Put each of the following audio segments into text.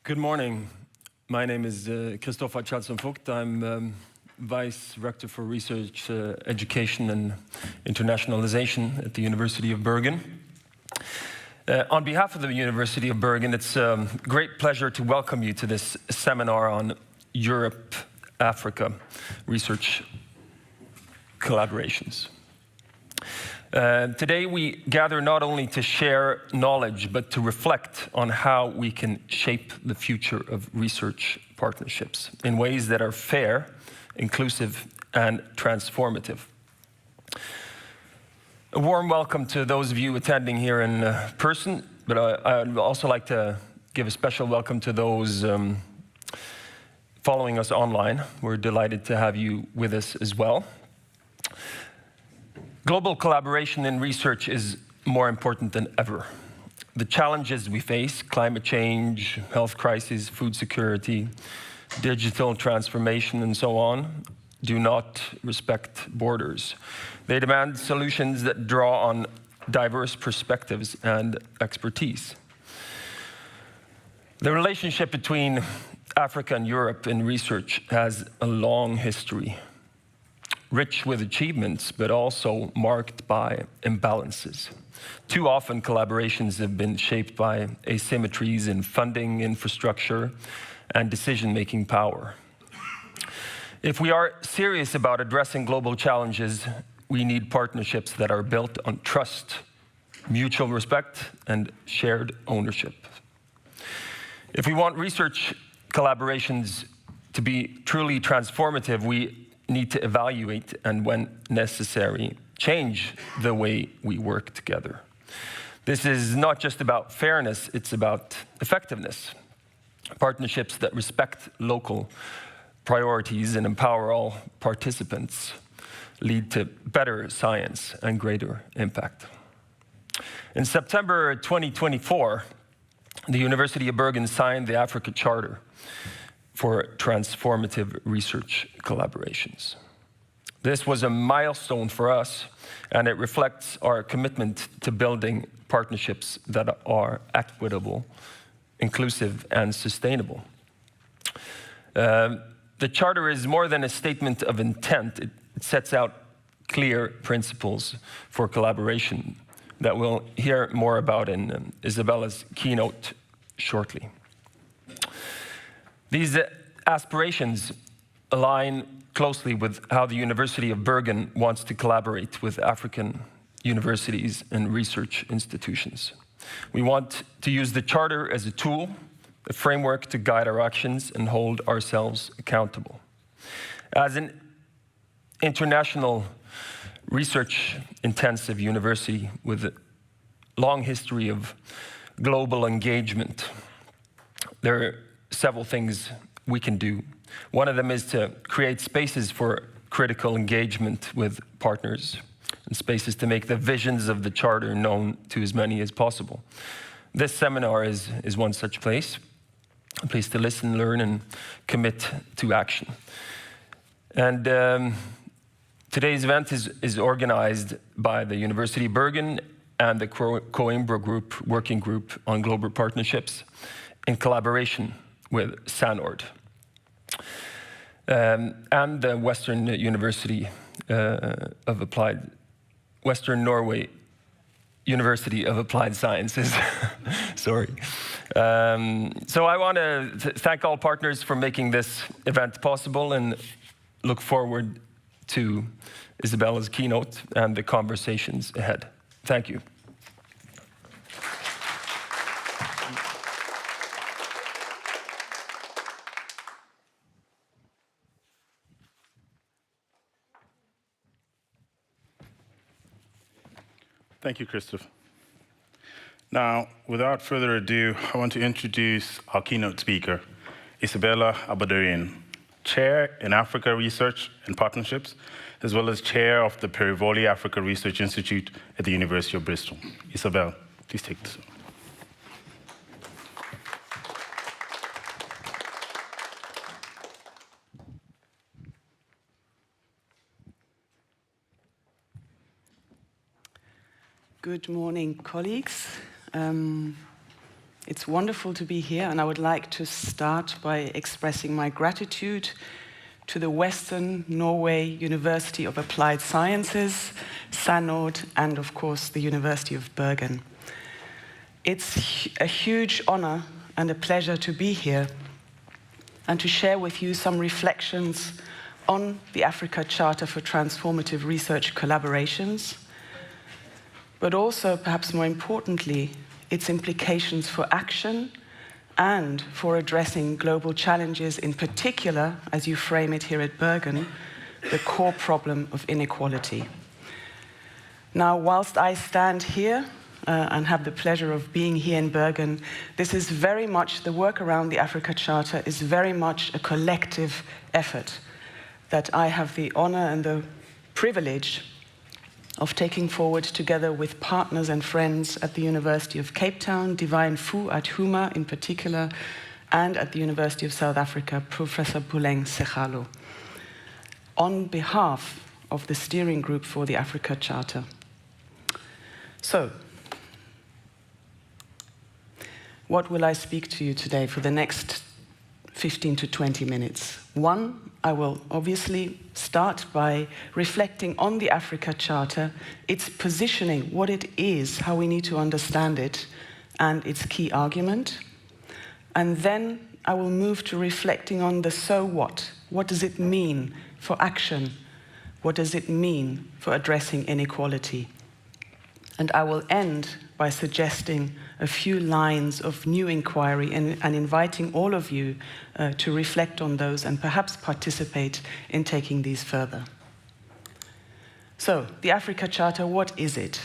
Good morning. My name is Christopher Vogt. I'm Vice Rector for Research, Education and Internationalization at the University of Bergen. On behalf of the University of Bergen, it's a great pleasure to welcome you to this seminar on Europe-Africa Research Collaborations. Today we gather not only to share knowledge, but to reflect on how we can shape the future of research partnerships in ways that are fair, inclusive, and transformative. A warm welcome to those of you attending here in person, but I'd also like to give a special welcome to those following us online. We're delighted to have you with us as well. Global collaboration in research is more important than ever. The challenges we face, climate change, health crisis, food security, digital transformation, and so on, do not respect borders. They demand solutions that draw on diverse perspectives and expertise. The relationship between Africa and Europe in research has a long history, rich with achievements, but also marked by imbalances. Too often, collaborations have been shaped by asymmetries in funding, infrastructure, and decision-making power. If we are serious about addressing global challenges, we need partnerships that are built on trust, mutual respect, and shared ownership. If we want research collaborations to be truly transformative, we need to evaluate and, when necessary, change the way we work together. This is not just about fairness, it's about effectiveness. Partnerships that respect local priorities and empower all participants lead to better science and greater impact. In September 2024, the University of Bergen signed the Africa Charter for Transformative Research Collaborations. This was a milestone for us, and it reflects our commitment to building partnerships that are equitable, inclusive, and sustainable. The Charter is more than a statement of intent. It sets out clear principles for collaboration that we'll hear more about in Isabella's keynote shortly. These aspirations align closely with how the University of Bergen wants to collaborate with African universities and research institutions. We want to use the Charter as a tool, a framework to guide our actions and hold ourselves accountable. As an international research-intensive university with a long history of global engagement, there are several things we can do. One of them is to create spaces for critical engagement with partners and spaces to make the visions of the Charter known to as many as possible. This seminar is one such place, a place to listen, learn, and commit to action. And today's event is organized by the University of Bergen and the Coimbra Group, Working Group on Global Partnerships, in collaboration with SANORD and the Western University of Applied, Western Norway University of Applied Sciences. Sorry. So I want to thank all partners for making this event possible and look forward to Isabella's keynote and the conversations ahead. Thank you. Thank you, Christoph. Now, without further ado, I want to introduce our keynote speaker, Isabella Abadarian, Chair in Africa Research and Partnerships, as well as Chair of the Perivoli Africa Research Institute at the University of Bristol. Isabella, please take this. Good morning, colleagues. It's wonderful to be here, and I would like to start by expressing my gratitude to the Western Norway University of Applied Sciences, SANORD, and of course the University of Bergen. It's a huge honor and a pleasure to be here and to share with you some reflections on the Africa Charter for Transformative Research Collaborations, but also, perhaps more importantly, its implications for action and for addressing global challenges, in particular, as you frame it here at Bergen, the core problem of inequality. Now, whilst I stand here and have the pleasure of being here in Bergen, this is very much, the work around the Africa Charter is very much a collective effort that I have the honor and the privilege of taking forward together with partners and friends at the University of Cape Town, Divine Fu at Huma in particular, and at the University of South Africa, Professor Puleng Sekgalo, on behalf of the steering group for the Africa Charter. So, what will I speak to you today for the next 15 to 20 minutes? One, I will obviously start by reflecting on the Africa Charter, its positioning, what it is, how we need to understand it, and its key argument. And then I will move to reflecting on the so what. What does it mean for action? What does it mean for addressing inequality? And I will end by suggesting a few lines of new inquiry and inviting all of you to reflect on those and perhaps participate in taking these further. So, the Africa Charter, what is it?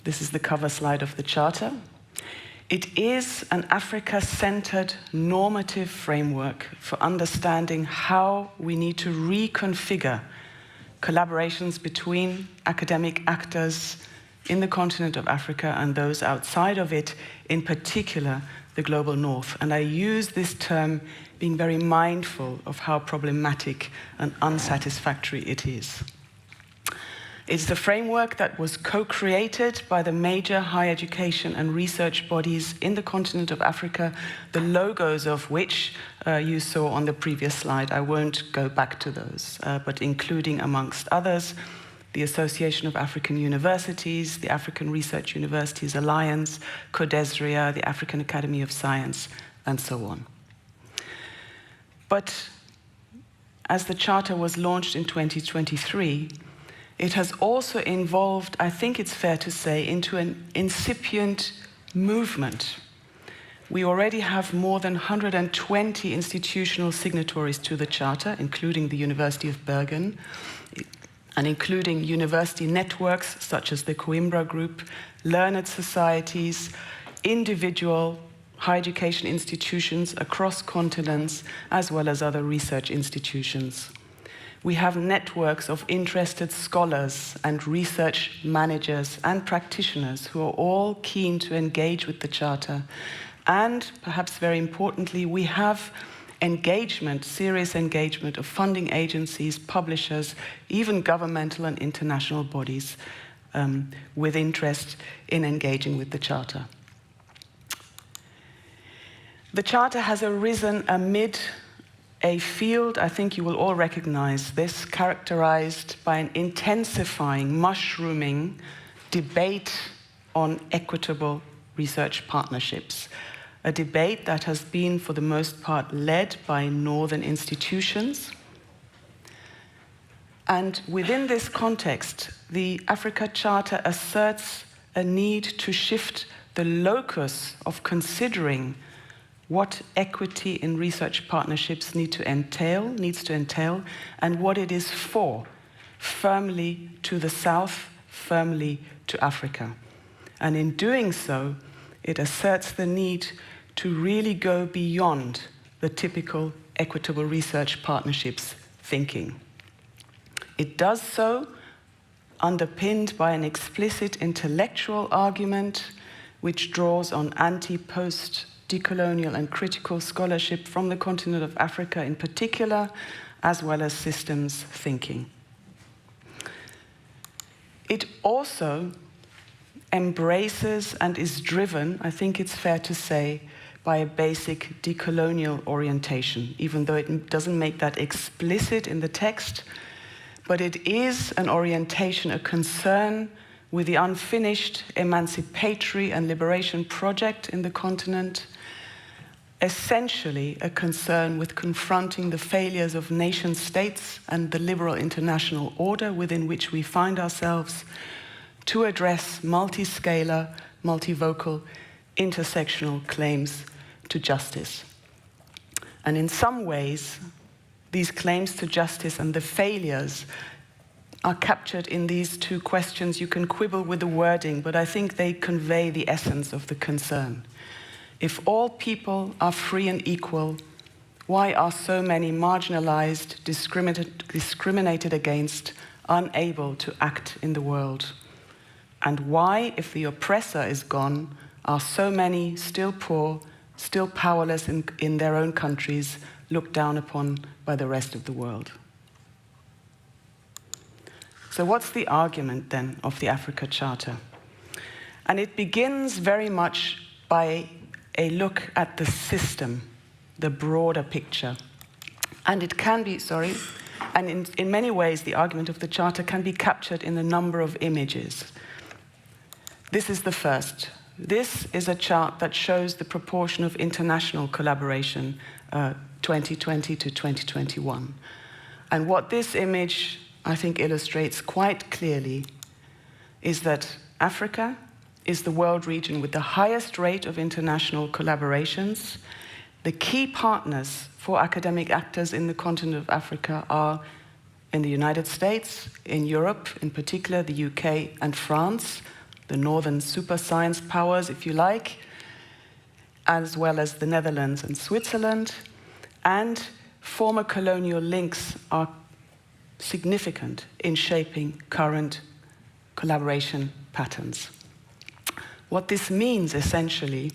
This is the cover slide of the Charter. It is an Africa-centered normative framework for understanding how we need to reconfigure collaborations between academic actors in the continent of Africa and those outside of it, in particular the global north. And I use this term being very mindful of how problematic and unsatisfactory it is. It's the framework that was co-created by the major higher education and research bodies in the continent of Africa, the logos of which you saw on the previous slide. I won't go back to those, but including, amongst others, the Association of African Universities, the African Research Universities Alliance, CODESRIA, the African Academy of Science, and so on. But as the Charter was launched in 2023, it has also evolved, I think it's fair to say, into an incipient movement. We already have more than 120 institutional signatories to the Charter, including the University of Bergen, and including university networks such as the Coimbra Group, learned societies, individual higher education institutions across continents, as well as other research institutions. We have networks of interested scholars and research managers and practitioners who are all keen to engage with the Charter. And perhaps very importantly, we have engagement, serious engagement of funding agencies, publishers, even governmental and international bodies with interest in engaging with the Charter. The Charter has arisen amid a field, I think you will all recognize this, characterized by an intensifying, mushrooming debate on equitable research partnerships. A debate that has been, for the most part, led by northern institutions. And within this context, the Africa Charter asserts a need to shift the locus of considering what equity in research partnerships needs to entail, and what it is for, firmly to the South, firmly to Africa. And in doing so, it asserts the need to really go beyond the typical equitable research partnerships thinking. It does so underpinned by an explicit intellectual argument which draws on anti-post decolonial and critical scholarship from the continent of Africa in particular, as well as systems thinking. It also embraces and is driven, I think it's fair to say, by a basic decolonial orientation, even though it doesn't make that explicit in the text, but it is an orientation, a concern with the unfinished emancipatory and liberation project in the continent, essentially a concern with confronting the failures of nation states and the liberal international order within which we find ourselves to address multi-scalar, multivocal, intersectional claims to justice. And in some ways, these claims to justice and the failures are captured in these two questions. You can quibble with the wording, but I think they convey the essence of the concern. If all people are free and equal, why are so many marginalized, discriminated against, unable to act in the world? And why, if the oppressor is gone, are so many still poor, still powerless in their own countries, looked down upon by the rest of the world? So what's the argument then of the Africa Charter? And it begins very much by a look at the system, the broader picture. And it can be, and in many ways the argument of the Charter can be captured in a number of images. This is the first. This is a chart that shows the proportion of international collaboration 2020 to 2021. And what this image, I think, illustrates quite clearly is that Africa is the world region with the highest rate of international collaborations. The key partners for academic actors in the continent of Africa are in the United States, in Europe, in particular the UK and France, the northern super science powers, if you like, as well as the Netherlands and Switzerland. And former colonial links are significant in shaping current collaboration patterns. What this means, essentially,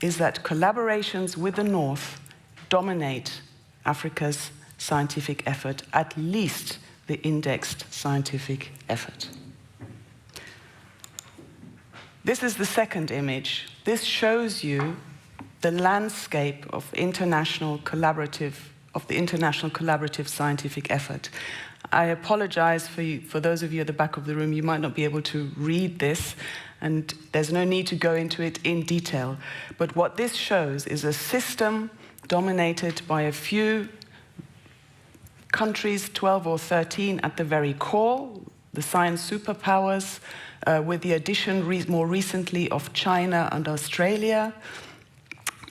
is that collaborations with the North dominate Africa's scientific effort, at least the indexed scientific effort. This is the second image. This shows you the landscape of the international collaborative scientific effort. I apologize for those of you at the back of the room, you might not be able to read this, and there's no need to go into it in detail. But what this shows is a system dominated by a few countries, 12 or 13 at the very core, the science superpowers, with the addition more recently of China and Australia,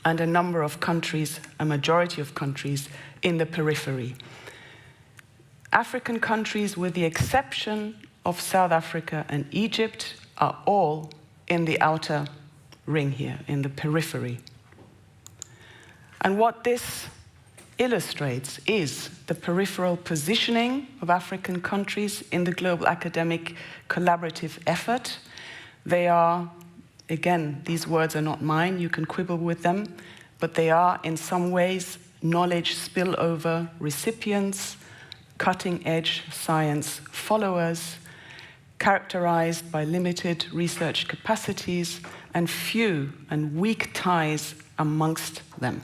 and a number of countries, a majority of countries, in the periphery. African countries, with the exception of South Africa and Egypt, are all in the outer ring here, in the periphery. And what this illustrates is the peripheral positioning of African countries in the global academic collaborative effort. They are, again, these words are not mine, you can quibble with them, but they are in some ways knowledge spillover recipients, cutting-edge science followers, characterized by limited research capacities and few and weak ties amongst them.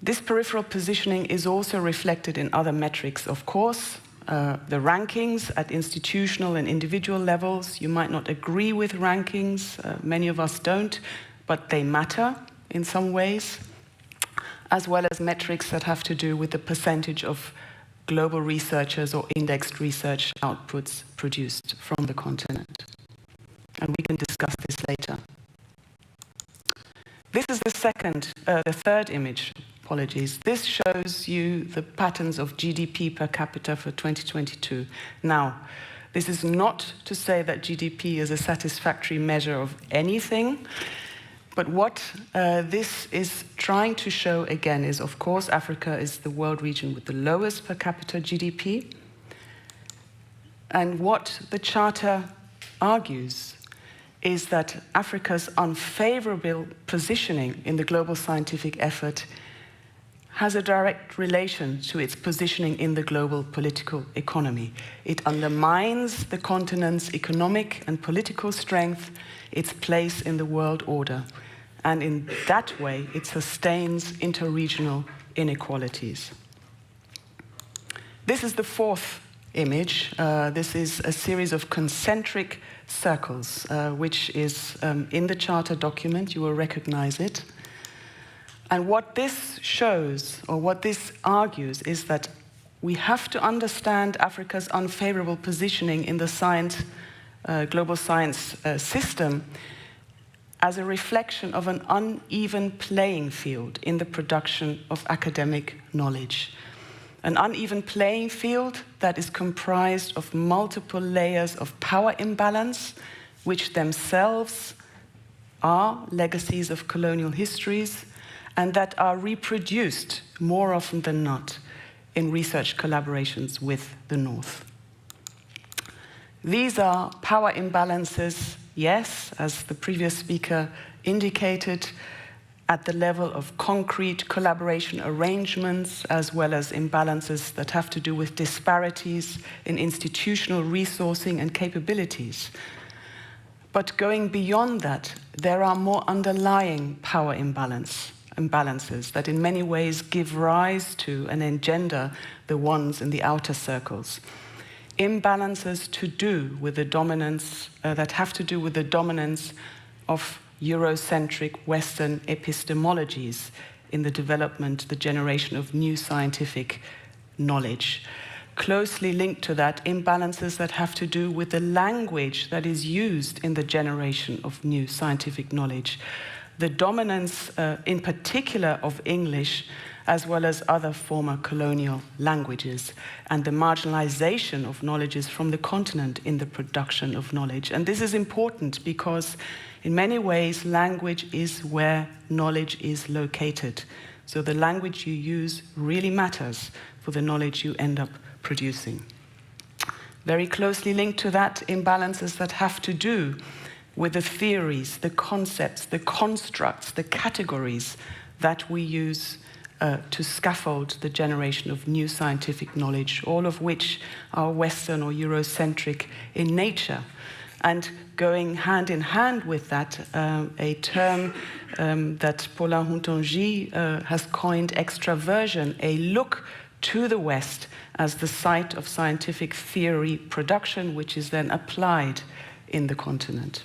This peripheral positioning is also reflected in other metrics, of course. The rankings at institutional and individual levels. You might not agree with rankings, many of us don't, but they matter in some ways, as well as metrics that have to do with the percentage of global researchers or indexed research outputs produced from the continent. And we can discuss this later. This is the third image, apologies. This shows you the patterns of GDP per capita for 2022. Now, this is not to say that GDP is a satisfactory measure of anything, but what this is trying to show, again, is, of course, Africa is the world region with the lowest per capita GDP. And what the Charter argues is that Africa's unfavorable positioning in the global scientific effort has a direct relation to its positioning in the global political economy. It undermines the continent's economic and political strength, its place in the world order, and in that way it sustains interregional inequalities. This is the fourth image. This is a series of concentric circles, which is in the Charter document. You will recognize it. And what this shows, or what this argues, is that we have to understand Africa's unfavorable positioning in the global science system as a reflection of an uneven playing field in the production of academic knowledge. An uneven playing field that is comprised of multiple layers of power imbalance, which themselves are legacies of colonial histories, and that are reproduced more often than not in research collaborations with the North. These are power imbalances, yes, as the previous speaker indicated, at the level of concrete collaboration arrangements, as well as imbalances that have to do with disparities in institutional resourcing and capabilities. But going beyond that, there are more underlying power imbalances that in many ways give rise to and engender the ones in the outer circles. Imbalances to do with the dominance, that have to do with the dominance of Eurocentric Western epistemologies in the development, the generation of new scientific knowledge. Closely linked to that, imbalances that have to do with the language that is used in the generation of new scientific knowledge. The dominance, in particular, of English, as well as other former colonial languages, and the marginalization of knowledges from the continent in the production of knowledge. And this is important because, in many ways, language is where knowledge is located. So the language you use really matters for the knowledge you end up producing. Very closely linked to that, imbalances that have to do with the theories, the concepts, the constructs, the categories that we use to scaffold the generation of new scientific knowledge, all of which are Western or Eurocentric in nature. And going hand in hand with that, a term that Paulin Hontangy has coined, extraversion, a look to the West as the site of scientific theory production, which is then applied in the continent.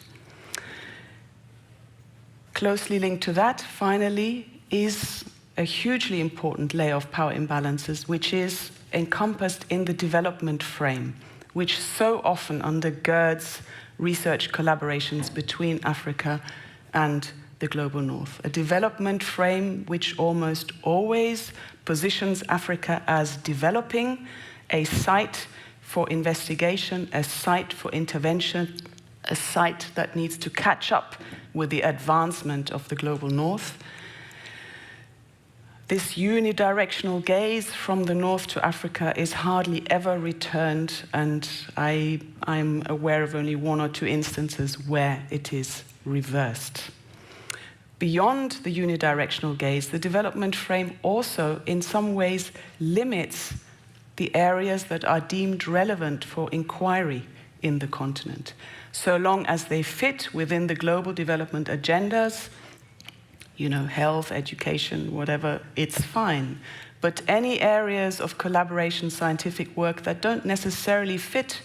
Closely linked to that, finally, is a hugely important layer of power imbalances, which is encompassed in the development frame, which so often undergirds research collaborations between Africa and the global North. A development frame which almost always positions Africa as developing, a site for investigation, a site for intervention, a site that needs to catch up with the advancement of the global North. This unidirectional gaze from the North to Africa is hardly ever returned, and I'm aware of only one or two instances where it is reversed. Beyond the unidirectional gaze, the development frame also in some ways limits the areas that are deemed relevant for inquiry in the continent. So long as they fit within the global development agendas, health, education, whatever, it's fine. But any areas of collaboration, scientific work that don't necessarily fit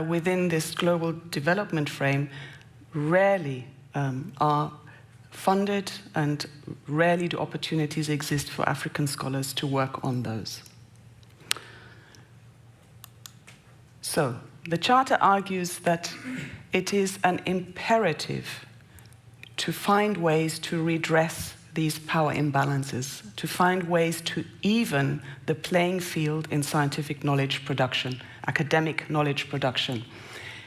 within this global development frame rarely are funded, and rarely do opportunities exist for African scholars to work on those. So, the Charter argues that it is an imperative to find ways to redress these power imbalances, to find ways to even the playing field in scientific knowledge production, academic knowledge production.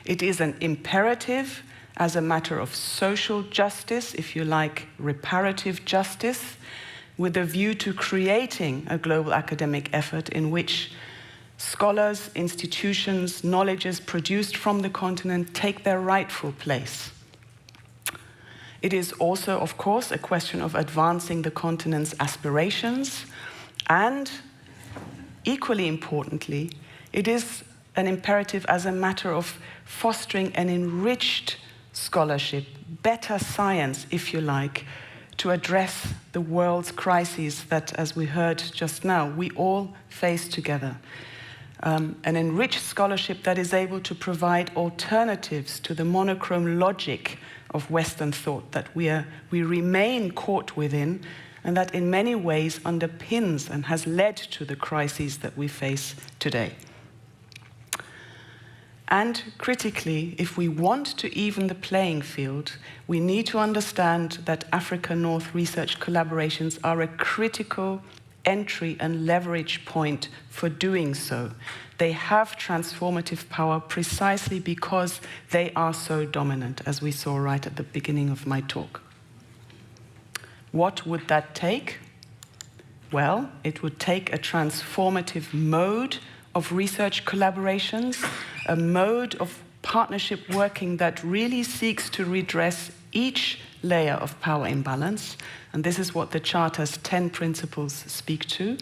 It is an imperative as a matter of social justice, if you like, reparative justice, with a view to creating a global academic effort in which scholars, institutions, knowledges produced from the continent take their rightful place. It is also, of course, a question of advancing the continent's aspirations And equally importantly, it is an imperative as a matter of fostering an enriched scholarship, better science, if you like, to address the world's crises that, as we heard just now, we all face together. An enriched scholarship that is able to provide alternatives to the monochrome logic of Western thought that we remain caught within, and that in many ways underpins and has led to the crises that we face today. And critically, if we want to even the playing field, we need to understand that Africa-North research collaborations are a critical entry and leverage point for doing so. They have transformative power precisely because they are so dominant, as we saw right at the beginning of my talk. What would that take? Well, it would take a transformative mode of research collaborations, a mode of partnership working that really seeks to redress each layer of power imbalance, and this is what the Charter's 10 principles speak to.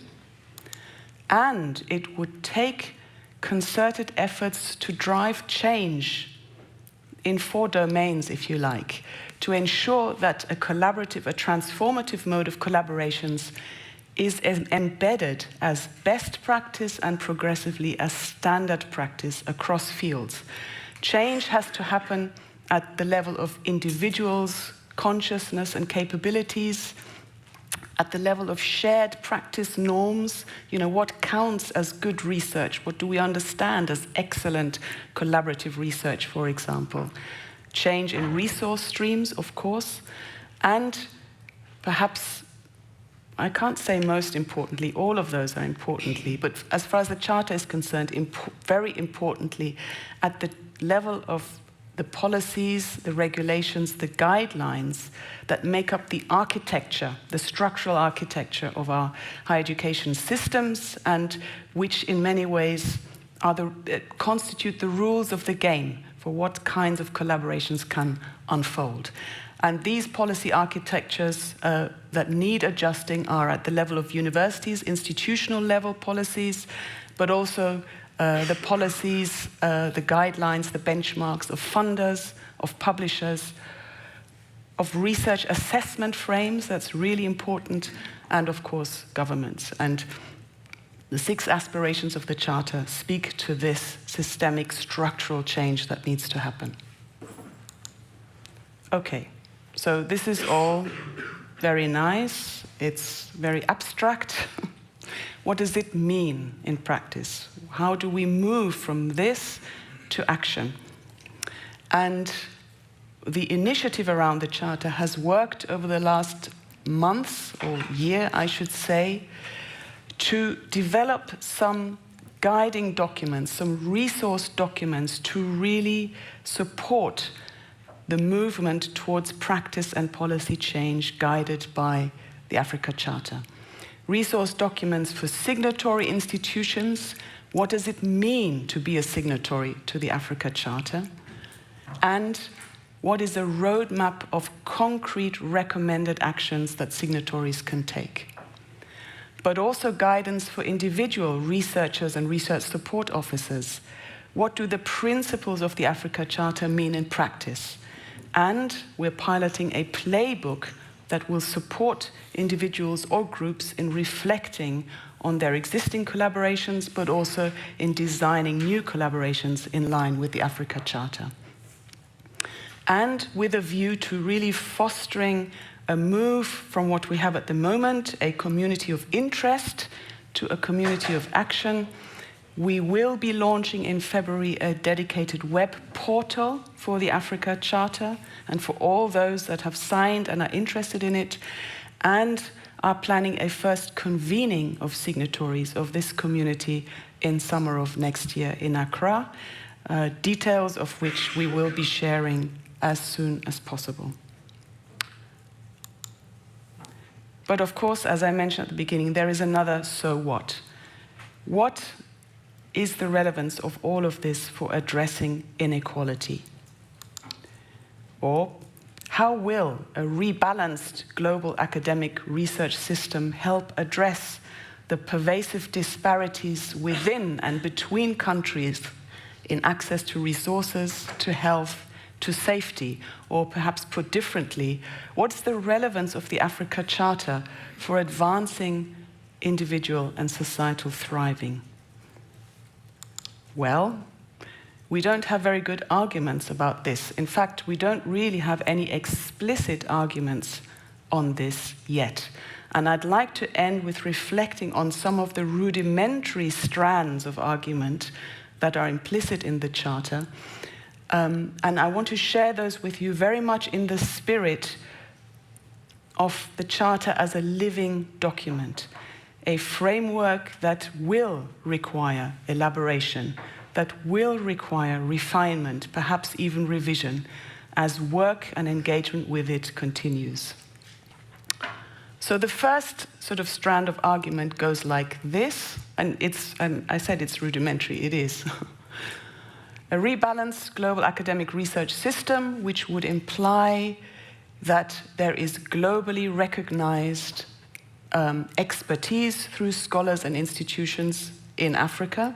And it would take concerted efforts to drive change in 4 domains, if you like, to ensure that a collaborative, a transformative mode of collaborations is embedded as best practice and progressively as standard practice across fields. Change has to happen at the level of individuals' consciousness and capabilities, at the level of shared practice norms. You know, what counts as good research? What do we understand as excellent collaborative research, for example? Change in resource streams, of course, and perhaps, I can't say most importantly, all of those are importantly, but as far as the Charter is concerned, very importantly, at the level of the policies, the regulations, the guidelines that make up the architecture, the structural architecture of our higher education systems, and which in many ways are constitute the rules of the game for what kinds of collaborations can unfold. And these policy architectures that need adjusting are at the level of universities, institutional level policies, but also the policies, the guidelines, the benchmarks of funders, of publishers, of research assessment frames, that's really important, and of course, governments. And the 6 aspirations of the Charter speak to this systemic structural change that needs to happen. Okay, so this is all very nice, it's very abstract. What does it mean in practice? How do we move from this to action? And the initiative around the Charter has worked over the last months, or year, I should say, to develop some guiding documents, some resource documents to really support the movement towards practice and policy change guided by the Africa Charter. Resource documents for signatory institutions. What does it mean to be a signatory to the Africa Charter? And what is a roadmap of concrete recommended actions that signatories can take? But also guidance for individual researchers and research support officers. What do the principles of the Africa Charter mean in practice? And we're piloting a playbook that will support individuals or groups in reflecting on their existing collaborations, but also in designing new collaborations in line with the Africa Charter. And with a view to really fostering a move from what we have at the moment, a community of interest, to a community of action. We will be launching in February a dedicated web portal for the Africa Charter and for all those that have signed and are interested in it, and are planning a first convening of signatories of this community in summer of next year in Accra, details of which we will be sharing as soon as possible. But of course, as I mentioned at the beginning, there is another so what. What is the relevance of all of this for addressing inequality? Or how will a rebalanced global academic research system help address the pervasive disparities within and between countries in access to resources, to health, to safety, or perhaps put differently, what's the relevance of the Africa Charter for advancing individual and societal thriving? Well, we don't have very good arguments about this. In fact, we don't really have any explicit arguments on this yet. And I'd like to end with reflecting on some of the rudimentary strands of argument that are implicit in the Charter. And I want to share those with you very much in the spirit of the Charter as a living document, a framework that will require elaboration, that will require refinement, perhaps even revision, as work and engagement with it continues. So the first sort of strand of argument goes like this, and I said it's rudimentary, it is. A rebalanced global academic research system, which would imply that there is globally recognized expertise through scholars and institutions in Africa.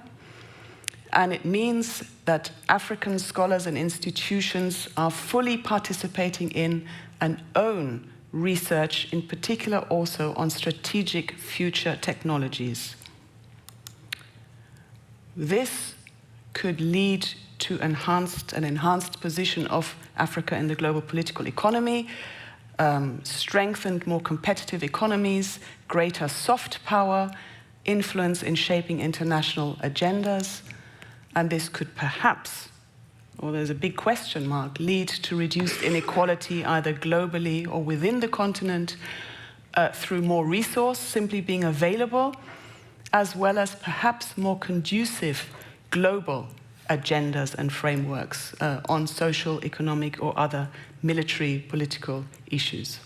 And it means that African scholars and institutions are fully participating in and own research, in particular also on strategic future technologies. This could lead to an enhanced position of Africa in the global political economy, strengthened, more competitive economies, greater soft power, influence in shaping international agendas, and this could perhaps, or there's a big question mark, lead to reduced inequality either globally or within the continent through more resource simply being available, as well as perhaps more conducive global agendas and frameworks on social, economic, or other military, political issues.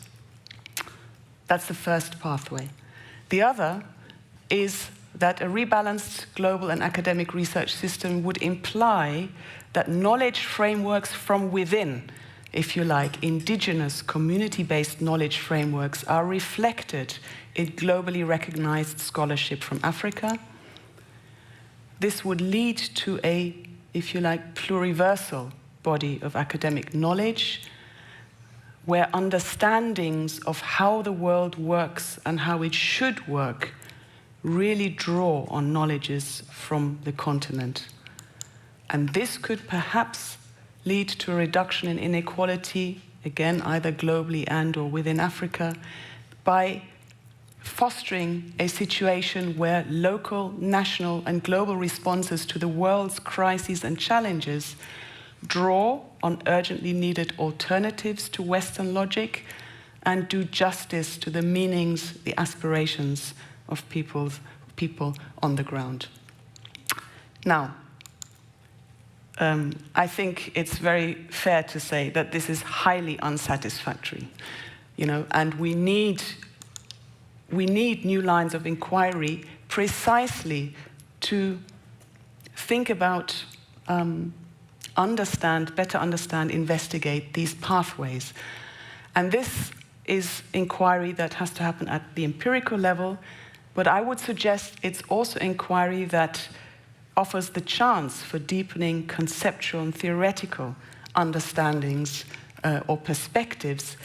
That's the first pathway. The other is that a rebalanced global and academic research system would imply that knowledge frameworks from within, if you like, indigenous, community-based knowledge frameworks are reflected in globally recognized scholarship from Africa. This would lead to a, if you like, pluriversal body of academic knowledge, where understandings of how the world works and how it should work really draw on knowledges from the continent. And this could perhaps lead to a reduction in inequality, again, either globally and or within Africa, by fostering a situation where local, national, and global responses to the world's crises and challenges draw on urgently needed alternatives to Western logic and do justice to the meanings, the aspirations of people on the ground. Now, I think it's very fair to say that this is highly unsatisfactory, and we need new lines of inquiry precisely to think about, better understand, investigate these pathways. And this is inquiry that has to happen at the empirical level, but I would suggest it's also inquiry that offers the chance for deepening conceptual and theoretical understandings or perspectives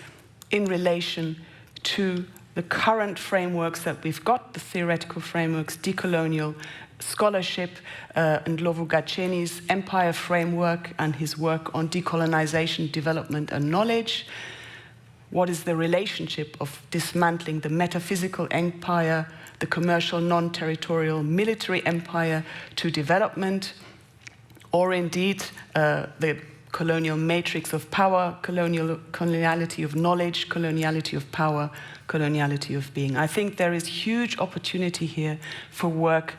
in relation to the current frameworks that we've got, the theoretical frameworks, decolonial scholarship, and Ndlovu Gacheni's empire framework and his work on decolonization, development, and knowledge. What is the relationship of dismantling the metaphysical empire, the commercial, non-territorial, military empire to development, or indeed the colonial matrix of power, coloniality of knowledge, coloniality of power, coloniality of being. I think there is huge opportunity here for work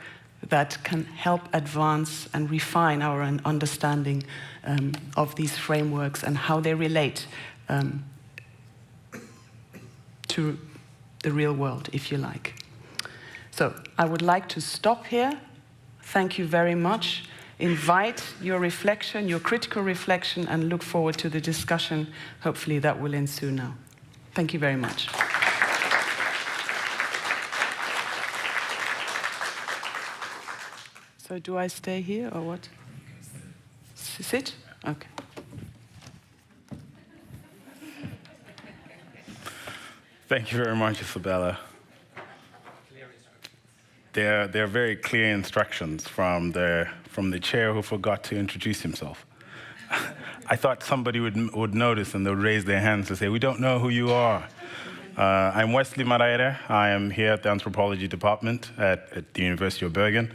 that can help advance and refine our understanding of these frameworks and how they relate to the real world, if you like. So I would like to stop here. Thank you very much. Invite your reflection, your critical reflection, and look forward to the discussion, hopefully, that will ensue now. Thank you very much. So do I stay here or what? Sit? Okay. Thank you very much, Isabella. They're very clear instructions from the chair who forgot to introduce himself. I thought somebody would notice and they would raise their hands to say, we don't know who you are. I'm Wesley Maraire. I am here at the Anthropology Department at the University of Bergen.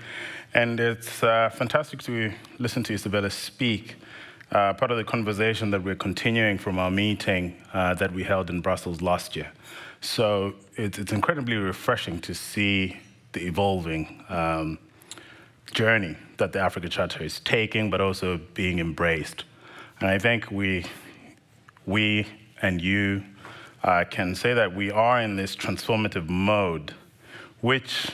And it's fantastic to listen to Isabella speak, part of the conversation that we're continuing from our meeting that we held in Brussels last year. So it's incredibly refreshing to see the evolving journey that the Africa Charter is taking, but also being embraced. And I think we and you can say that we are in this transformative mode, which,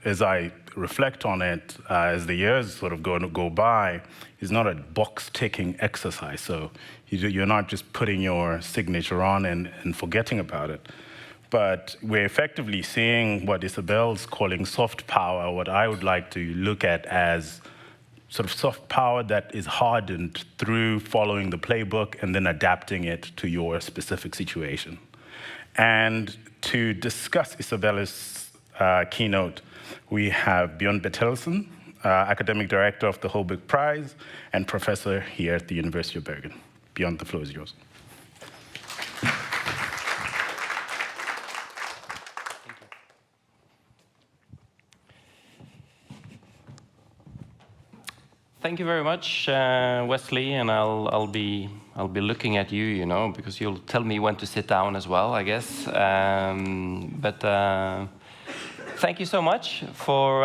as I reflect on it, as the years sort of go by, is not a box-ticking exercise. So you're not just putting your signature on and forgetting about it. But we're effectively seeing what Isabel's calling soft power, what I would like to look at as sort of soft power that is hardened through following the playbook and then adapting it to your specific situation. And to discuss Isabella's keynote, we have Bjørn Bertelsen, Academic Director of the Holberg Prize and Professor here at the University of Bergen. Bjørn, the floor is yours. Thank you very much, Wesley, and I'll be looking at you, you know, because you'll tell me when to sit down as well, I guess. Thank you so much for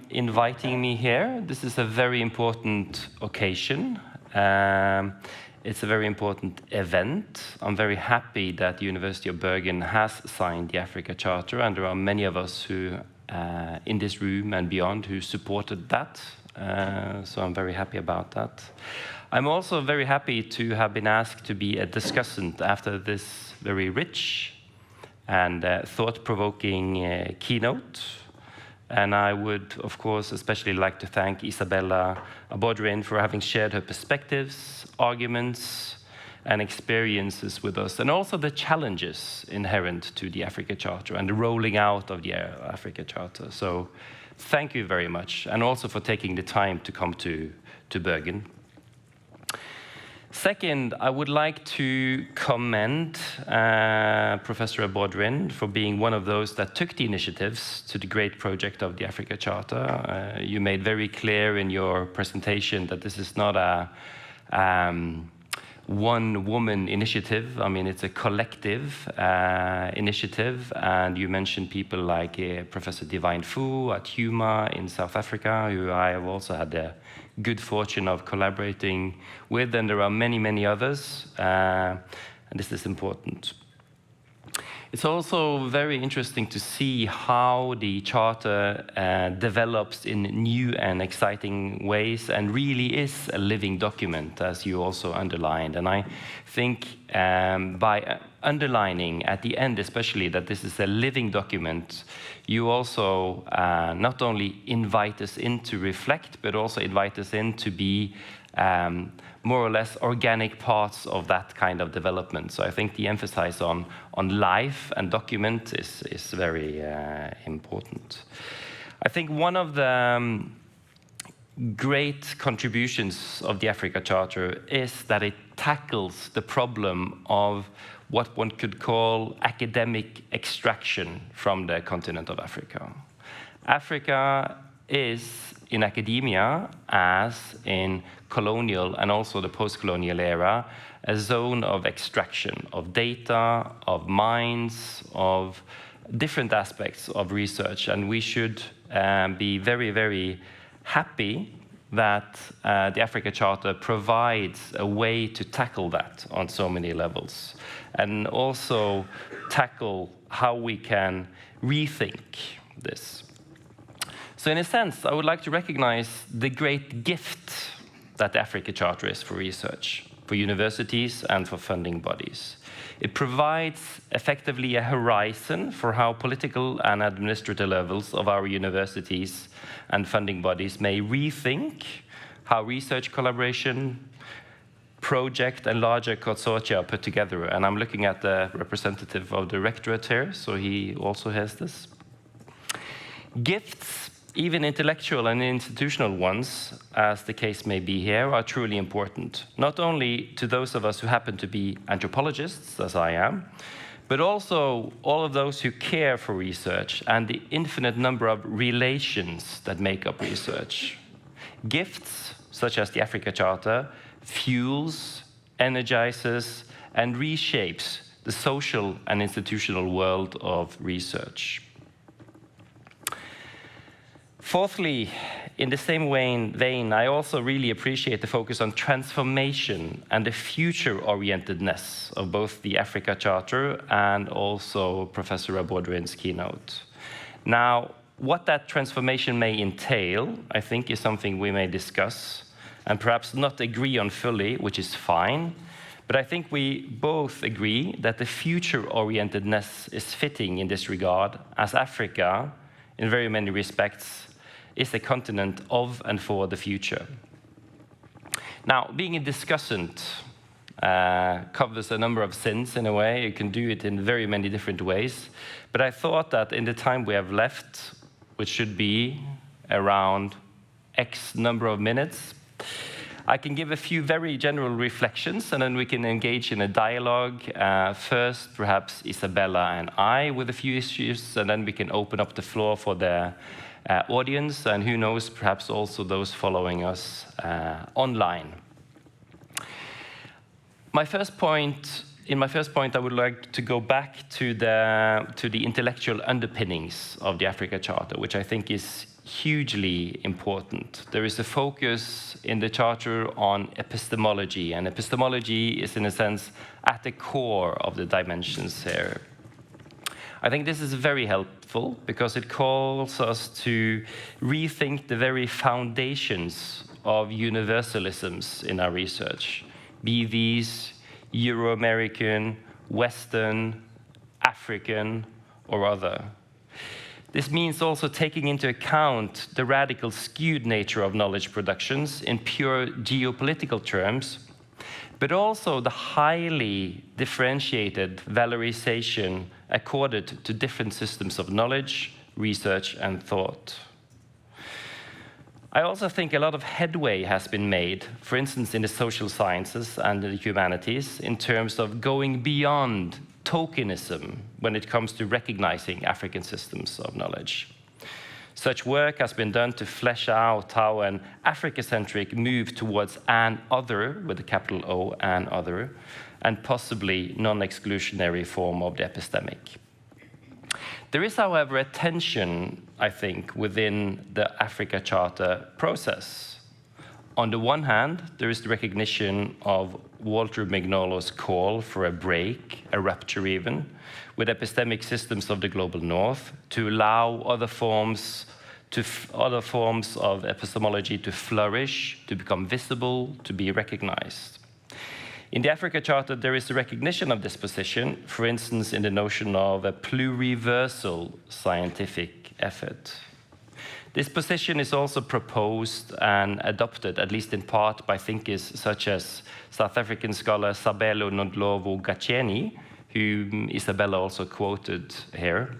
inviting me here. This is a very important occasion. It's a very important event. I'm very happy that the University of Bergen has signed the Africa Charter, and there are many of us who, in this room and beyond, who supported that. So I'm very happy about that. I'm also very happy to have been asked to be a discussant after this very rich and thought-provoking keynote. And I would, of course, especially like to thank Isabella Abodrin for having shared her perspectives, arguments, and experiences with us, and also the challenges inherent to the Africa Charter and the rolling out of the Africa Charter. So thank you very much, and also for taking the time to come to Bergen. Second, I would like to commend Professor Abodrin for being one of those that took the initiatives to the great project of the Africa Charter. You made very clear in your presentation that this is not a one-woman initiative. I mean, it's a collective initiative, and you mentioned people like Professor Divine Fu at HUMA in South Africa, who I have also had the good fortune of collaborating with, and there are many, many others, and this is important. It's also very interesting to see how the Charter develops in new and exciting ways and really is a living document, as you also underlined. And I think by underlining at the end especially that this is a living document, you also not only invite us in to reflect, but also invite us in to be more or less organic parts of that kind of development. So I think the emphasis on life and document is very important. I think one of the great contributions of the Africa Charter is that it tackles the problem of what one could call academic extraction from the continent of Africa. Africa is, in academia, as in colonial and also the post-colonial era, a zone of extraction of data, of minds, of different aspects of research. And we should be very, very happy that the Africa Charter provides a way to tackle that on so many levels, and also tackle how we can rethink this. So in a sense, I would like to recognize the great gift that the Africa Charter is for research. for universities and for funding bodies. It provides effectively a horizon for how political and administrative levels of our universities and funding bodies may rethink how research collaboration, project and larger consortia are put together. And I'm looking at the representative of the directorate here, so he also has this. Gifts, even intellectual and institutional ones, as the case may be here, are truly important, not only to those of us who happen to be anthropologists, as I am, but also all of those who care for research and the infinite number of relations that make up research. Gifts, such as the Africa Charter, fuels, energizes, and reshapes the social and institutional world of research. Fourthly, in the same vein, I also really appreciate the focus on transformation and the future-orientedness of both the Africa Charter and also Professor Abodrin's keynote. Now, what that transformation may entail, I think, is something we may discuss and perhaps not agree on fully, which is fine. But I think we both agree that the future-orientedness is fitting in this regard, as Africa, in very many respects, is a continent of and for the future. Now, being a discussant covers a number of sins in a way. You can do it in very many different ways. But I thought that in the time we have left, which should be around X number of minutes, I can give a few very general reflections, and then we can engage in a dialogue. First, perhaps Isabella and I with a few issues, and then we can open up the floor for the audience, and who knows, perhaps also those following us online. In my first point, I would like to go back to the intellectual underpinnings of the Africa Charter, which I think is hugely important. There is a focus in the Charter on epistemology, and epistemology is, in a sense, at the core of the dimensions here. I think this is very helpful because it calls us to rethink the very foundations of universalisms in our research, be these Euro-American, Western, African, or other. This means also taking into account the radical skewed nature of knowledge productions in pure geopolitical terms, but also the highly differentiated valorization accorded to different systems of knowledge, research, and thought. I also think a lot of headway has been made, for instance, in the social sciences and the humanities, in terms of going beyond tokenism when it comes to recognizing African systems of knowledge. Such work has been done to flesh out how an Africa-centric move towards an other, with a capital O, an other, and possibly non-exclusionary form of the epistemic. There is, however, a tension, I think, within the Africa Charter process. On the one hand, there is the recognition of Walter Mignolo's call for a break, a rupture even, with epistemic systems of the global north to allow other forms of epistemology to flourish, to become visible, to be recognized. In the Africa Charter, there is a recognition of this position, for instance, in the notion of a pluriversal scientific effort. This position is also proposed and adopted, at least in part, by thinkers such as South African scholar Sabelo Ndlovu-Gacheni, whom Isabella also quoted here.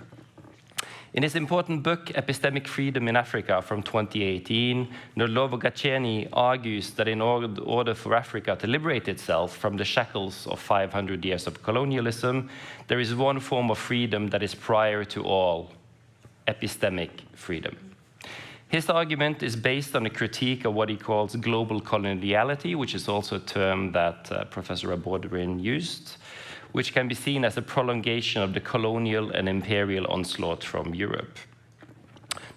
In his important book, Epistemic Freedom in Africa from 2018, Ndlovu-Gacheni argues that in order for Africa to liberate itself from the shackles of 500 years of colonialism, there is one form of freedom that is prior to all, epistemic freedom. His argument is based on a critique of what he calls global coloniality, which is also a term that Professor Abodrin used, which can be seen as a prolongation of the colonial and imperial onslaught from Europe.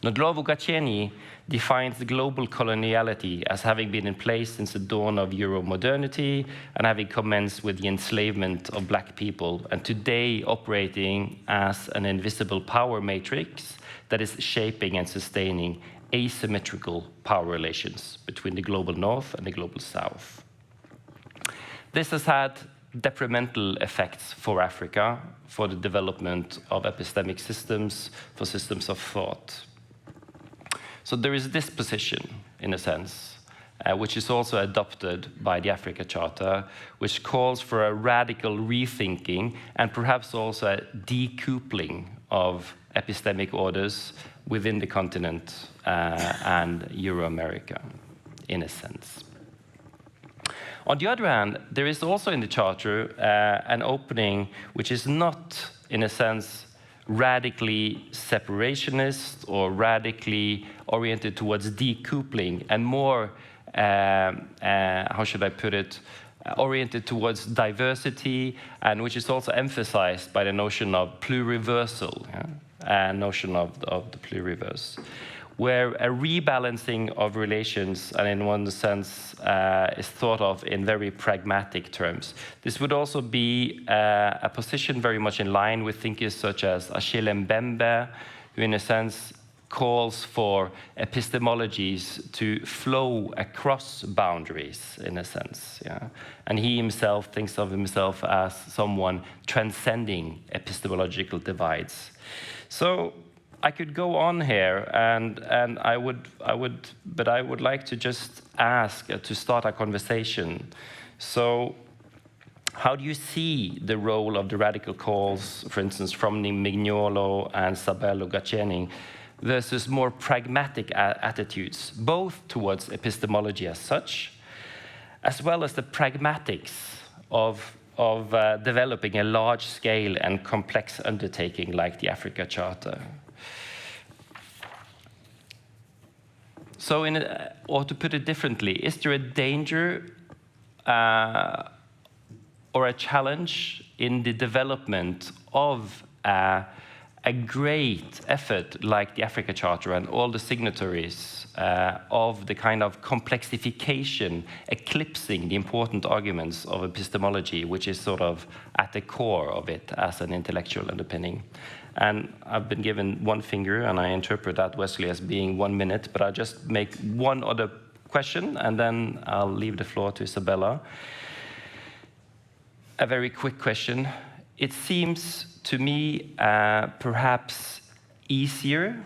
Ndlovu-Gacheni defines global coloniality as having been in place since the dawn of Euro-modernity and having commenced with the enslavement of black people, and today operating as an invisible power matrix that is shaping and sustaining asymmetrical power relations between the global north and the global south. This has had detrimental effects for Africa, for the development of epistemic systems, for systems of thought. So there is this position, in a sense, which is also adopted by the Africa Charter, which calls for a radical rethinking and perhaps also a decoupling of epistemic orders within the continent and Euro-America, in a sense. On the other hand, there is also in the Charter an opening which is not, in a sense, radically separationist or radically oriented towards decoupling and more, how should I put it, oriented towards diversity, and which is also emphasized by the notion of pluriversal, notion of the pluriverse, where a rebalancing of relations, and in one sense, is thought of in very pragmatic terms. This would also be a position very much in line with thinkers such as Achille Mbembe, who in a sense calls for epistemologies to flow across boundaries, in a sense. Yeah? And he himself thinks of himself as someone transcending epistemological divides. So I could go on here, and I would like to just ask to start a conversation. So, how do you see the role of the radical calls, for instance, from Mignolo and Sabello Gaceni, versus more pragmatic attitudes, both towards epistemology as such, as well as the pragmatics of developing a large-scale and complex undertaking like the Africa Charter? So, or to put it differently, is there a danger or a challenge in the development of a great effort like the Africa Charter and all the signatories of the kind of complexification, eclipsing the important arguments of epistemology, which is sort of at the core of it as an intellectual underpinning? And I've been given one finger, and I interpret that, Wesley, as being 1 minute, but I'll just make one other question, and then I'll leave the floor to Isabella. A very quick question. It seems to me perhaps easier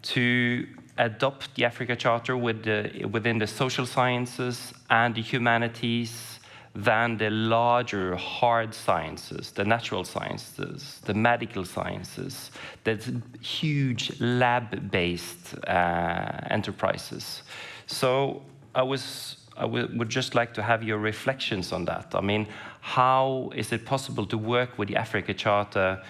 to adopt the Africa Charter within the social sciences and the humanities than the larger hard sciences, the natural sciences, the medical sciences, the huge lab-based enterprises. So I would just like to have your reflections on that. I mean, how is it possible to work with the Africa Charter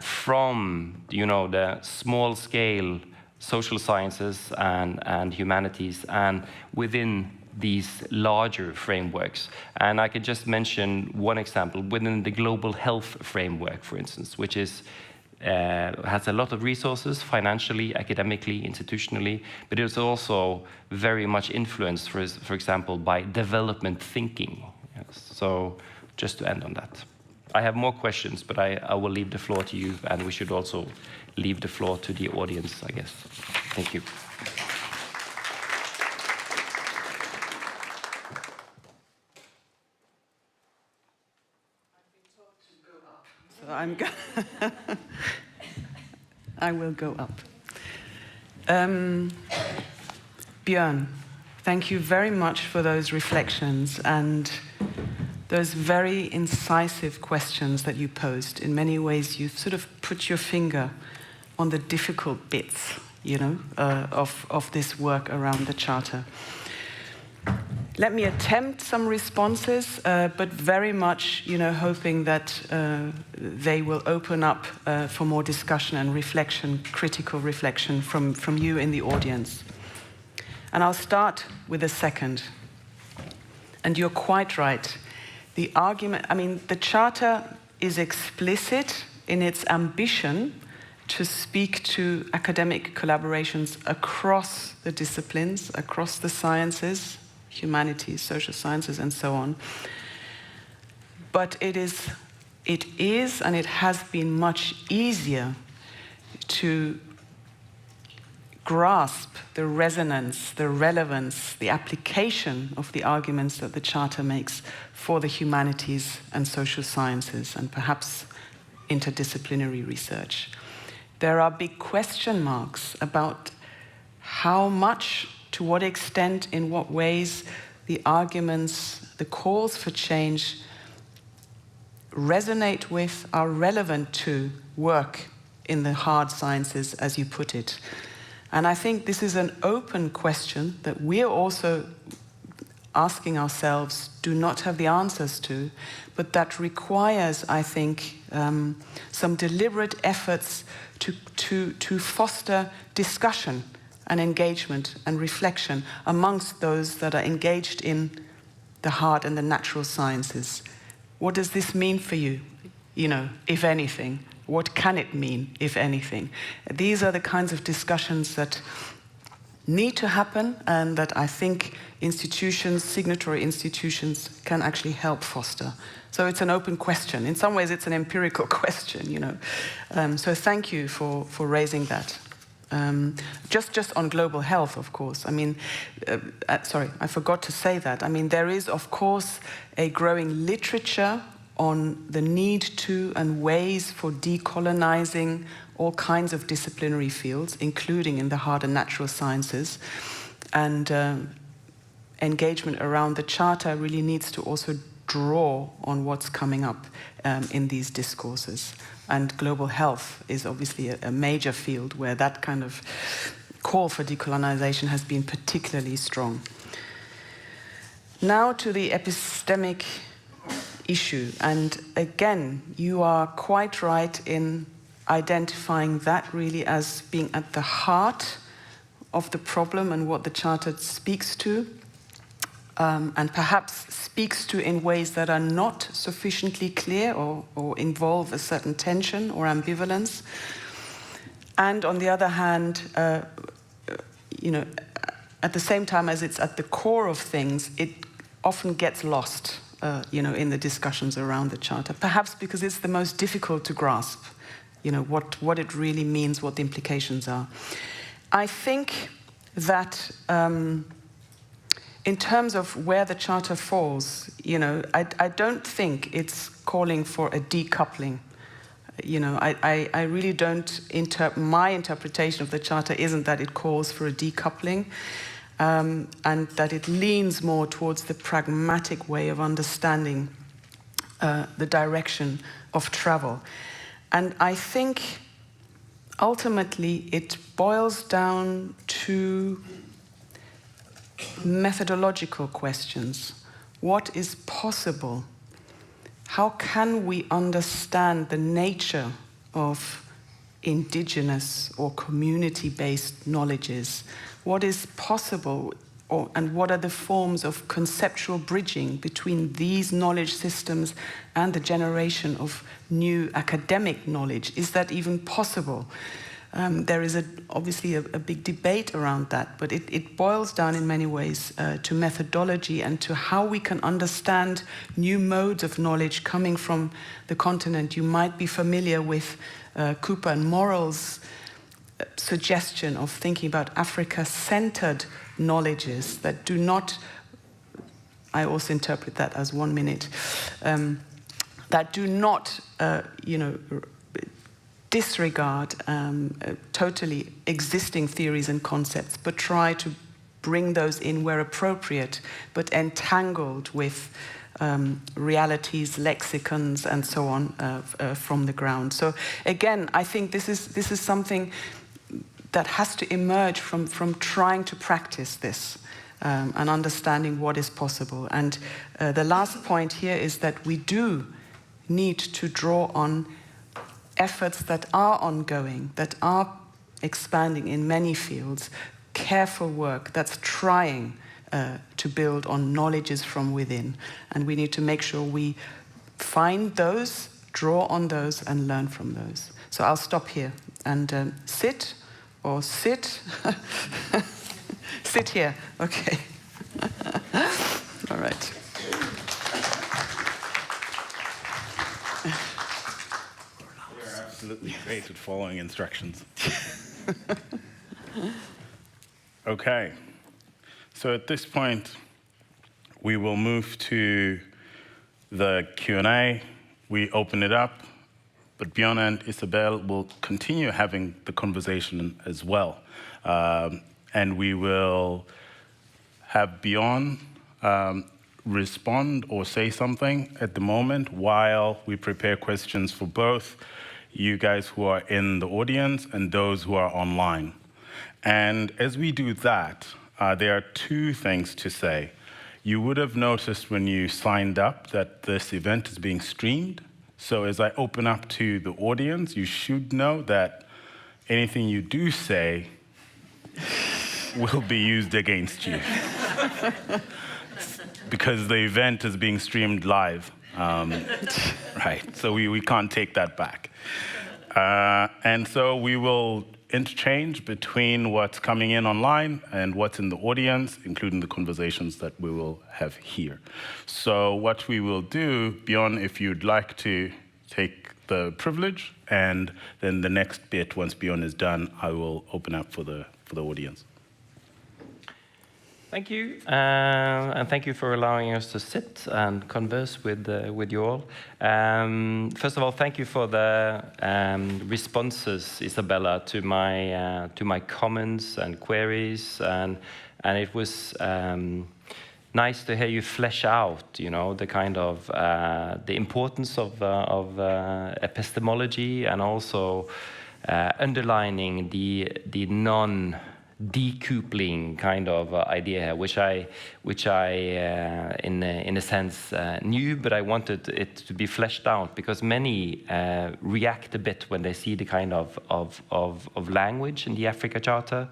from, the small-scale social sciences and humanities and within these larger frameworks? And I could just mention one example within the global health framework, for instance, which is has a lot of resources, financially, academically, institutionally, but it's also very much influenced, for example, by development thinking. Yes. So just to end on that. I have more questions, but I will leave the floor to you, and we should also leave the floor to the audience, I guess. Thank you. So I will go up. Björn, thank you very much for those reflections and those very incisive questions that you posed. In many ways, you sort of put your finger on the difficult bits, of this work around the Charter. Let me attempt some responses, but very much, hoping that they will open up for more discussion and reflection, critical reflection from you in the audience. And I'll start with the second. And you're quite right. The argument, the Charter is explicit in its ambition to speak to academic collaborations across the disciplines, across the sciences, humanities, social sciences, and so on. But it is, and it has been much easier to grasp the resonance, the relevance, the application of the arguments that the Charter makes for the humanities and social sciences, and perhaps interdisciplinary research. There are big question marks about how much, to what extent, in what ways the arguments, the calls for change resonate with, are relevant to work in the hard sciences, as you put it. And I think this is an open question that we are also asking ourselves, do not have the answers to, but that requires, I think, some deliberate efforts to foster discussion and engagement and reflection amongst those that are engaged in the hard and the natural sciences. What does this mean for you, if anything? What can it mean, if anything? These are the kinds of discussions that need to happen and that I think institutions, signatory institutions, can actually help foster. So it's an open question. In some ways, it's an empirical question, So thank you for raising that. Just on global health, of course. I mean, sorry, I forgot to say that. I mean, there is, of course, a growing literature on the need to and ways for decolonizing all kinds of disciplinary fields, including in the hard and natural sciences. And engagement around the Charter really needs to also draw on what's coming up in these discourses. And global health is obviously a major field where that kind of call for decolonization has been particularly strong. Now to the epistemic issue. And again, you are quite right in identifying that really as being at the heart of the problem and what the Charter speaks to, and perhaps speaks to in ways that are not sufficiently clear or involve a certain tension or ambivalence. And on the other hand, at the same time as it's at the core of things, it often gets lost, in the discussions around the Charter, perhaps because it's the most difficult to grasp, what it really means, what the implications are. I think that in terms of where the Charter falls, I don't think it's calling for a decoupling. I really don't, my interpretation of the Charter isn't that it calls for a decoupling, and that it leans more towards the pragmatic way of understanding the direction of travel. And I think ultimately it boils down to methodological questions. What is possible? How can we understand the nature of indigenous or community-based knowledges? What is possible, and what are the forms of conceptual bridging between these knowledge systems and the generation of new academic knowledge? Is that even possible? There is obviously a big debate around that, but it boils down in many ways to methodology and to how we can understand new modes of knowledge coming from the continent. You might be familiar with Cooper and Morrell's suggestion of thinking about Africa-centered knowledges that do not, I also interpret that as 1 minute, that do not, disregard totally existing theories and concepts, but try to bring those in where appropriate, but entangled with realities, lexicons, and so on from the ground. So again, I think this is something that has to emerge from trying to practice this and understanding what is possible. And the last point here is that we do need to draw on efforts that are ongoing, that are expanding in many fields, careful work that's trying to build on knowledges from within. And we need to make sure we find those, draw on those, and learn from those. So I'll stop here and sit. Sit here, okay. All right. You're absolutely great at following instructions. Okay. So at this point, we will move to the Q&A. We open it up, but Bjorn and Isabel will continue having the conversation as well. And we will have Bjorn respond or say something at the moment while we prepare questions for both you guys who are in the audience and those who are online. And as we do that, there are two things to say. You would have noticed when you signed up that this event is being streamed. So as I open up to the audience, you should know that anything you do say will be used against you. Because the event is being streamed live. Right, so we can't take that back. And so we will interchange between what's coming in online and what's in the audience, including the conversations that we will have here. So what we will do, Bjorn, if you'd like to take the privilege, and then the next bit, once Bjorn is done, I will open up for the audience. Thank you, and thank you for allowing us to sit and converse with you all. First of all, thank you for the responses, Isabella, to my comments and queries, and it was nice to hear you flesh out, the kind of the importance of epistemology, and also underlining the non-decoupling kind of idea here, which I in a sense knew, but I wanted it to be fleshed out because many react a bit when they see the kind of language in the Africa Charter,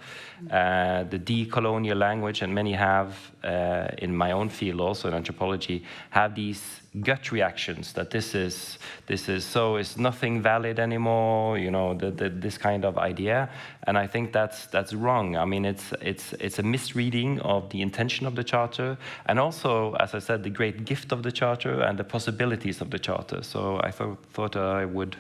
the decolonial language, and many have in my own field also in anthropology have these gut reactions that this is nothing valid anymore, this kind of idea, and I think that's wrong. I mean, it's a misreading of the intention of the Charter, and also, as I said, the great gift of the Charter and the possibilities of the Charter. So I thought I would,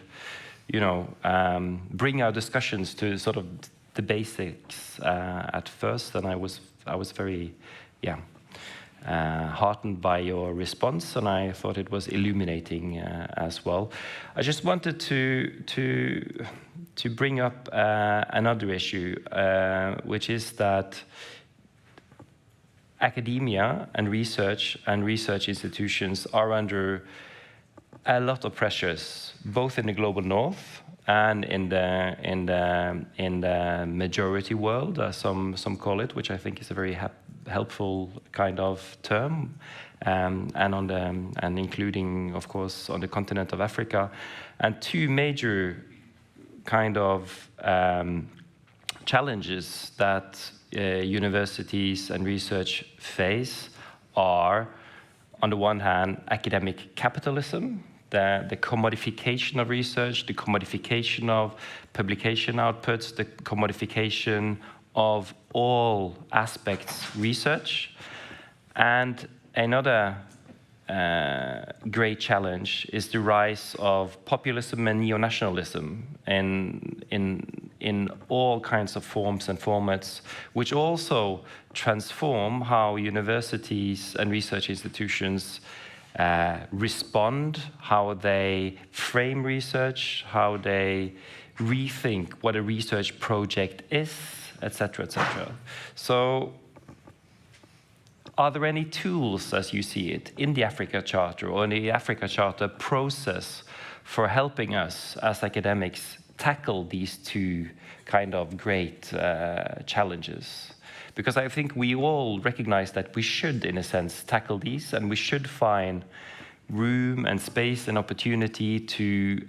bring our discussions to sort of the basics at first, and I was very, heartened by your response, and I thought it was illuminating as well. I just wanted to bring up another issue, which is that academia and research institutions are under a lot of pressures, both in the global north and in the majority world, as some call it, which I think is a very helpful kind of term, and including, of course, on the continent of Africa. And two major kind of challenges that universities and research face are, on the one hand, academic capitalism, the commodification of research, the commodification of publication outputs, the commodification of all aspects research. And another great challenge is the rise of populism and neo-nationalism in all kinds of forms and formats, which also transform how universities and research institutions respond, how they frame research, how they rethink what a research project is, etc., etc. So, are there any tools, as you see it, in the Africa Charter or in the Africa Charter process for helping us as academics tackle these two kind of great challenges? Because I think we all recognize that we should, in a sense, tackle these, and we should find room and space and opportunity to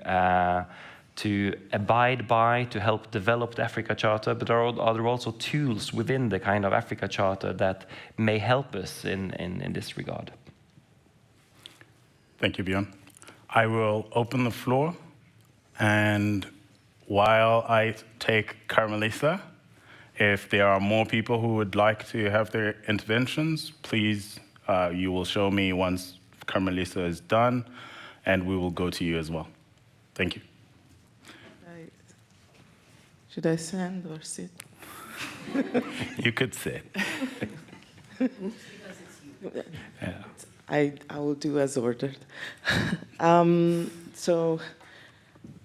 abide by, to help develop the Africa Charter, but are there also tools within the kind of Africa Charter that may help us in this regard? Thank you, Bjorn. I will open the floor, and while I take Carmelisa, if there are more people who would like to have their interventions, please, you will show me once Carmelisa is done, and we will go to you as well. Thank you. Should I stand or sit? You could sit. Yeah. I will do as ordered. So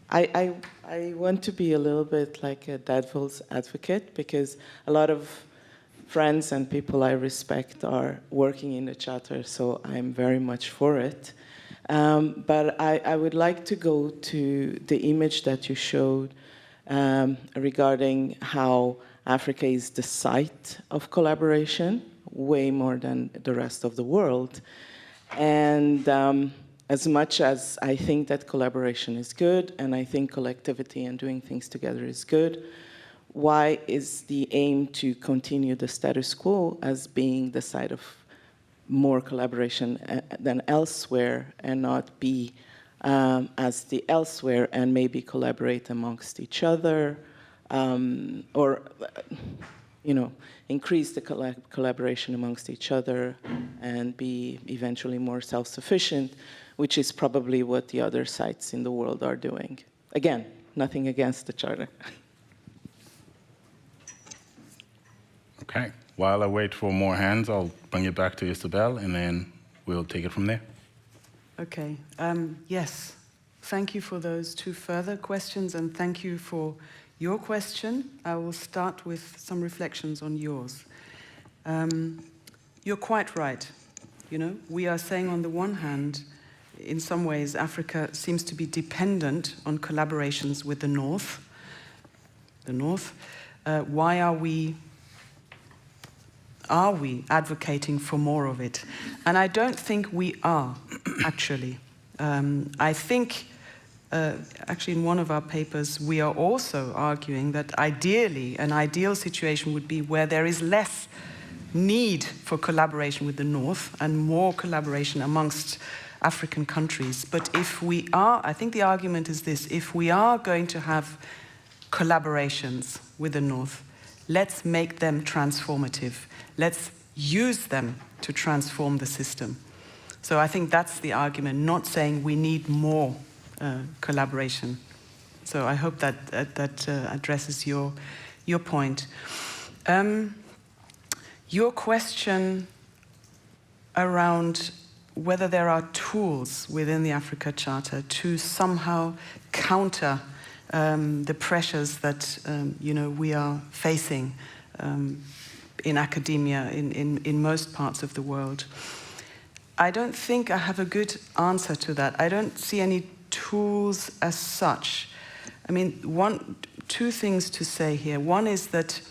I want to be a little bit like a devil's advocate, because a lot of friends and people I respect are working in the Charter, so I'm very much for it. But I would like to go to the image that you showed regarding how Africa is the site of collaboration, way more than the rest of the world. And as much as I think that collaboration is good, and I think collectivity and doing things together is good, why is the aim to continue the status quo as being the site of more collaboration than elsewhere, and not be as the elsewhere and maybe collaborate amongst each other, or increase the collaboration amongst each other and be eventually more self-sufficient, which is probably what the other sites in the world are doing. Again, nothing against the Charter. Okay. While I wait for more hands, I'll bring it back to Isabel, and then we'll take it from there. Okay. Yes. Thank you for those two further questions, and thank you for your question. I will start with some reflections on yours. You're quite right. We are saying on the one hand, in some ways, Africa seems to be dependent on collaborations with the North. Why are we advocating for more of it? And I don't think we are, actually. I think, actually in one of our papers, we are also arguing that ideally, an ideal situation would be where there is less need for collaboration with the North and more collaboration amongst African countries. But if we are, I think the argument is this, if we are going to have collaborations with the North, let's make them transformative. Let's use them to transform the system. So I think that's the argument, not saying we need more collaboration. So I hope that addresses your point. Your question around whether there are tools within the Africa Charter to somehow counter the pressures that we are facing in academia in most parts of the world. I don't think I have a good answer to that. I don't see any tools as such. I mean, two things to say here. One is that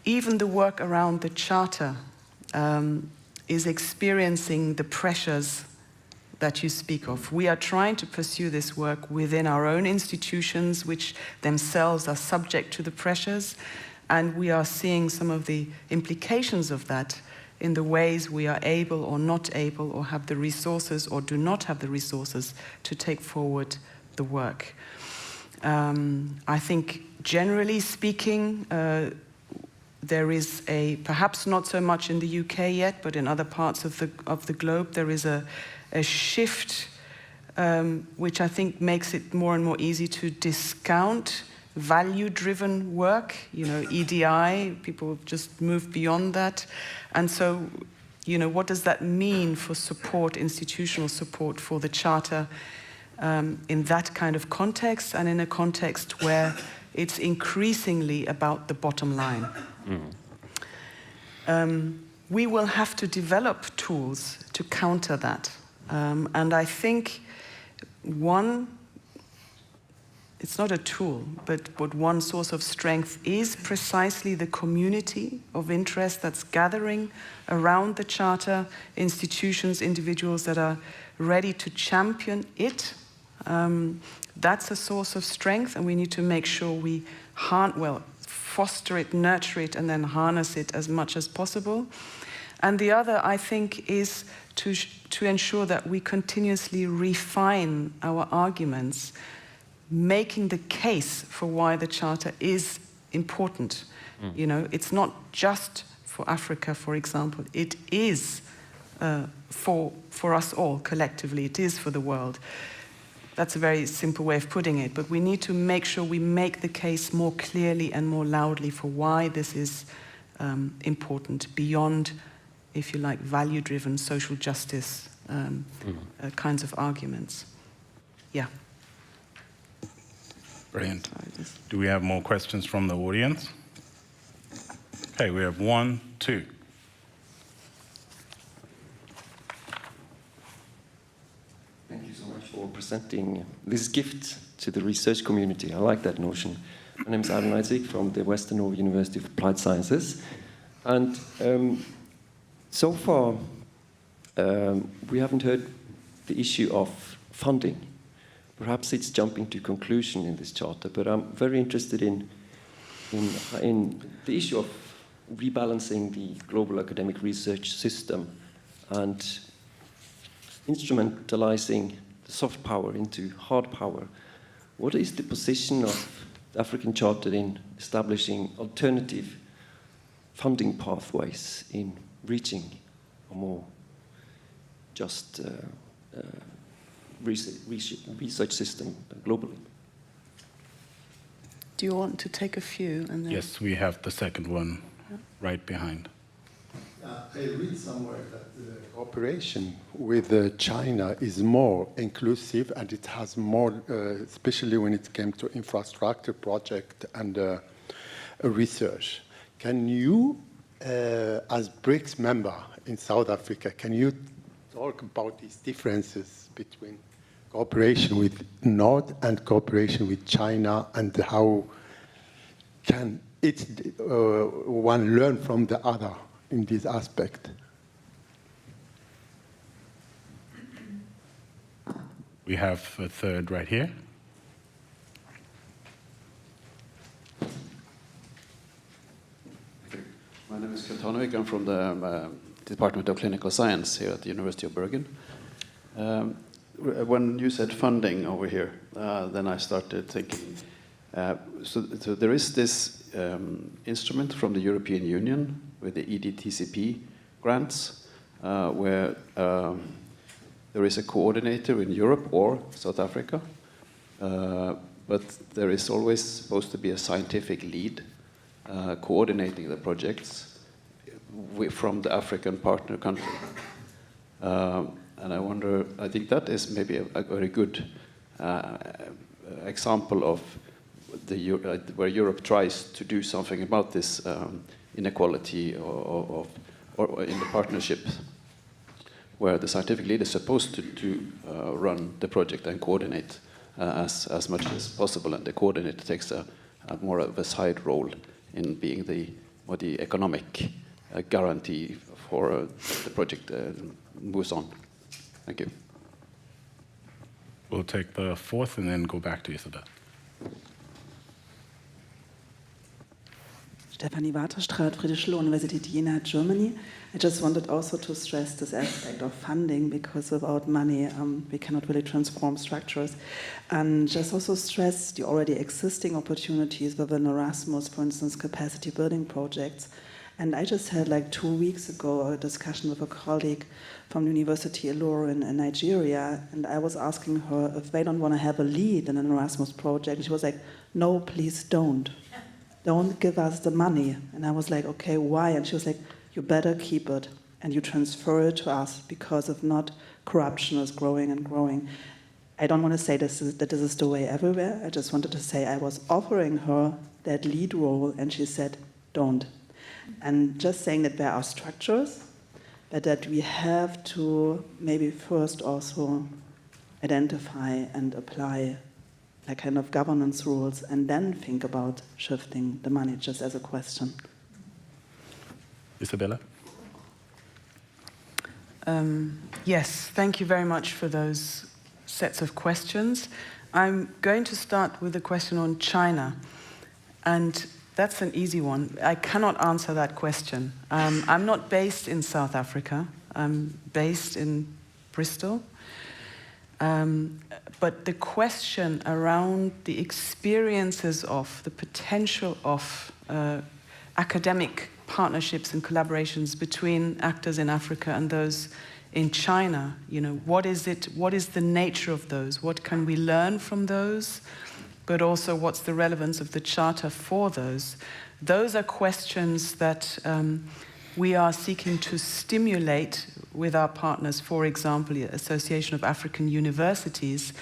even the work around the Charter is experiencing the pressures that you speak of. We are trying to pursue this work within our own institutions, which themselves are subject to the pressures, and we are seeing some of the implications of that in the ways we are able or not able, or have the resources or do not have the resources to take forward the work. I think, generally speaking, there is perhaps not so much in the UK yet, but in other parts of the globe, there is a shift which I think makes it more and more easy to discount value-driven work. EDI, people just move beyond that. And so, what does that mean for support, institutional support for the Charter in that kind of context, and in a context where it's increasingly about the bottom line? We will have to develop tools to counter that. And I think it's not a tool, but one source of strength is precisely the community of interest that's gathering around the Charter, institutions, individuals that are ready to champion it. That's a source of strength, and we need to make sure we foster it, nurture it, and then harness it as much as possible. And the other, I think, is to ensure that we continuously refine our arguments, making the case for why the Charter is important. It's not just for Africa, for example. It is for us all collectively. It is for the world. that's a very simple way of putting it, but we need to make sure we make the case more clearly and more loudly for why this is important beyond, if you like, value-driven social justice kinds of arguments. Yeah. Brilliant. Do we have more questions from the audience? Okay, we have 1, 2. Thank you so much for presenting this gift to the research community. I like that notion. My name is Adam Isaac from the Western Norway University of Applied Sciences. And so far, we haven't heard the issue of funding. Perhaps it's jumping to conclusion in this charter, but I'm very interested in the issue of rebalancing the global academic research system and instrumentalizing the soft power into hard power. What is the position of the African Charter in establishing alternative funding pathways in reaching a more just research system globally? Do you want to take a few? And then... Yes, we have the second one right behind. I read somewhere that the cooperation with China is more inclusive and it has more, especially when it came to infrastructure project and research. Can you, as BRICS member in South Africa, can you talk about these differences between cooperation with North and cooperation with China, and how can one learn from the other in this aspect? We have a third right here. My name is Kjell Tanevik. I'm from the Department of Clinical Science here at the University of Bergen. When you said funding over here, then I started thinking, so there is this instrument from the European Union with the EDTCP grants, where there is a coordinator in Europe or South Africa, but there is always supposed to be a scientific lead coordinating the projects from the African partner country. And I wonder, I think that is maybe a very good example of where Europe tries to do something about this inequality or in the partnership, where the scientific lead is supposed to run the project and coordinate as much as possible, and the coordinator takes a more of a side role in being the economic guarantee for the project moves on. Thank you. We'll take the fourth and then go back to Isabel. Stefanie Waterstraat, Friedrich University, Jena, Germany. I just wanted also to stress this aspect of funding, because without money, we cannot really transform structures. And just also stress the already existing opportunities within Erasmus, for instance, capacity building projects. And I just had, like 2 weeks ago, a discussion with a colleague from the University of Bergen in Nigeria, and I was asking her if they don't want to have a lead in an Erasmus project. And she was like, no, please don't. Don't give us the money. And I was like, okay, why? And she was like, you better keep it and you transfer it to us, because if not, corruption is growing and growing. I don't want to say that this is the way everywhere. I just wanted to say I was offering her that lead role and she said, don't. And just saying that there are structures, but that we have to maybe first also identify and apply a kind of governance rules, and then think about shifting the money, just as a question. Isabella? Yes, thank you very much for those sets of questions. I'm going to start with a question on China, and that's an easy one. I cannot answer that question. I'm not based in South Africa. I'm based in Bristol. But the question around the experiences of, the potential of academic partnerships and collaborations between actors in Africa and those in China? You know, what is it? What is the nature of those? What can we learn from those? But also, what's the relevance of the Charter for those? Those are questions that we are seeking to stimulate with our partners, for example, the Association of African Universities,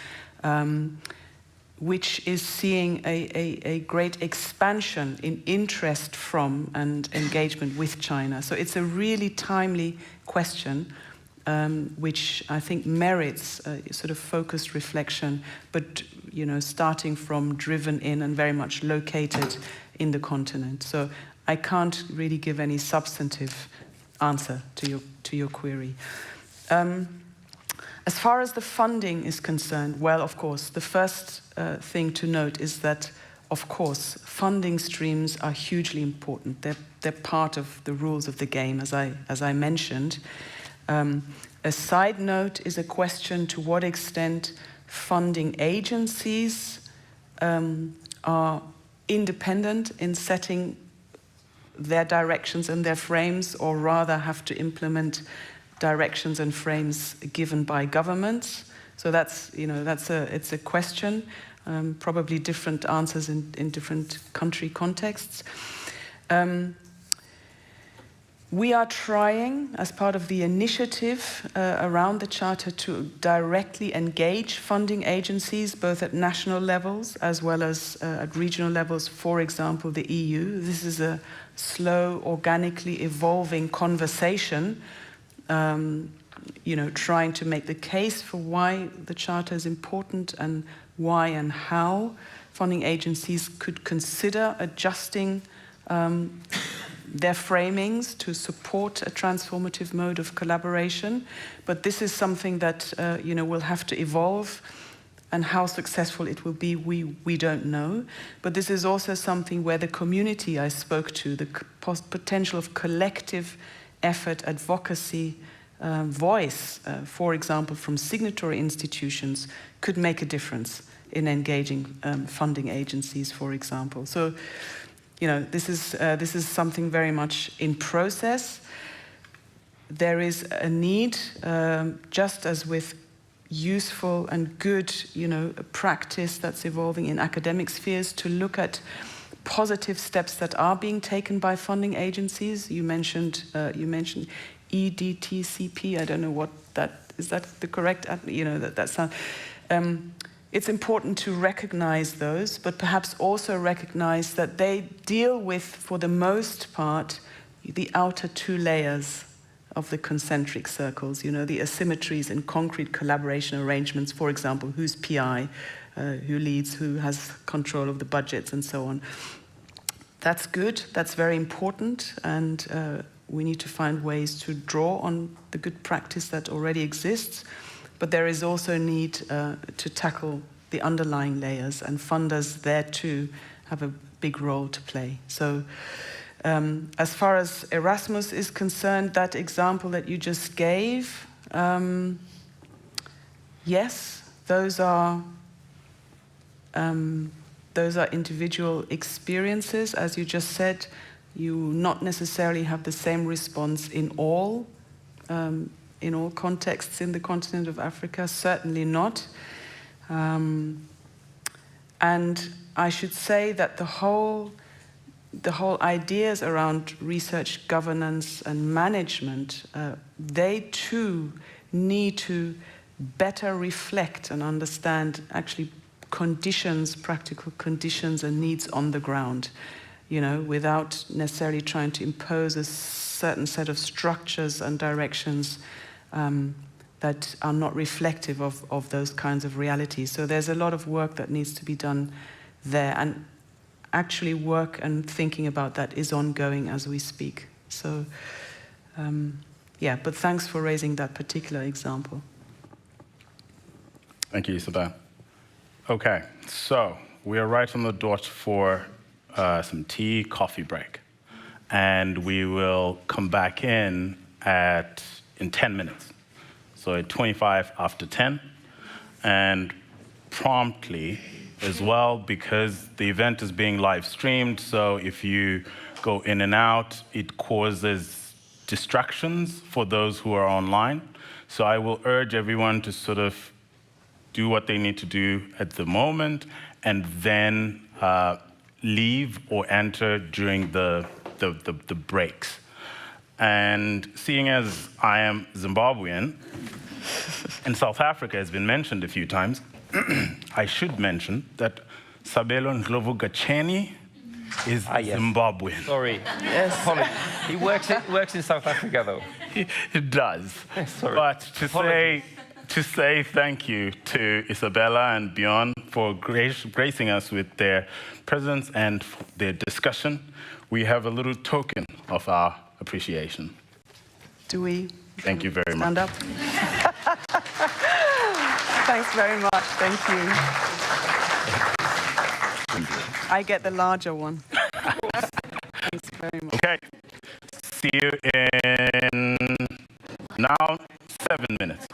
which is seeing a great expansion in interest from and engagement with China. So it's a really timely question, which I think merits a sort of focused reflection, but you know, starting from driven in and very much located in the continent. So I can't really give any substantive answer to your query. As far as the funding is concerned, well, of course, the first thing to note is that, of course, funding streams are hugely important. They're part of the rules of the game, as I mentioned. A side note is a question to what extent funding agencies are independent in setting their directions and their frames, or rather have to implement directions and frames given by governments. So that's, you know, it's a question, probably different answers in different country contexts. We are trying, as part of the initiative around the Charter, to directly engage funding agencies, both at national levels as well as at regional levels, for example, the EU. This is a slow, organically evolving conversation, you know, trying to make the case for why the Charter is important and why and how funding agencies could consider adjusting their framings to support a transformative mode of collaboration. But this is something that you know, will have to evolve, and how successful it will be, we don't know. But this is also something where the community I spoke to, the potential of collective effort, advocacy, voice, for example, from signatory institutions, could make a difference in engaging funding agencies, for example. So, you know, this is something very much in process. There is a need, just as with useful and good, you know, practice that's evolving in academic spheres, to look at positive steps that are being taken by funding agencies. You mentioned EDTCP. I don't know what that is. That the correct? You know, that sound. It's important to recognize those, but perhaps also recognize that they deal with, for the most part, the outer two layers of the concentric circles, you know, the asymmetries in concrete collaboration arrangements, for example, who's PI, who leads, who has control of the budgets, and so on. That's good, that's very important, and we need to find ways to draw on the good practice that already exists. But there is also a need to tackle the underlying layers, and funders there too have a big role to play. So as far as Erasmus is concerned, that example that you just gave, yes, those are individual experiences. As you just said, you not necessarily have the same response in all contexts in the continent of Africa, certainly not. And I should say that the whole ideas around research governance and management, they too need to better reflect and understand actually conditions, practical conditions and needs on the ground, you know, without necessarily trying to impose a certain set of structures and directions that are not reflective of those kinds of realities. So there's a lot of work that needs to be done there, and actually work and thinking about that is ongoing as we speak. So, yeah, but thanks for raising that particular example. Thank you, Isabel. Okay, so we are right on the dot for some tea, coffee break. And we will come back in 10 minutes. So at 25 after 10. And promptly as well, because the event is being live streamed, so if you go in and out, it causes distractions for those who are online. So I will urge everyone to sort of do what they need to do at the moment, and then leave or enter during the breaks. And seeing as I am Zimbabwean, and South Africa has been mentioned a few times, I should mention that Sabelo Ndlovu Gacheni is yes. Zimbabwean. Sorry. Yes. He works in South Africa, though. It does. Sorry. But to say thank you to Isabella and Bjorn for gracing us with their presence and their discussion, we have a little token of our appreciation. Do we? Thank you very much. Stand up. Thanks very much. Thank you. I get the larger one. Thanks very much. Okay. See you in now 7 minutes.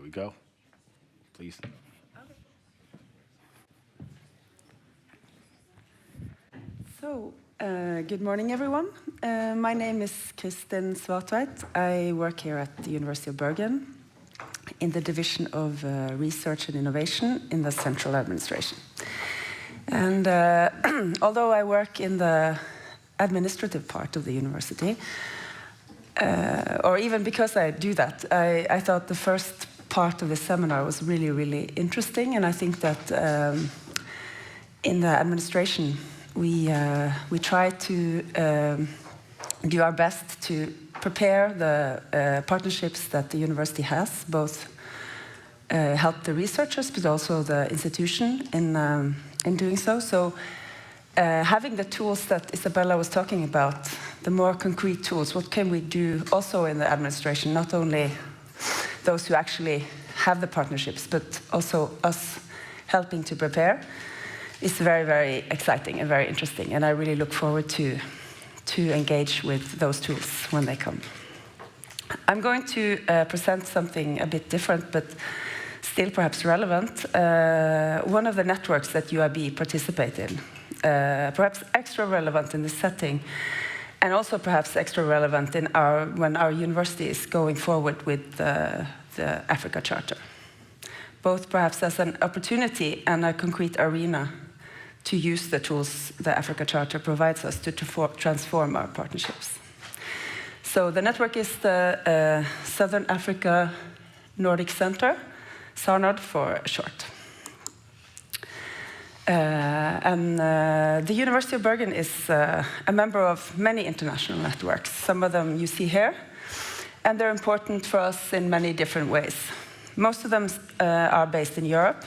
we go. Please. So, good morning, everyone. My name is Kristin Svartveit. I work here at the University of Bergen in the Division of Research and Innovation in the Central Administration. And although I work in the administrative part of the university, or even because I do that, I thought the first part of the seminar was really, really interesting, and I think that in the administration we try to do our best to prepare the partnerships that the university has, both help the researchers but also the institution in doing so. So having the tools that Isabella was talking about, the more concrete tools, what can we do also in the administration, not only those who actually have the partnerships, but also us helping to prepare, is very, very exciting and very interesting. And I really look forward to engage with those tools when they come. I'm going to present something a bit different, but still perhaps relevant. One of the networks that UIB participate in, perhaps extra relevant in this setting, and also perhaps extra relevant in when our university is going forward with the Africa Charter. Both perhaps as an opportunity and a concrete arena to use the tools the Africa Charter provides us to transform our partnerships. So the network is the Southern Africa Nordic Center, SARNOD for short. The University of Bergen is a member of many international networks. Some of them you see here, and they're important for us in many different ways. Most of them are based in Europe,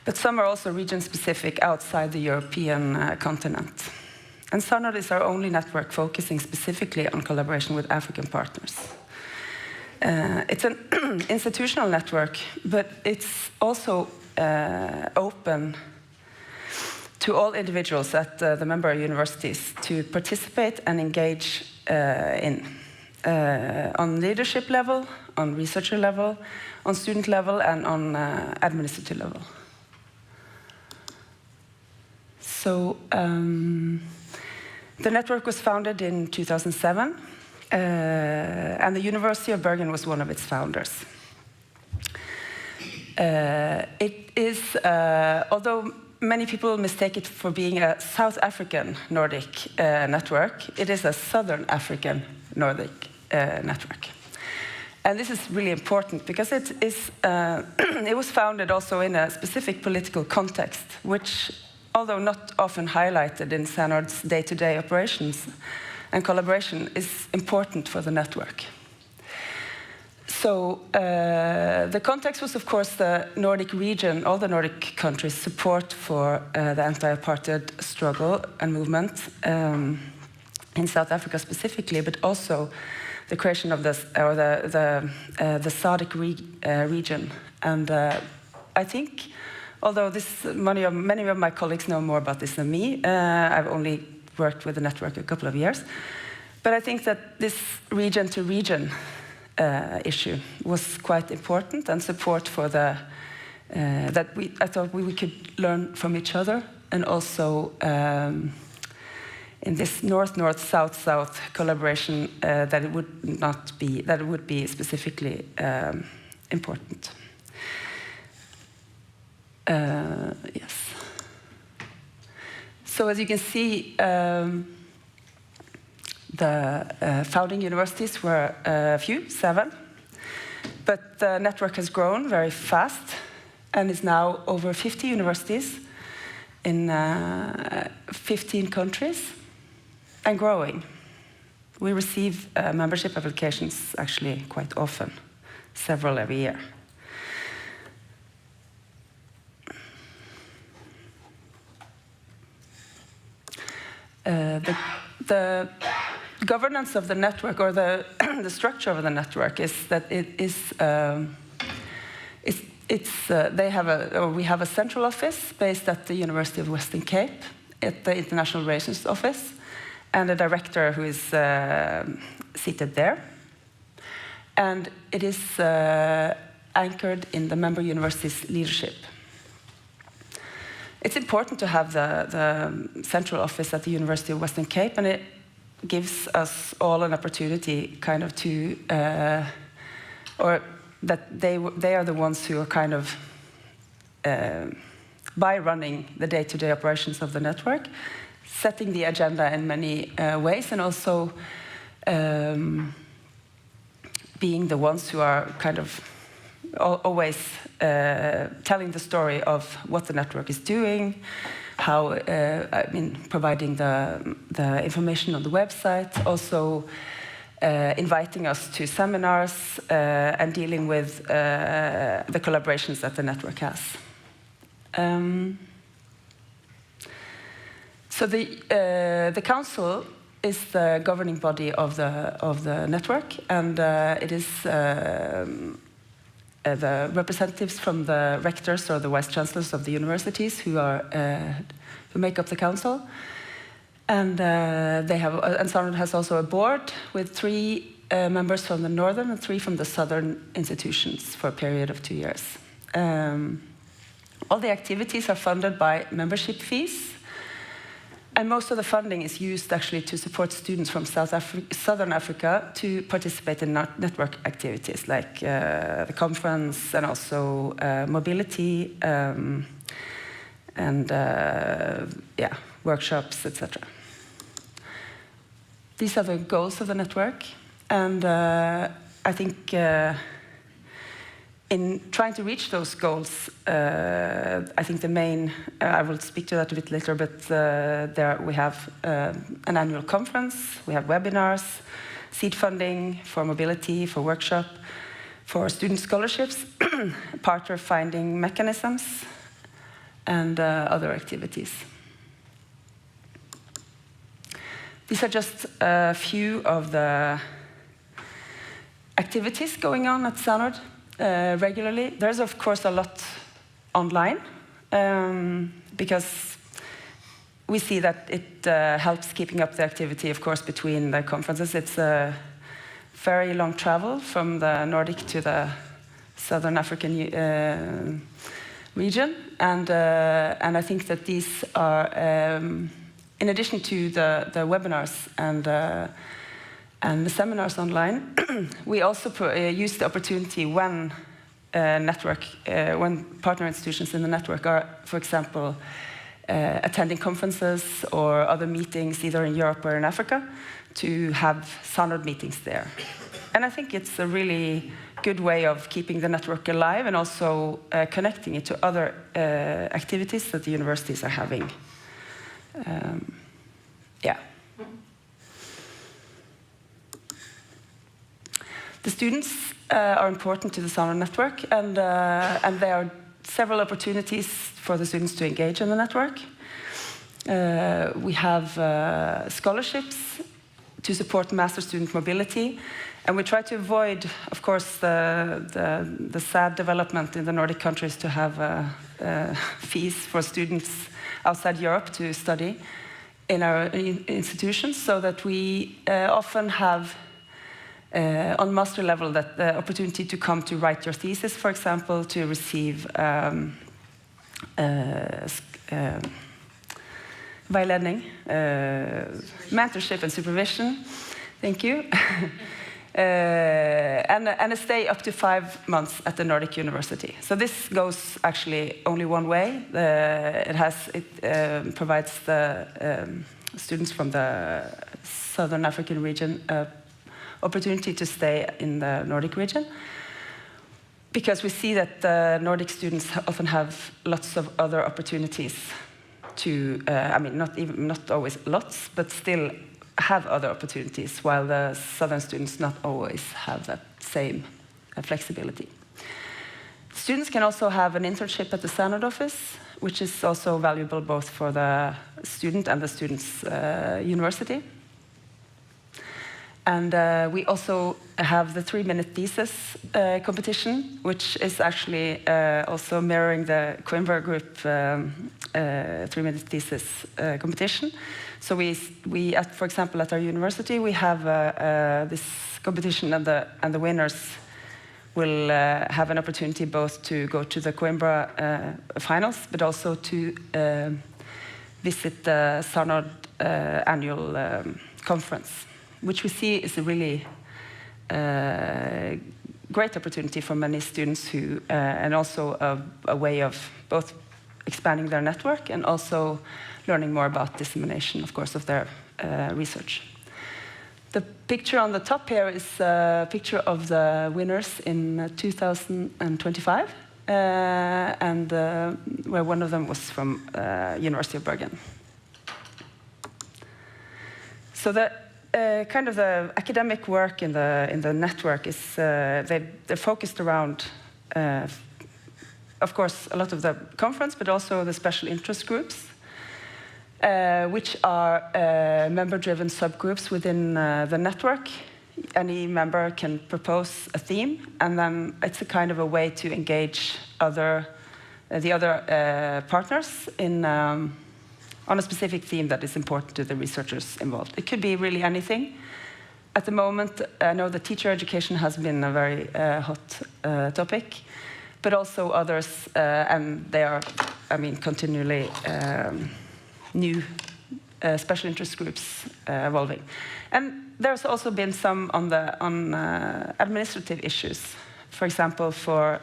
but some are also region-specific outside the European continent. And SARNOD is our only network focusing specifically on collaboration with African partners. It's an institutional network, but it's also open to all individuals at the member universities to participate and engage on leadership level, on researcher level, on student level, and on administrative level. So the network was founded in 2007, and the University of Bergen was one of its founders. It is, although many people mistake it for being a South African Nordic network, it is a Southern African Nordic network. And this is really important because it was founded also in a specific political context, which, although not often highlighted in SARNOD's day-to-day operations and collaboration, is important for the network. So the context was, of course, the Nordic region, all the Nordic countries' support for the anti-apartheid struggle and movement in South Africa specifically, but also the creation of the SADC region. And I think, although many of my colleagues know more about this than me, I've only worked with the network a couple of years, but I think that this region-to-region issue was quite important, and support for I thought we could learn from each other, and also in this north-north, south-south collaboration that it would be specifically important. Yes. So as you can see, the founding universities were a few, 7, but the network has grown very fast and is now over 50 universities in 15 countries and growing. We receive membership applications actually quite often, several every year. The governance of the network, or the structure of the network, is that we have a central office based at the University of Western Cape, at the International Relations Office, and a director who is seated there. And it is a anchored in the member university's leadership. It's important to have the central office at the University of Western Cape, and it gives us all an opportunity kind of to, or that they are the ones who are kind of, by running the day-to-day operations of the network, setting the agenda in many ways, and also being the ones who are kind of always telling the story of what the network is doing, how, providing the information on the website, also inviting us to seminars and dealing with the collaborations that the network has. So the council is the governing body of the network, and it is the representatives from the rectors or the vice chancellors of the universities who make up the council, and and SANOD has also a board with 3 members from the northern and 3 from the southern institutions for a period of 2 years. All the activities are funded by membership fees, and most of the funding is used actually to support students from Southern Africa to participate in network activities like the conference and also mobility and workshops, etc. These are the goals of the network, and I think in trying to reach those goals, I think the main, I will speak to that a bit later, but there we have an annual conference, we have webinars, seed funding for mobility, for workshop, for student scholarships, partner finding mechanisms, and other activities. These are just a few of the activities going on at SANOD. Regularly. There's of course a lot online because we see that it helps keeping up the activity, of course, between the conferences. It's a very long travel from the Nordic to the Southern African region, and I think that these are, in addition to the webinars and the seminars online, we also use the opportunity when when partner institutions in the network are, for example, attending conferences or other meetings, either in Europe or in Africa, to have SANOD meetings there. And I think it's a really good way of keeping the network alive and also connecting it to other activities that the universities are having. The students are important to the SANOD network, and there are several opportunities for the students to engage in the network. We have scholarships to support master student mobility, and we try to avoid, of course, the sad development in the Nordic countries to have fees for students outside Europe to study in our institutions, so that we often have on master level that the opportunity to come to write your thesis, for example, to receive veiledning, mentorship and supervision, thank you, and a stay up to 5 months at the Nordic University. So this goes actually only one way. It provides the students from the Southern African region opportunity to stay in the Nordic region, because we see that the Nordic students often have lots of other opportunities to, not always lots, but still have other opportunities, while the Southern students not always have that same flexibility. Students can also have an internship at the SANOD office, which is also valuable both for the student and the student's university. And we also have the 3-minute thesis competition, which is actually also mirroring the Coimbra Group 3-minute thesis competition. So for example, at our university, we have this competition, and the winners will have an opportunity both to go to the Coimbra finals, but also to visit the SARNOD annual conference, which we see is a really great opportunity for many students who, and also a way of both expanding their network and also learning more about dissemination, of course, of their research. The picture on the top here is a picture of the winners in 2025, and where one of them was from University of Bergen. So the kind of the academic work in the network is they're focused around, of course, a lot of the conference, but also the special interest groups, which are member-driven subgroups within the network. Any member can propose a theme, and then it's a kind of a way to engage the other partners in on a specific theme that is important to the researchers involved. It could be really anything. At the moment, I know that teacher education has been a very hot topic, but also others, and they are, I mean, continually new special interest groups evolving. And there's also been some on administrative issues. For example, for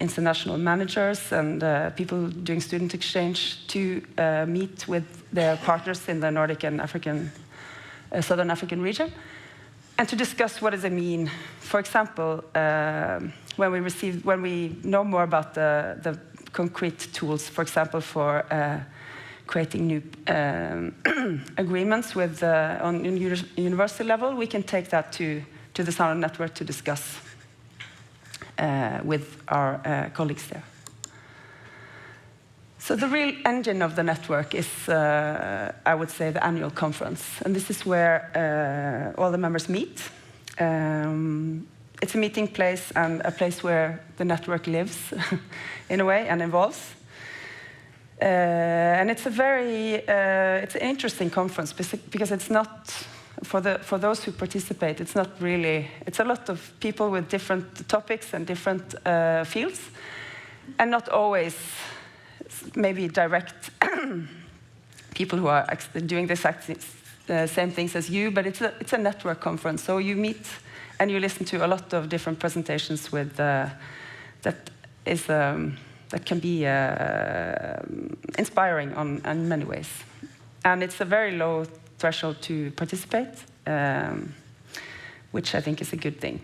international managers and people doing student exchange to meet with their partners in the Nordic and African, Southern African region, and to discuss what does it mean. For example, when we know more about the concrete tools, for example, for creating new agreements with on university level, we can take that to the SARNOD network to discuss with our colleagues there. So the real engine of the network is, I would say, the annual conference. And this is where all the members meet. It's a meeting place and a place where the network lives, in a way, and evolves. And it's it's an interesting conference because it's not, for those who participate, it's not really, it's a lot of people with different topics and different fields, and not always maybe direct people who are doing the same things as you, but it's a network conference, so you meet and you listen to a lot of different presentations with that can be inspiring in many ways. And it's a very low threshold to participate, which I think is a good thing.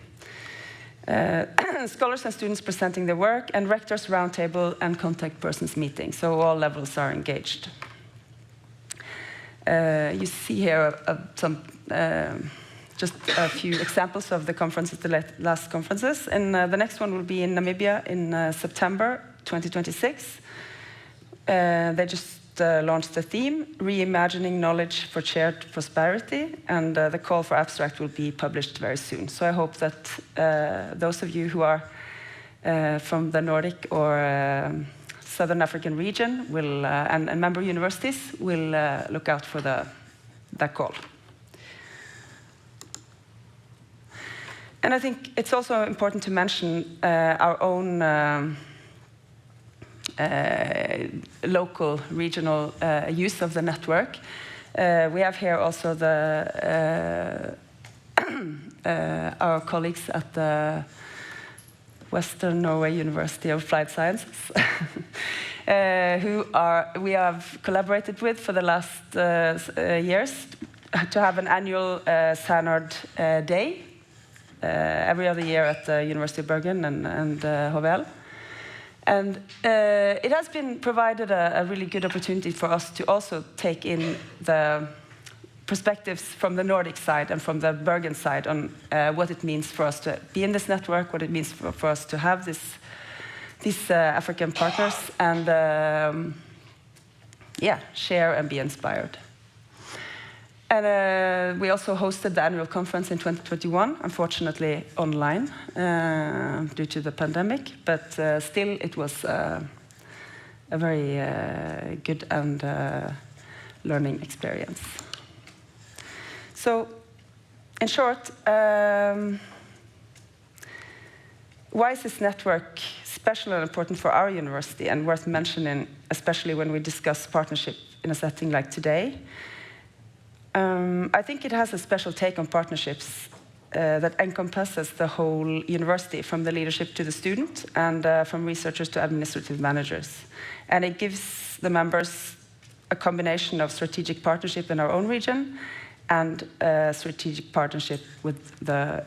Scholars and students presenting their work, and rectors roundtable and contact persons meeting, so all levels are engaged. You see here just a few examples of the conferences, the last conferences, and the next one will be in Namibia in September 2026. They just launched the theme, Reimagining Knowledge for Shared Prosperity, and the call for abstract will be published very soon. So I hope that those of you who are from the Nordic or Southern African region will, and member universities will look out for that call. And I think it's also important to mention our own local, regional use of the network. We have here also our colleagues at the Western Norway University of Applied Sciences, who we have collaborated with for the last years to have an annual SARNOD day every other year at the University of Bergen and Hovel. And it has been provided a really good opportunity for us to also take in the perspectives from the Nordic side and from the Bergen side on what it means for us to be in this network, what it means for us to have these African partners, and share and be inspired. And we also hosted the annual conference in 2021, unfortunately online due to the pandemic, but still it was a very good and learning experience. So, in short, why is this network special and important for our university and worth mentioning, especially when we discuss partnership in a setting like today? I think it has a special take on partnerships that encompasses the whole university, from the leadership to the student, and from researchers to administrative managers. And it gives the members a combination of strategic partnership in our own region and strategic partnership with the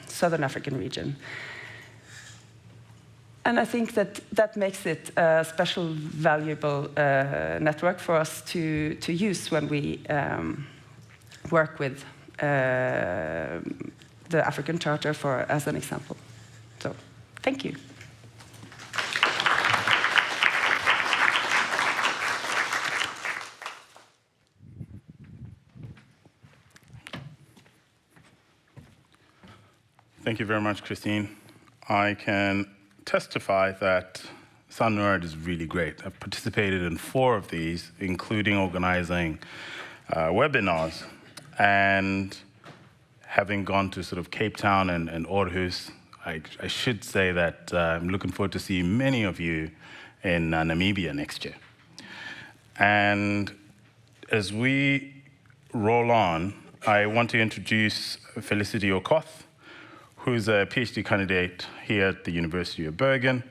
Southern African region. And I think that makes it a special, valuable network for us to use when we work with the African Charter, as an example. So, thank you. Thank you very much, Christine. I can testify that SUNWORD is really great. I've participated in 4 of these, including organizing webinars. And having gone to sort of Cape Town and Aarhus, I should say that I'm looking forward to see many of you in Namibia next year. And as we roll on, I want to introduce Felicity Okoth, who's a PhD candidate here at the University of Bergen.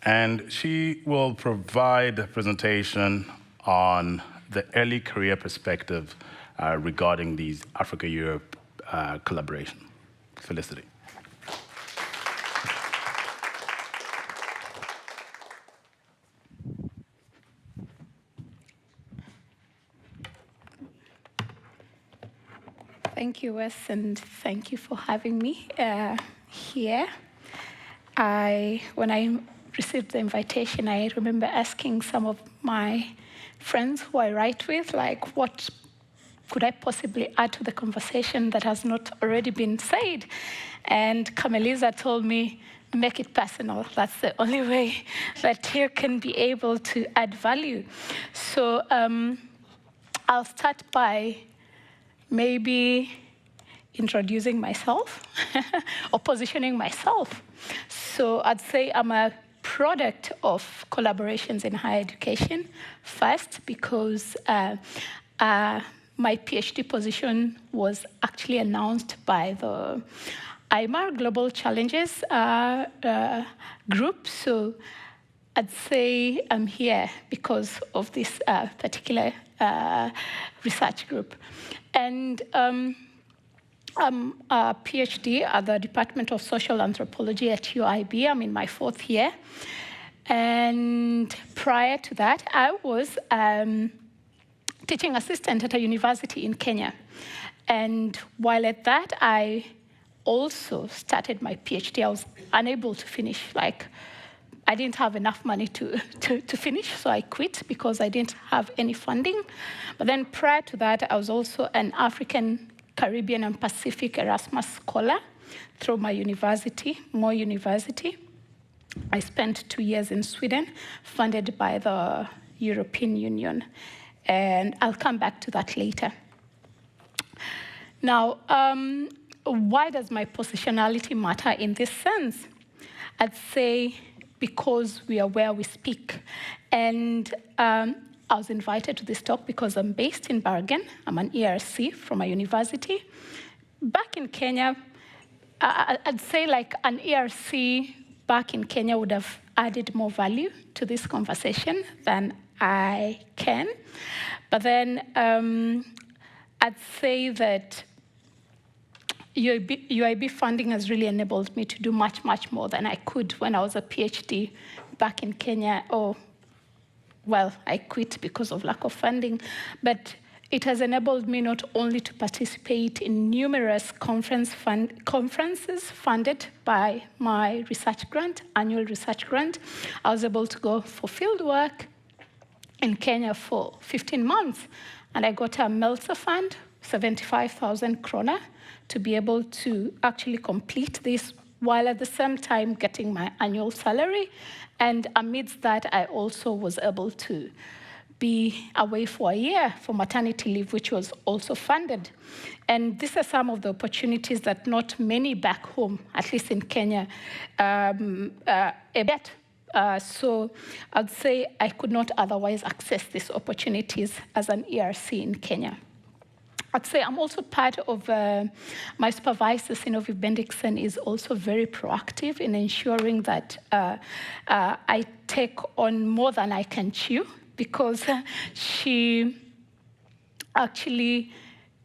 And she will provide a presentation on the early career perspective regarding these Africa-Europe collaboration. Felicity. Thank you, Wes, and thank you for having me here. When I received the invitation, I remember asking some of my friends who I write with, like, what could I possibly add to the conversation that has not already been said? And Kamelisa told me, make it personal. That's the only way that you can be able to add value. So I'll start by maybe introducing myself or positioning myself. So I'd say I'm a product of collaborations in higher education, first because my PhD position was actually announced by the IMAR Global Challenges group. So I'd say I'm here because of this particular research group. And I'm a PhD at the Department of Social Anthropology at UIB. I'm in my 4th year. And prior to that, I was teaching assistant at a university in Kenya. And while at that, I also started my PhD. I was unable to finish. I didn't have enough money to finish, so I quit because I didn't have any funding. But then prior to that, I was also an African, Caribbean, and Pacific Erasmus scholar through my university, Mo University. I spent 2 years in Sweden, funded by the European Union. And I'll come back to that later. Now, why does my positionality matter in this sense? I'd say because we are where we speak. And I was invited to this talk because I'm based in Bergen. I'm an ERC from a university. Back in Kenya, I'd say like an ERC back in Kenya would have added more value to this conversation than I can. But then I'd say that UIB funding has really enabled me to do much, much more than I could when I was a PhD back in Kenya. Well, I quit because of lack of funding. But it has enabled me not only to participate in numerous conferences funded by my research grant, annual research grant. I was able to go for field work in Kenya for 15 months. And I got a Meltzer fund, 75,000 krona, to be able to actually complete this while at the same time getting my annual salary. And amidst that, I also was able to be away for a year for maternity leave, which was also funded. And these are some of the opportunities that not many back home, at least in Kenya, get. So I'd say I could not otherwise access these opportunities as an ERC in Kenya. I'd say I'm also part of, my supervisor, Sinovi Bendixen, is also very proactive in ensuring that I take on more than I can chew, because she actually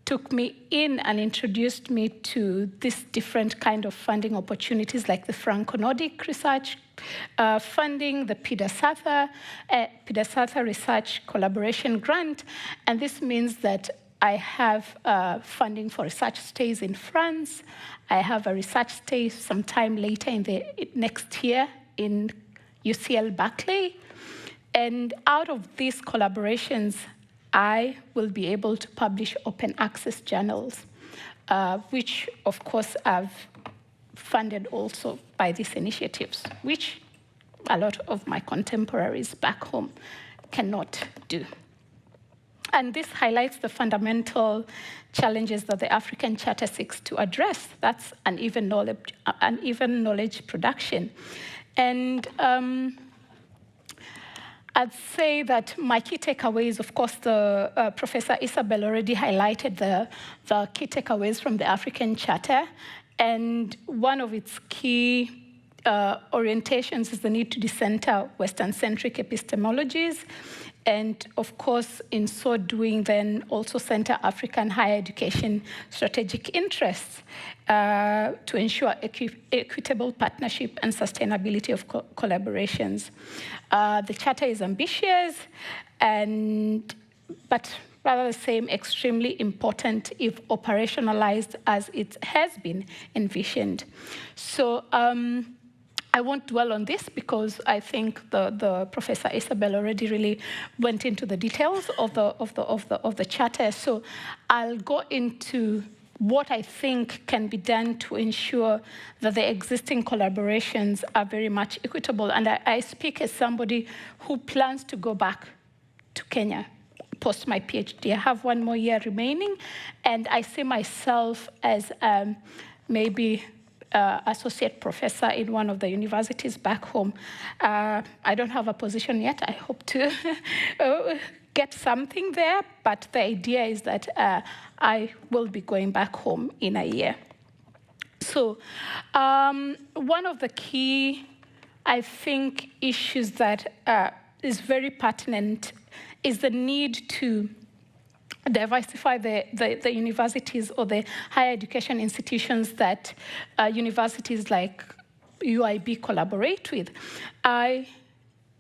took me in and introduced me to this different kind of funding opportunities, like the Franco-Nordic research funding, the PIDA-SATHA Research Collaboration Grant. And this means that I have funding for research stays in France. I have a research stay sometime later in the next year in UCL Berkeley. And out of these collaborations, I will be able to publish open access journals, which of course are funded also by these initiatives, which a lot of my contemporaries back home cannot do. And this highlights the fundamental challenges that the African Charter seeks to address. That's uneven knowledge production. And I'd say that my key takeaways, of course, Professor Isabel already highlighted the key takeaways from the African Charter. And one of its key orientations is the need to decenter Western-centric epistemologies. And of course, in so doing, then also center African higher education strategic interests to ensure equitable partnership and sustainability of collaborations. The Charter is ambitious, but rather the same, extremely important if operationalized as it has been envisioned. So I won't dwell on this because I think the Professor Isabel already really went into the details of the charter. So I'll go into what I think can be done to ensure that the existing collaborations are very much equitable. And I speak as somebody who plans to go back to Kenya post my PhD. I have 1 more year remaining, and I see myself as maybe associate professor in one of the universities back home. I don't have a position yet. I hope to get something there, but the idea is that I will be going back home in a year. So one of the key, I think, issues that is very pertinent is the need to diversify the universities or the higher education institutions that universities like UIB collaborate with. I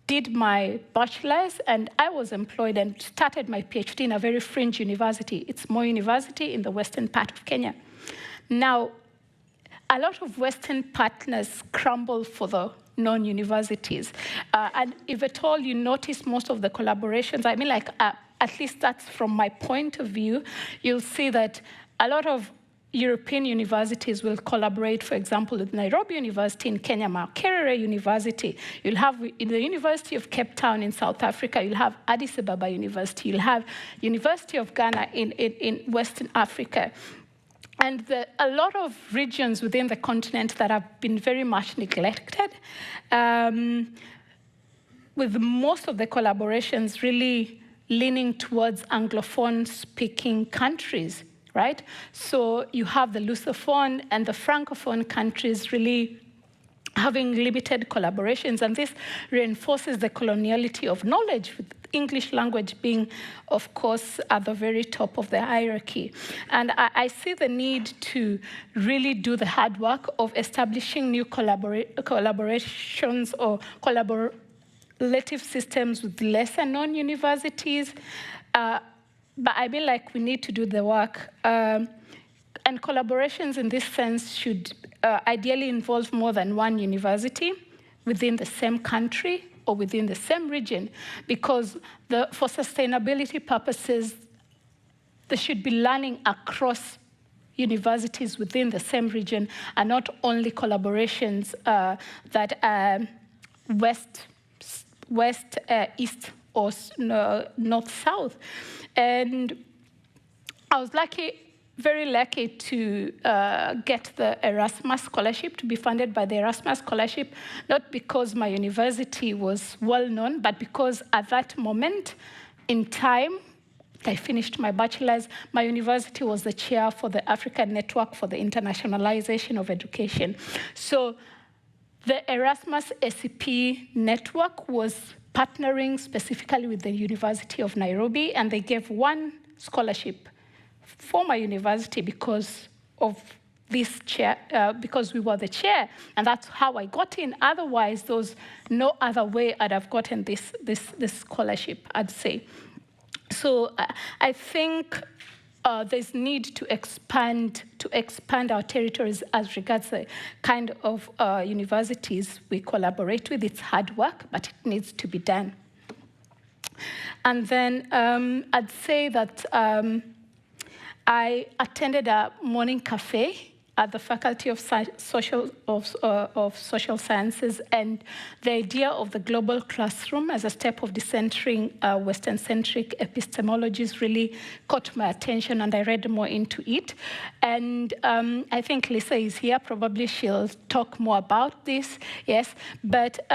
did my bachelor's and I was employed and started my PhD in a very fringe university. It's Moi University in the western part of Kenya. Now, a lot of Western partners crumble for the non-universities. And if at all you notice most of the collaborations, I mean, like, at least that's from my point of view, you'll see that a lot of European universities will collaborate, for example, with Nairobi University in Kenya, Makerere University. You'll have in the University of Cape Town in South Africa, you'll have Addis Ababa University, you'll have University of Ghana in Western Africa. And a lot of regions within the continent that have been very much neglected, with most of the collaborations really leaning towards Anglophone-speaking countries, right? So you have the Lusophone and the Francophone countries really having limited collaborations, and this reinforces the coloniality of knowledge, with English language being, of course, at the very top of the hierarchy. And I see the need to really do the hard work of establishing new collaborations or collaborative systems with lesser known universities. But I mean, like, we need to do the work. And collaborations in this sense should ideally involve more than one university within the same country or within the same region, because for sustainability purposes, there should be learning across universities within the same region and not only collaborations that East or north-south. And I was very lucky to get the Erasmus scholarship, to be funded by the Erasmus scholarship, not because my university was well-known, but because at that moment in time, I finished my bachelor's, my university was the chair for the African Network for the Internationalization of Education. So the Erasmus SCP network was partnering specifically with the University of Nairobi, and they gave one scholarship for my university because of this chair, because we were the chair, and that's how I got in. Otherwise, there was no other way I'd have gotten this scholarship, I'd say. So I think there's need to expand our territories as regards the kind of universities we collaborate with. It's hard work, but it needs to be done. And then I'd say that I attended a morning cafe at the Faculty of Social Sciences, and the idea of the global classroom as a step of decentering Western-centric epistemologies really caught my attention, and I read more into it. And I think Lisa is here. Probably she'll talk more about this, yes. But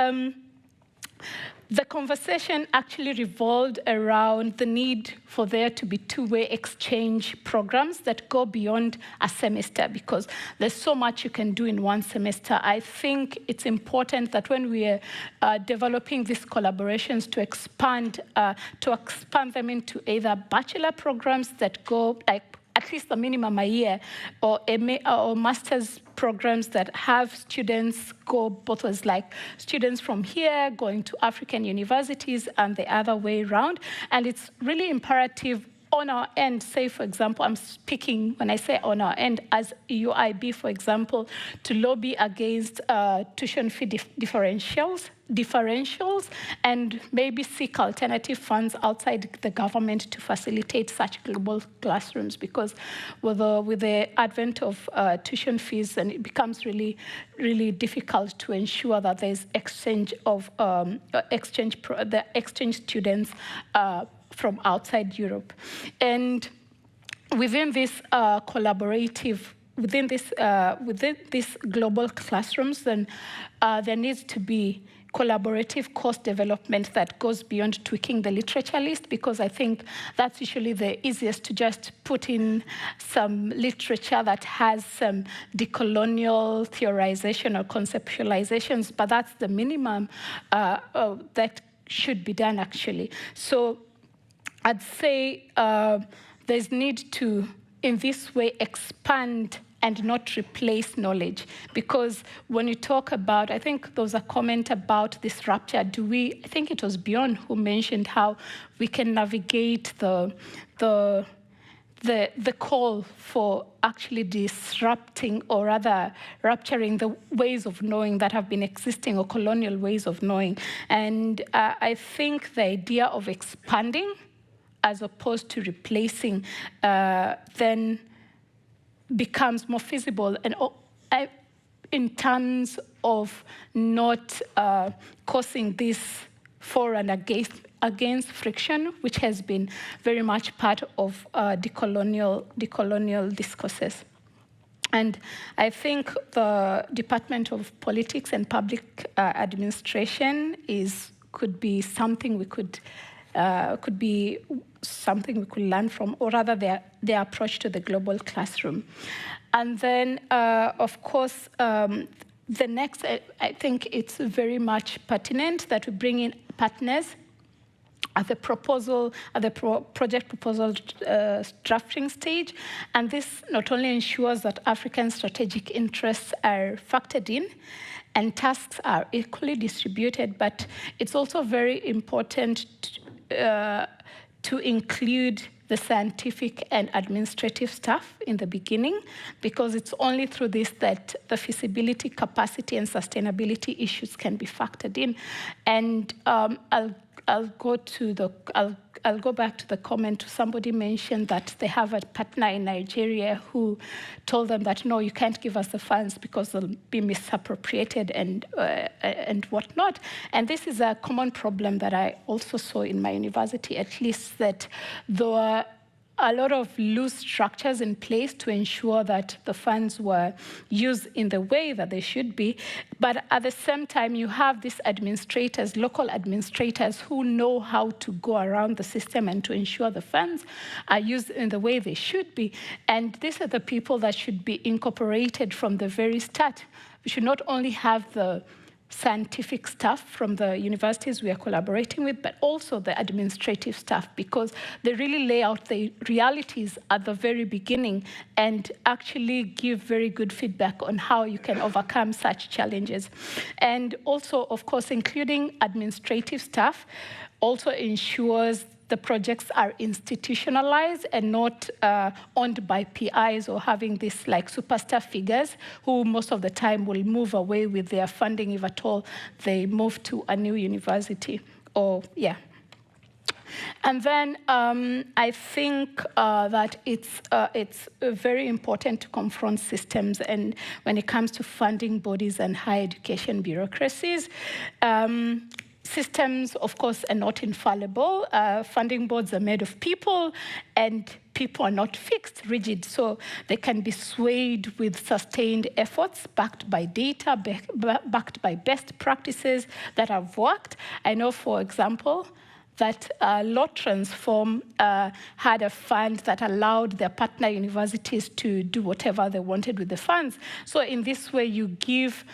the conversation actually revolved around the need for there to be two-way exchange programs that go beyond a semester, because there's so much you can do in one semester. I think it's important that when we are developing these collaborations to expand them into either bachelor programs that go like at least the minimum a year, or master's programs that have students go both ways, like students from here going to African universities and the other way around. And it's really imperative on our end, say, for example, I'm speaking, when I say on our end, as UIB, for example, to lobby against tuition fee differentials, and maybe seek alternative funds outside the government to facilitate such global classrooms, because with the advent of tuition fees, then it becomes really, really difficult to ensure that there's exchange of exchange students from outside Europe. And within this within these global classrooms, then there needs to be collaborative course development that goes beyond tweaking the literature list, because I think that's usually the easiest, to just put in some literature that has some decolonial theorization or conceptualizations, but that's the minimum that should be done, actually. So I'd say there's need to, in this way, expand and not replace knowledge. Because when you talk about, I think there was a comment about this rupture, I think it was Bjorn who mentioned how we can navigate the call for actually disrupting, or rather rupturing, the ways of knowing that have been existing, or colonial ways of knowing. And I think the idea of expanding as opposed to replacing then becomes more feasible, and in terms of not causing this for and against friction, which has been very much part of decolonial discourses. And I think the Department of Politics and Public Administration could be something we could learn from, or rather their approach to the global classroom. And then, of course, the next, I think it's very much pertinent that we bring in partners at the project proposal drafting stage. And this not only ensures that African strategic interests are factored in and tasks are equally distributed, but it's also very important to include the scientific and administrative staff in the beginning, because it's only through this that the feasibility, capacity, and sustainability issues can be factored in. And I'll I'll go back to the comment. Somebody mentioned that they have a partner in Nigeria who told them that, no, you can't give us the funds because they'll be misappropriated and whatnot. And this is a common problem that I also saw in my university, at least, that there were a lot of loose structures in place to ensure that the funds were used in the way that they should be. But at the same time, you have these administrators, local administrators, who know how to go around the system and to ensure the funds are used in the way they should be. And these are the people that should be incorporated from the very start. We should not only have the scientific staff from the universities we are collaborating with, but also the administrative staff, because they really lay out the realities at the very beginning and actually give very good feedback on how you can overcome such challenges. And also, of course, including administrative staff also ensures the projects are institutionalized and not owned by PIs or having these like superstar figures who most of the time will move away with their funding if at all they move to a new university. And then I think that it's very important to confront systems, and when it comes to funding bodies and higher education bureaucracies. Systems, of course, are not infallible. Funding boards are made of people, and people are not fixed, rigid, so they can be swayed with sustained efforts backed by data, backed by best practices that have worked. I know, for example, that Law Transform had a fund that allowed their partner universities to do whatever they wanted with the funds. So in this way, you give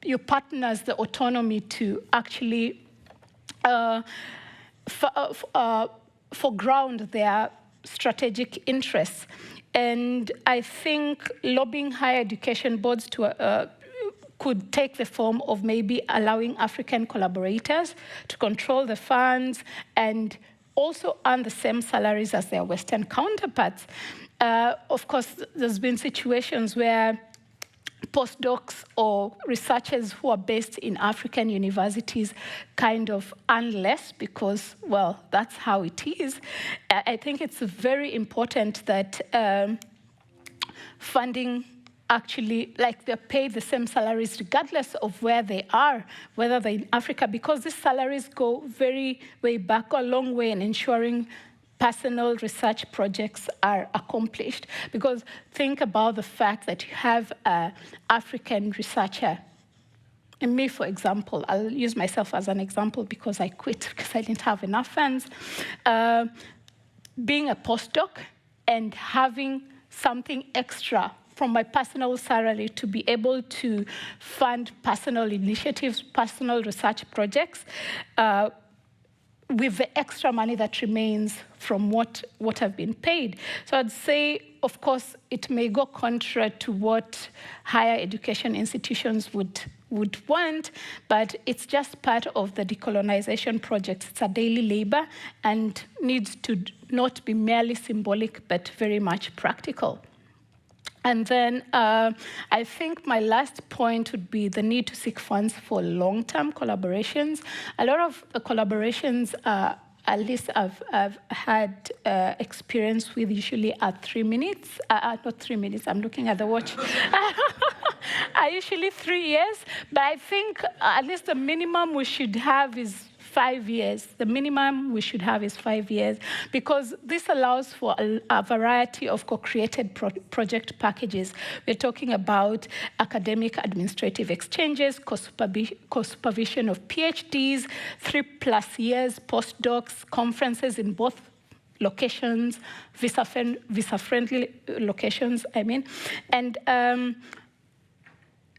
your partners the autonomy to actually foreground their strategic interests. And I think lobbying higher education boards to could take the form of maybe allowing African collaborators to control the funds and also earn the same salaries as their Western counterparts. Of course, there's been situations where postdocs or researchers who are based in African universities kind of earn less because, well, that's how it is. I think it's very important that funding actually, like, they're paid the same salaries regardless of where they are, whether they're in Africa, because these salaries go very way back, a long way in ensuring personal research projects are accomplished. Because think about the fact that you have an African researcher. And me, for example, I'll use myself as an example because I quit because I didn't have enough funds. Being a postdoc and having something extra from my personal salary to be able to fund personal initiatives, personal research projects, with the extra money that remains from what I've been paid. So I'd say, of course, it may go contrary to what higher education institutions would want, but it's just part of the decolonization project. It's a daily labor and needs to not be merely symbolic, but very much practical. And then I think my last point would be the need to seek funds for long-term collaborations. A lot of collaborations, at least I've had experience with, usually at 3 minutes. Not 3 minutes, I'm looking at the watch. Usually 3 years, but I think at least the minimum we should have is 5 years. The minimum we should have is 5 years, because this allows for a variety of co-created project packages. We're talking about academic administrative exchanges, co-supervision of PhDs, 3+ years, postdocs, conferences in both locations, visa-friendly locations, I mean. And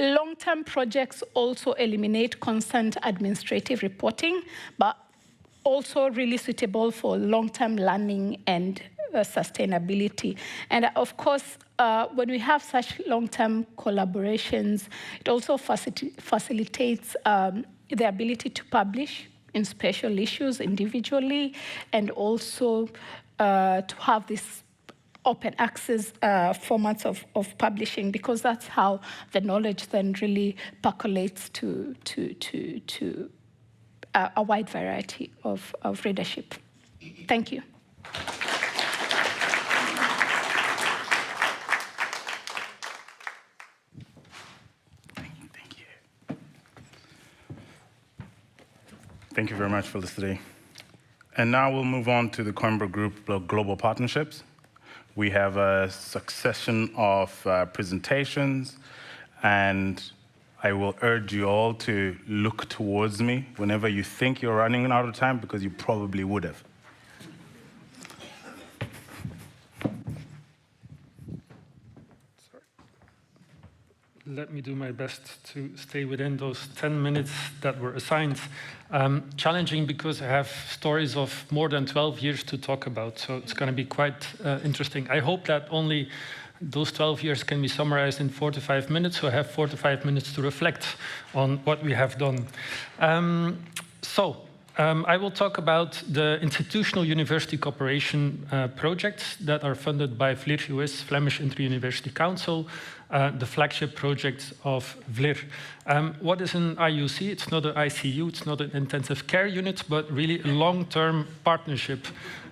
long-term projects also eliminate constant administrative reporting, but also really suitable for long-term learning and sustainability. And of course, when we have such long-term collaborations, it also facilitates the ability to publish in special issues individually, and also to have this open access formats of publishing, because that's how the knowledge then really percolates to a wide variety of readership. Thank you. Thank you very much, Felicity. And now we'll move on to the Coimbra Group Global Partnerships. We have a succession of presentations, and I will urge you all to look towards me whenever you think you're running out of time, because you probably would have. Let me do my best to stay within those 10 minutes that were assigned. Challenging because I have stories of more than 12 years to talk about, so it's going to be quite interesting. I hope that only those 12 years can be summarized in 4 to 5 minutes, so I have 4 to 5 minutes to reflect on what we have done. I will talk about the institutional university cooperation projects that are funded by VLIR-US, Flemish Inter-University Council, the flagship project of VLIR. What is an IUC? It's not an ICU, it's not an intensive care unit, but really a long-term partnership.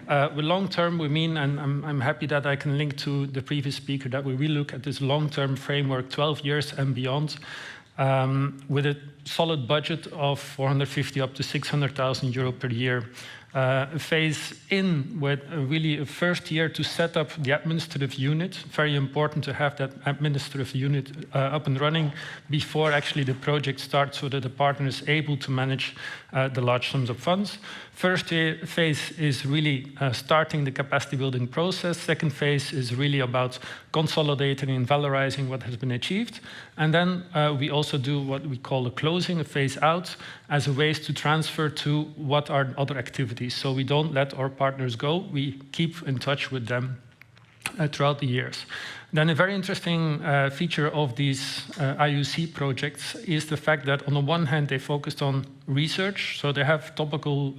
With long-term, we mean, and I'm happy that I can link to the previous speaker, that we really look at this long-term framework, 12 years and beyond, with a solid budget of 450 up to 600,000 euro per year. Phase in with really a first year to set up the administrative unit. Very important to have that administrative unit up and running before actually the project starts, so that the partner is able to manage the large sums of funds. First phase is really starting the capacity building process. Second phase is really about consolidating and valorizing what has been achieved. And then we also do what we call a closing, a phase out, as a ways to transfer to what are other activities. So we don't let our partners go, we keep in touch with them throughout the years. Then a very interesting feature of these IUC projects is the fact that on the one hand they focused on research, so they have topical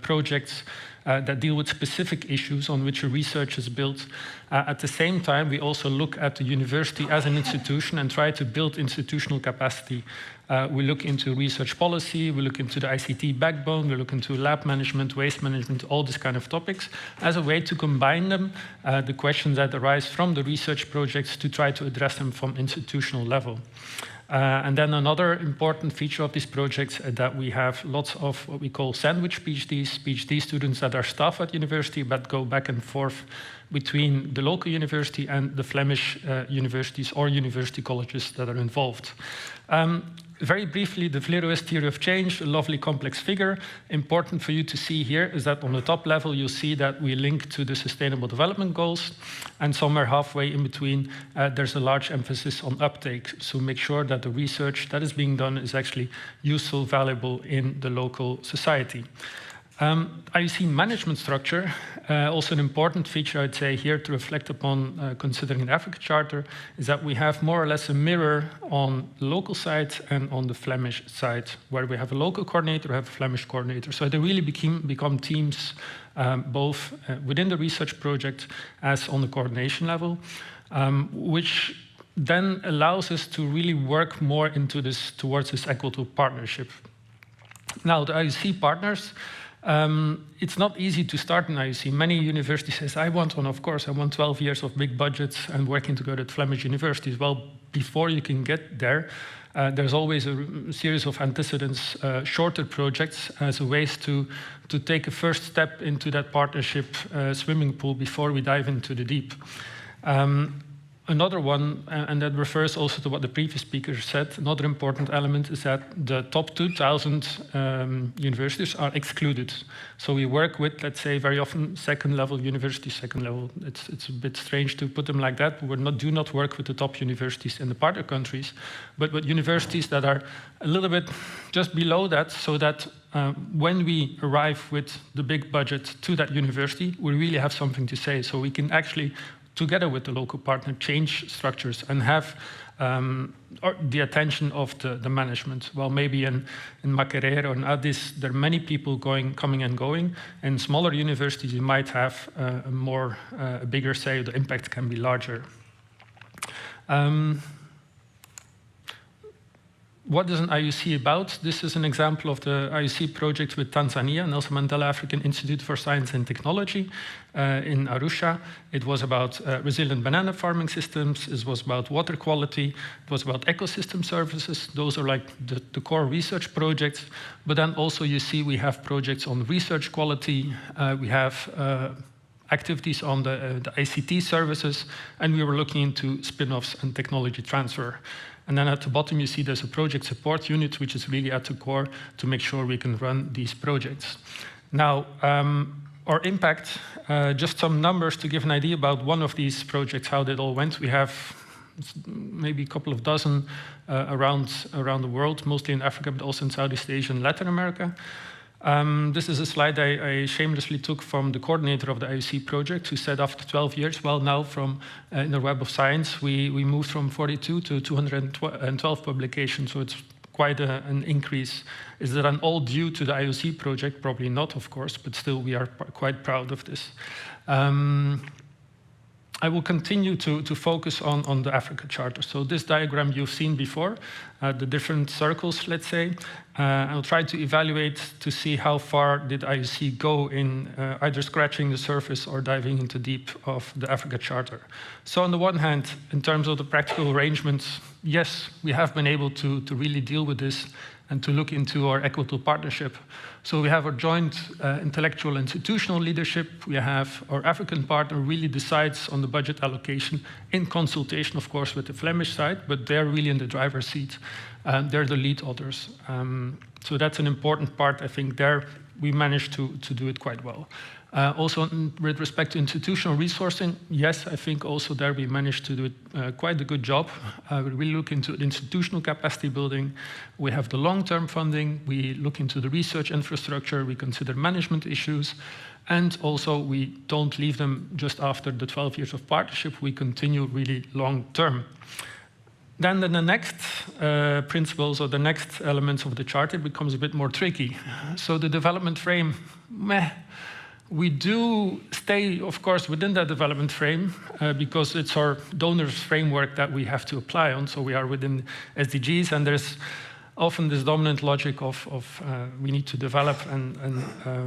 projects that deal with specific issues on which research is built. At the same time, we also look at the university as an institution and try to build institutional capacity. We look into research policy, we look into the ICT backbone, we look into lab management, waste management, all these kind of topics, as a way to combine them, the questions that arise from the research projects, to try to address them from institutional level. And then another important feature of these projects is that we have lots of what we call sandwich PhD students that are staff at university but go back and forth between the local university and the Flemish universities or university colleges that are involved. Very briefly, the VLIR-US theory of change, a lovely complex figure. Important for you to see here is that on the top level, you'll see that we link to the Sustainable Development Goals, and somewhere halfway in between, there's a large emphasis on uptake. So make sure that the research that is being done is actually useful, valuable in the local society. IUC management structure, also an important feature I'd say here to reflect upon considering the Africa Charter, is that we have more or less a mirror on the local side and on the Flemish side, where we have a local coordinator, we have a Flemish coordinator. So they really become teams both within the research project as on the coordination level, which then allows us to really work more into this, towards this equitable partnership. Now, the IUC partners, it's not easy to start an IUC. Many universities say, I want one, of course, I want 12 years of big budgets and working together at Flemish universities. Well, before you can get there, there's always a series of antecedents, shorter projects as a ways to take a first step into that partnership swimming pool before we dive into the deep. Another one, and that refers also to what the previous speaker said, another important element is that the top 2,000 universities are excluded. So we work with, let's say, very often second-level universities, second level, it's a bit strange to put them like that, but we do not work with the top universities in the partner countries, but with universities that are a little bit just below that, so that when we arrive with the big budget to that university, we really have something to say, so we can actually together with the local partner, change structures and have the attention of the management. Well, maybe in Makerere or in Addis, there are many people coming and going. In smaller universities, you might have a bigger say, the impact can be What is an IUC about? This is an example of the IUC project with Tanzania, Nelson Mandela African Institute for Science and Technology in Arusha. It was about resilient banana farming systems. It was about water quality. It was about ecosystem services. Those are like the core research projects. But then also you see we have projects on research quality. We have activities on the ICT services, and we were looking into spin-offs and technology transfer. And then at the bottom, you see there's a project support unit, which is really at the core to make sure we can run these projects. Now, our impact, just some numbers to give an idea about one of these projects, how that all went. We have maybe a couple of dozen around the world, mostly in Africa, but also in Southeast Asia and Latin America. This is a slide I shamelessly took from the coordinator of the IUC project, who said after 12 years, well, now from in the Web of Science, we moved from 42 to 212 publications, so it's quite an increase. Is that all due to the IUC project? Probably not, of course, but still we are quite proud of this. I will continue to focus on the Africa Charter. So this diagram you've seen before, the different circles, let's say. I'll try to evaluate to see how far did IUC go in either scratching the surface or diving into deep of the Africa Charter. So on the one hand, in terms of the practical arrangements, yes, we have been able to really deal with this and to look into our equitable partnership. So we have our joint intellectual institutional leadership. We have our African partner really decides on the budget allocation in consultation, of course, with the Flemish side, but they're really in the driver's seat. They're the lead authors. So that's an important part. I think there we managed to do it quite well. Also, with respect to institutional resourcing, yes, I think also there we managed to do it quite a good job. We really look into institutional capacity building. We have the long-term funding. We look into the research infrastructure. We consider management issues. And also, we don't leave them just after the 12 years of partnership. We continue really long-term. Then the next principles or the next elements of the charter becomes a bit more tricky. So the development frame, meh. We do stay, of course, within that development frame because it's our donors framework that we have to apply on. So we are within SDGs, and there's often this dominant logic of we need to develop and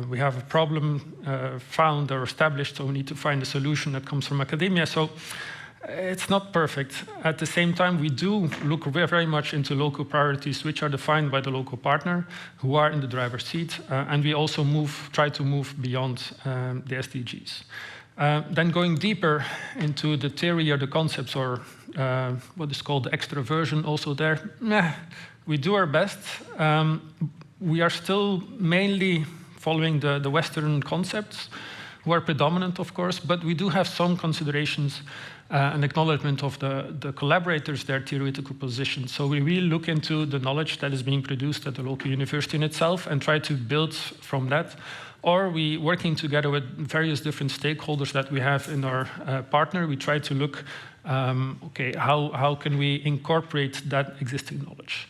we have a problem found or established, so we need to find a solution that comes from academia. So it's not perfect. At the same time, we do look very much into local priorities, which are defined by the local partner, who are in the driver's seat, and we also try to move beyond the SDGs. Then going deeper into the theory or the concepts, or what is called the extraversion, also there, we do our best. We are still mainly following the Western concepts, who are predominant, of course, but we do have some considerations and acknowledgement of the collaborators, their theoretical position. So we really look into the knowledge that is being produced at the local university in itself and try to build from that. Or we, working together with various different stakeholders that we have in our partner, we try to look, okay, how can we incorporate that existing knowledge?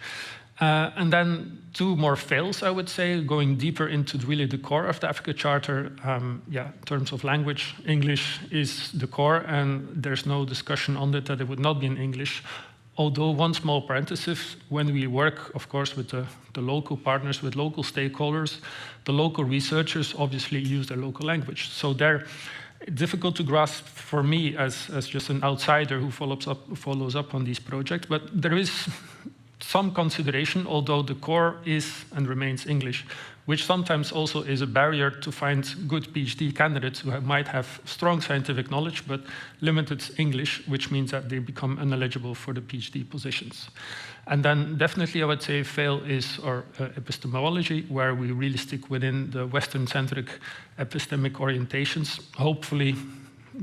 And then two more fails, I would say, going deeper into really the core of the Africa Charter. Yeah, in terms of language, English is the core, and there's no discussion on it that it would not be in English. Although one small parenthesis, when we work, of course, with the local partners, with local stakeholders, the local researchers obviously use their local language. So they're difficult to grasp for me as just an outsider who follows up on these projects, but there is some consideration, although the core is and remains English, which sometimes also is a barrier to find good PhD candidates who might have strong scientific knowledge but limited English, which means that they become ineligible for the PhD positions. And then definitely I would say fail is our epistemology, where we really stick within the Western-centric epistemic orientations. Hopefully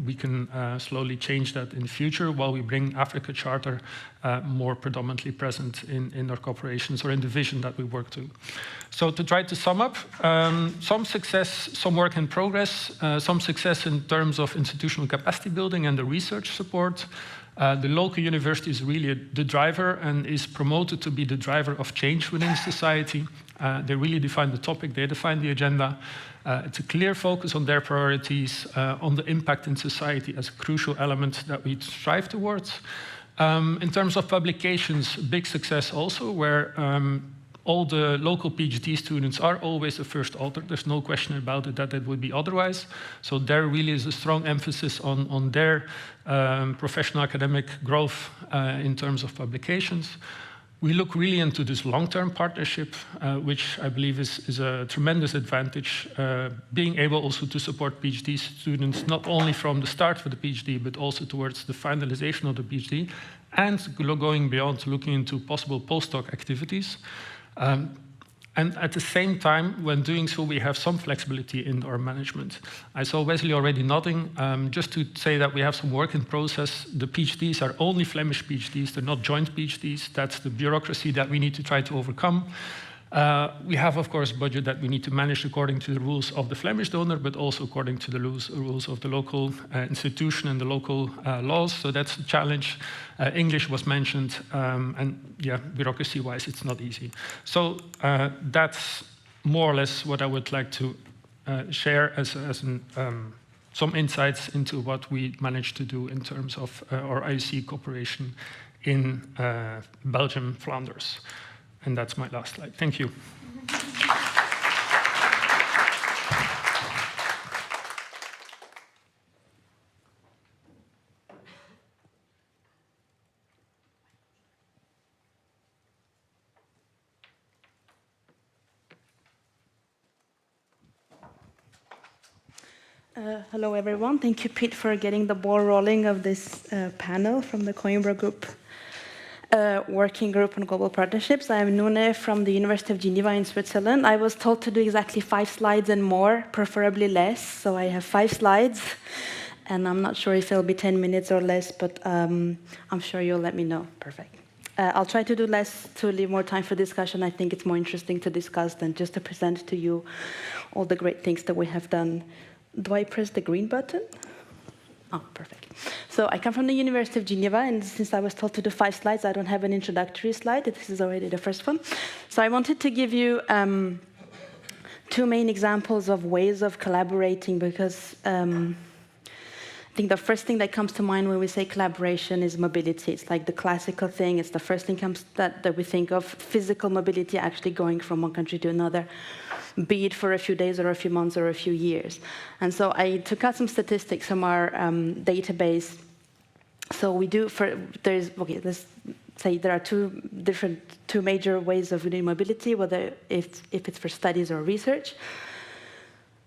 we can slowly change that in the future while we bring Africa Charter more predominantly present in our corporations or in the vision that we work to. So to try to sum up, some success, some work in progress, some success in terms of institutional capacity building and the research support. The local university is really the driver and is promoted to be the driver of change within society. They really define the topic, they define the agenda. It's a clear focus on their priorities, on the impact in society as a crucial element that we strive towards. In terms of publications, big success also, where all the local PhD students are always the first author. There's no question about it that it would be otherwise. So there really is a strong emphasis on their professional academic growth in terms of publications. We look really into this long-term partnership, which I believe is a tremendous advantage, being able also to support PhD students, not only from the start of the PhD, but also towards the finalization of the PhD, and going beyond, looking into possible postdoc activities. And at the same time, when doing so, we have some flexibility in our management. I saw Wesley already nodding. Just to say that we have some work in process. The PhDs are only Flemish PhDs. They're not joint PhDs. That's the bureaucracy that we need to try to overcome. We have, of course, a budget that we need to manage according to the rules of the Flemish donor, but also according to the rules of the local institution and the local laws. So that's the challenge. English was mentioned, and yeah, bureaucracy-wise, it's not easy. So that's more or less what I would like to share as some insights into what we managed to do in terms of our IUC cooperation in Belgium, Flanders. And that's my last slide. Thank you. Hello, everyone. Thank you, Pete, for getting the ball rolling of this panel from the Coimbra Group. Working group on global partnerships. I am Nune from the University of Geneva in Switzerland. I was told to do exactly 5 slides and more, preferably less. So I have 5 slides, and I'm not sure if it'll be 10 minutes or less, but I'm sure you'll let me know. Perfect. I'll try to do less to leave more time for discussion. I think it's more interesting to discuss than just to present to you all the great things that we have done. Do I press the green button? Oh, perfect. So I come from the University of Geneva, and since I was told to do 5 slides, I don't have an introductory slide. This is already the first one. So I wanted to give you 2 main examples of ways of collaborating, because I think the first thing that comes to mind when we say collaboration is mobility. It's like the classical thing. It's the first thing that we think of, physical mobility, actually going from one country to another, be it for a few days or a few months or a few years. And so I took out some statistics from our database. So we do, let's say there are two major ways of doing mobility, whether if it's for studies or research.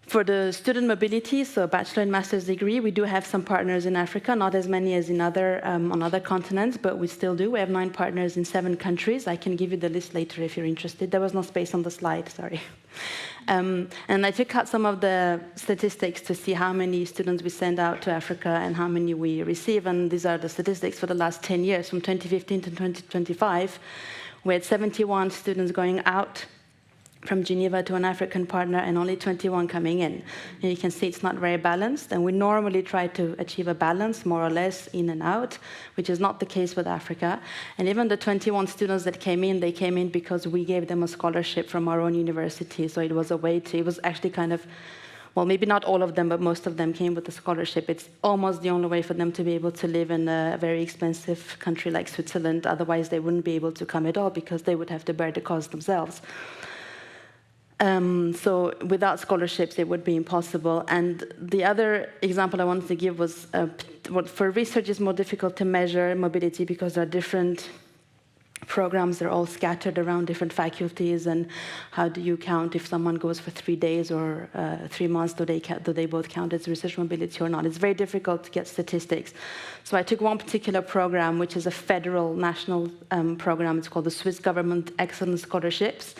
For the student mobility, so bachelor and master's degree, we do have some partners in Africa, not as many as in on other continents, but we still do. We have 9 partners in 7 countries. I can give you the list later if you're interested. There was no space on the slide, sorry. And I took out some of the statistics to see how many students we send out to Africa and how many we receive, and these are the statistics for the last 10 years, from 2015 to 2025. We had 71 students going out from Geneva to an African partner and only 21 coming in. And you can see it's not very balanced, and we normally try to achieve a balance, more or less, in and out, which is not the case with Africa. And even the 21 students that came in, they came in because we gave them a scholarship from our own university, so it was a way to, it was actually kind of, well, maybe not all of them, but most of them came with a scholarship. It's almost the only way for them to be able to live in a very expensive country like Switzerland. Otherwise, they wouldn't be able to come at all because they would have to bear the cost themselves. So without scholarships, it would be impossible. And the other example I wanted to give was, for research, it's more difficult to measure mobility because there are different programs. They're all scattered around different faculties. And how do you count if someone goes for 3 days or 3 months? Do they both count as research mobility or not? It's very difficult to get statistics. So I took one particular program, which is a federal national program. It's called the Swiss Government Excellence Scholarships.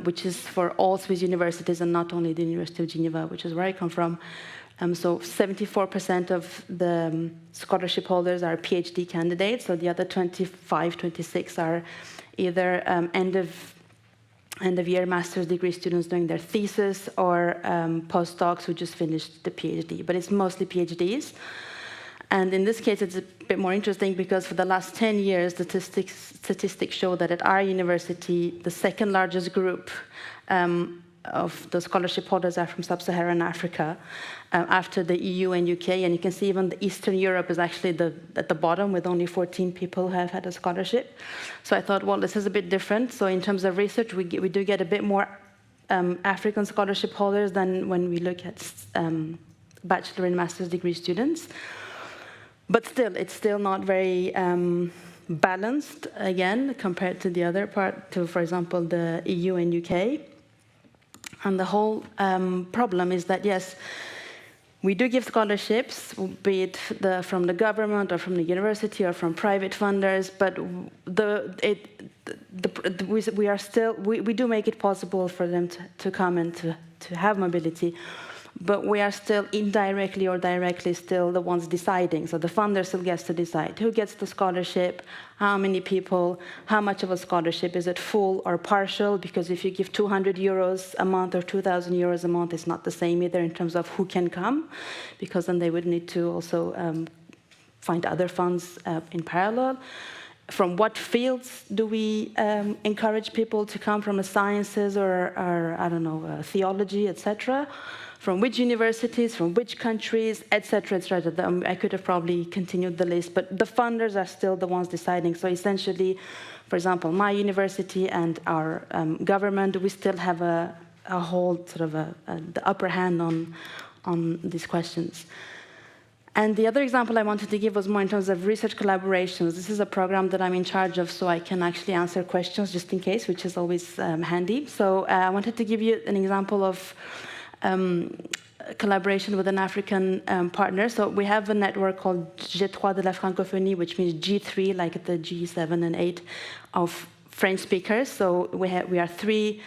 Which is for all Swiss universities and not only the University of Geneva, which is where I come from. So 74% of the scholarship holders are PhD candidates, so the other 26 are either end of year master's degree students doing their thesis or postdocs who just finished the PhD, but it's mostly PhDs. And in this case, it's a bit more interesting because for the last 10 years, statistics show that at our university, the second largest group of the scholarship holders are from sub-Saharan Africa, after the EU and UK, and you can see even the Eastern Europe is actually at the bottom, with only 14 people who have had a scholarship. So I thought, well, this is a bit different. So in terms of research, we do get a bit more African scholarship holders than when we look at bachelor and master's degree students. But still, it's still not very balanced, again, compared to the other part, to, for example, the EU and UK. And the whole problem is that, yes, we do give scholarships, be it from the government or from the university or from private funders, but we do make it possible for them to come and to have mobility. But we are still indirectly or directly still the ones deciding. So the funder still gets to decide who gets the scholarship, how many people, how much of a scholarship, is it full or partial? Because if you give 200 euros a month or 2,000 euros a month, it's not the same either in terms of who can come, because then they would need to also find other funds in parallel. From what fields do we encourage people to come, from the sciences or I don't know, theology, etc.? From which universities, from which countries, etc., etc. I could have probably continued the list, but the funders are still the ones deciding. So essentially, for example, my university and our government, we still have a whole sort of the upper hand on these questions. And the other example I wanted to give was more in terms of research collaborations. This is a program that I'm in charge of, so I can actually answer questions just in case, which is always handy. So I wanted to give you an example of collaboration with an African partner. So we have a network called G3 de la Francophonie, which means G3, like the G7 and 8 of French speakers. So we are three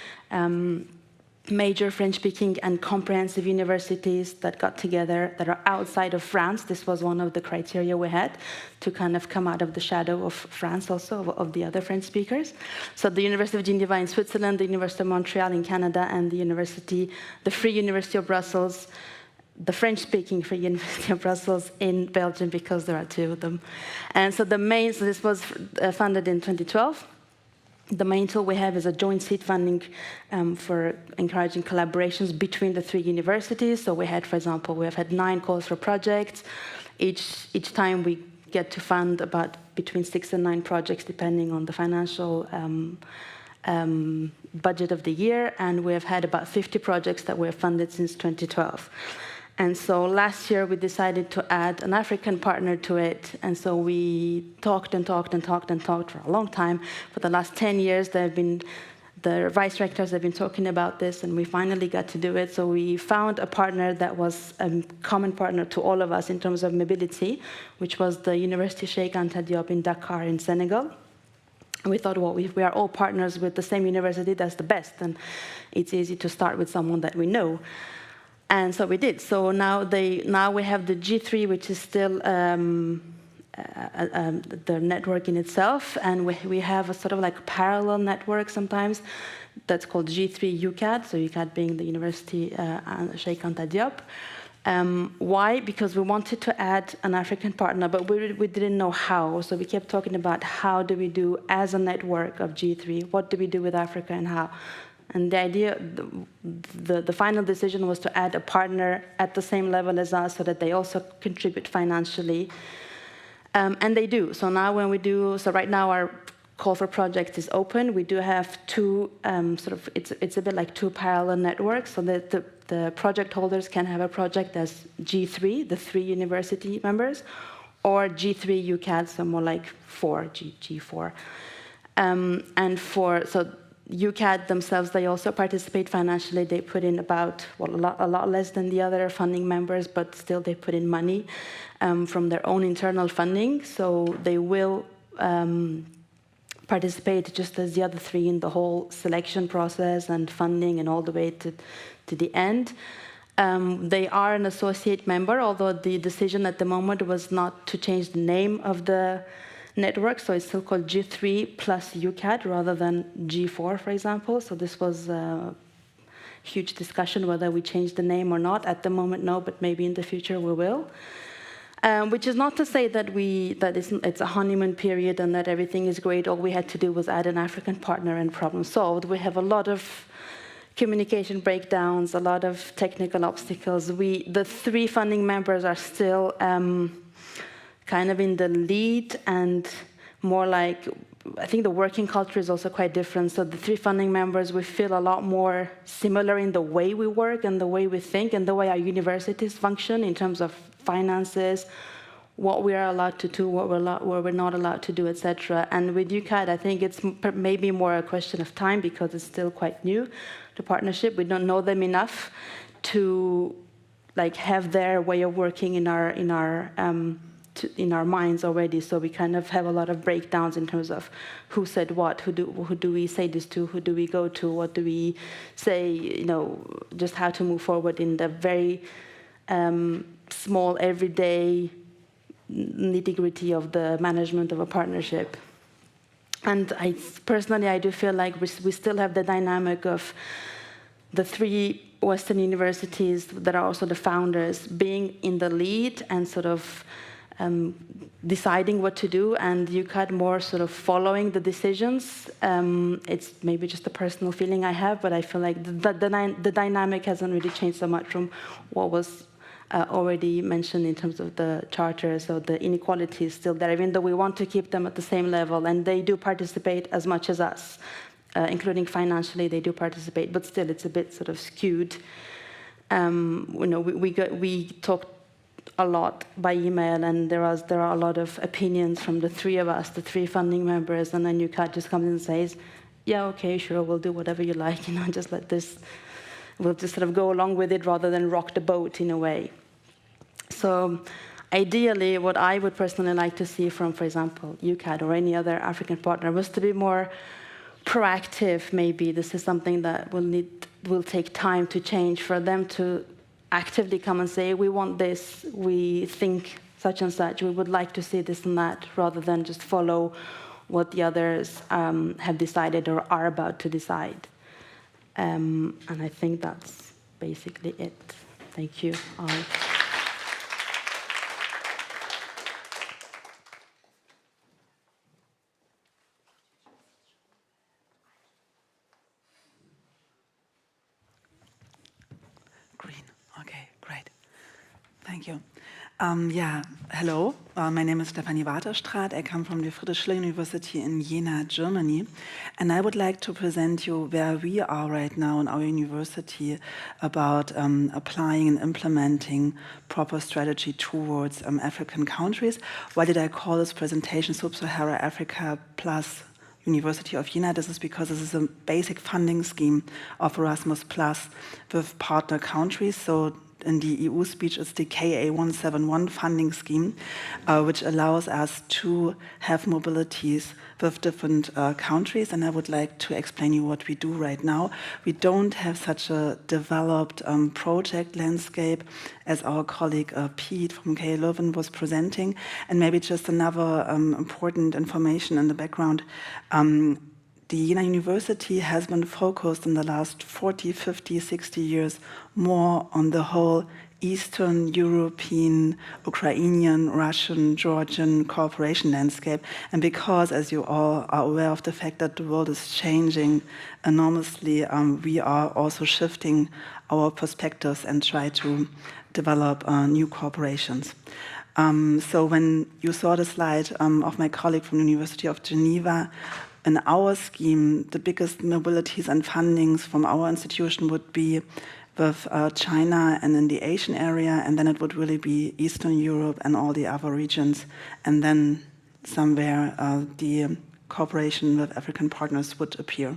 major French-speaking and comprehensive universities that got together that are outside of France. This was one of the criteria we had to kind of come out of the shadow of France also, of the other French speakers. So the University of Geneva in Switzerland, the University of Montreal in Canada, and the Free University of Brussels, the French-speaking Free University of Brussels in Belgium, because there are two of them. And so this was funded in 2012. The main tool we have is a joint seed funding for encouraging collaborations between the three universities. So we had, for example, we have had 9 calls for projects. Each time we get to fund about between 6 and 9 projects, depending on the financial budget of the year. And we have had about 50 projects that we have funded since 2012. And so last year, we decided to add an African partner to it. And so we talked and talked and talked and talked for a long time. For the last 10 years, the vice rectors have been talking about this, and we finally got to do it. So we found a partner that was a common partner to all of us in terms of mobility, which was the University Cheikh Anta Diop in Dakar in Senegal. And we thought, well, if we are all partners with the same university, that's the best. And it's easy to start with someone that we know. And so we did. So now we have the G3, which is still the network in itself, and we have a sort of like parallel network sometimes that's called G3 UCAD, so UCAD being the University Cheikh Anta Diop. Why? Because we wanted to add an African partner, but we didn't know how. So we kept talking about how do we do as a network of G3, what do we do with Africa and how. And the idea, the final decision was to add a partner at the same level as us so that they also contribute financially. And they do. So now when we do, so right now our call for projects is open. We do have two, it's a bit like two parallel networks, so that the project holders can have a project as G3, the 3 university members, or G3 UCAD, so more like 4, G4. So UCAD themselves, they also participate financially. They put in about, well, a lot less than the other funding members, but still they put in money from their own internal funding. So they will participate just as the other 3 in the whole selection process and funding and all the way to the end. They are an associate member, although the decision at the moment was not to change the name of the network, so it's still called G3 plus UCAD rather than G4, for example. So this was a huge discussion whether we change the name or not. At the moment, no, but maybe in the future we will. Which is not to say that it's a honeymoon period and that everything is great. All we had to do was add an African partner and problem solved. We have a lot of communication breakdowns, a lot of technical obstacles. The 3 funding members are still kind of in the lead, and more like, I think the working culture is also quite different. So the 3 funding members, we feel a lot more similar in the way we work and the way we think and the way our universities function in terms of finances, what we are allowed to do, what we're not allowed to do, etc. And with UCAD, I think it's maybe more a question of time because it's still quite new, the partnership. We don't know them enough to like have their way of working in our minds already. So we kind of have a lot of breakdowns in terms of who said what, who do we say this to, who do we go to, what do we say, you know, just how to move forward in the very small everyday nitty-gritty of the management of a partnership. And personally, I do feel like we still have the dynamic of the 3 Western universities that are also the founders being in the lead and sort of deciding what to do, and UCAD more sort of following the decisions. It's maybe just a personal feeling I have, but I feel like the dynamic hasn't really changed so much from what was already mentioned in terms of the charter. So the inequality is still there, even though we want to keep them at the same level, and they do participate as much as us, including financially. They do participate, but still, it's a bit sort of skewed. You know, we talked a lot by email, and there are a lot of opinions from the 3 of us, the 3 funding members, and then UCAD just comes and says, "Yeah, okay, sure, we'll do whatever you like. You know, just let this." We'll just sort of go along with it rather than rock the boat in a way. So ideally, what I would personally like to see from, for example, UCAD or any other African partner was to be more proactive, maybe. This is something that will take time to change, for them to actively come and say, we want this, we think such and such, we would like to see this and that, rather than just follow what the others have decided or are about to decide. And I think that's basically it. Thank you. Green. Okay, great. Thank you. Yeah, hello. My name is Stefanie Waterstraat. I come from the Friedrich Schiller University in Jena, Germany. And I would like to present you where we are right now in our university about applying and implementing proper strategy towards African countries. Why did I call this presentation Sub-Saharan Africa plus University of Jena? This is because this is a basic funding scheme of Erasmus Plus with partner countries. So in the EU speech, it's the KA171 funding scheme, which allows us to have mobilities with different countries. And I would like to explain you what we do right now. We don't have such a developed project landscape as our colleague Pete from KA Leuven was presenting. And maybe just another important information in the background. The Jena University has been focused in the last 40, 50, 60 years more on the whole Eastern European, Ukrainian, Russian, Georgian cooperation landscape. And because, as you all are aware of the fact that the world is changing enormously, we are also shifting our perspectives and try to develop new cooperations. So when you saw the slide of my colleague from the University of Geneva, in our scheme, the biggest mobilities and fundings from our institution would be with China and in the Asian area, and then it would really be Eastern Europe and all the other regions, and then somewhere the cooperation with African partners would appear.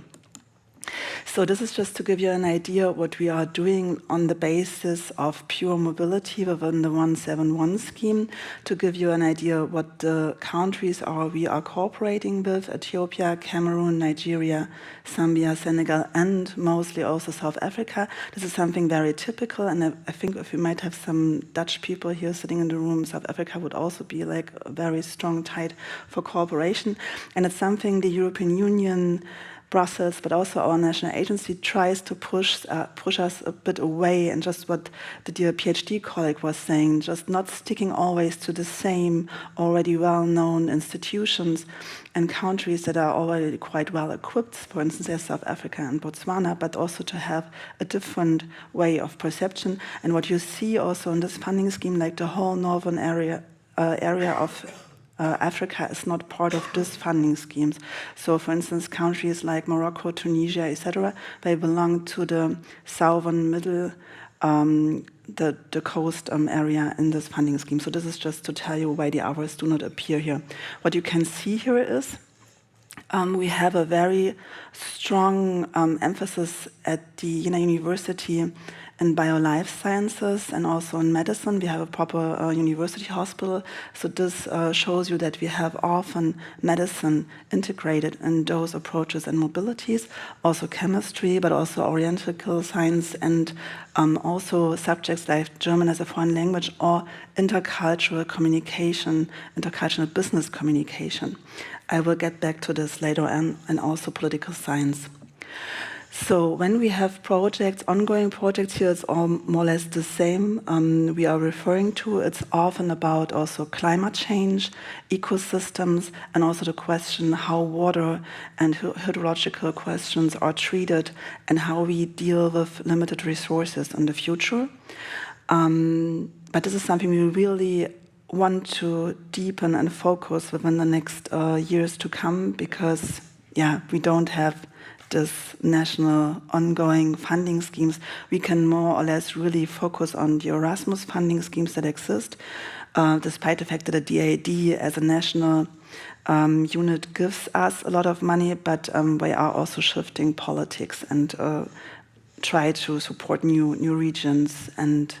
So this is just to give you an idea of what we are doing on the basis of pure mobility within the 171 scheme, to give you an idea what the countries are we are cooperating with: Ethiopia, Cameroon, Nigeria, Zambia, Senegal, and mostly also South Africa. This is something very typical, and I think if we might have some Dutch people here sitting in the room, South Africa would also be like a very strong tide for cooperation. And it's something the European Union Brussels, but also our national agency tries to push us a bit away, and just what the dear PhD colleague was saying, just not sticking always to the same already well-known institutions and countries that are already quite well equipped, for instance, there's South Africa and Botswana, but also to have a different way of perception. And what you see also in this funding scheme, like the whole northern area of Africa is not part of this funding schemes. So, for instance, countries like Morocco, Tunisia, etc., they belong to the southern middle, the coast area in this funding scheme. So this is just to tell you why the others do not appear here. What you can see here is we have a very strong emphasis at the Jena University in biolife sciences and also in medicine. We have a proper university hospital. So this shows you that we have often medicine integrated in those approaches and mobilities, also chemistry, but also oriental science, and also subjects like German as a foreign language or intercultural communication, intercultural business communication. I will get back to this later on, and also political science. So when we have projects, ongoing projects here, it's all more or less the same. We are referring to, it's often about also climate change, ecosystems, and also the question how water and hydrological questions are treated and how we deal with limited resources in the future. But this is something we really want to deepen and focus within the next years to come, because, yeah, we don't have this national ongoing funding schemes. We can more or less really focus on the Erasmus funding schemes that exist, despite the fact that the DAD as a national unit gives us a lot of money, but we are also shifting politics and try to support new regions and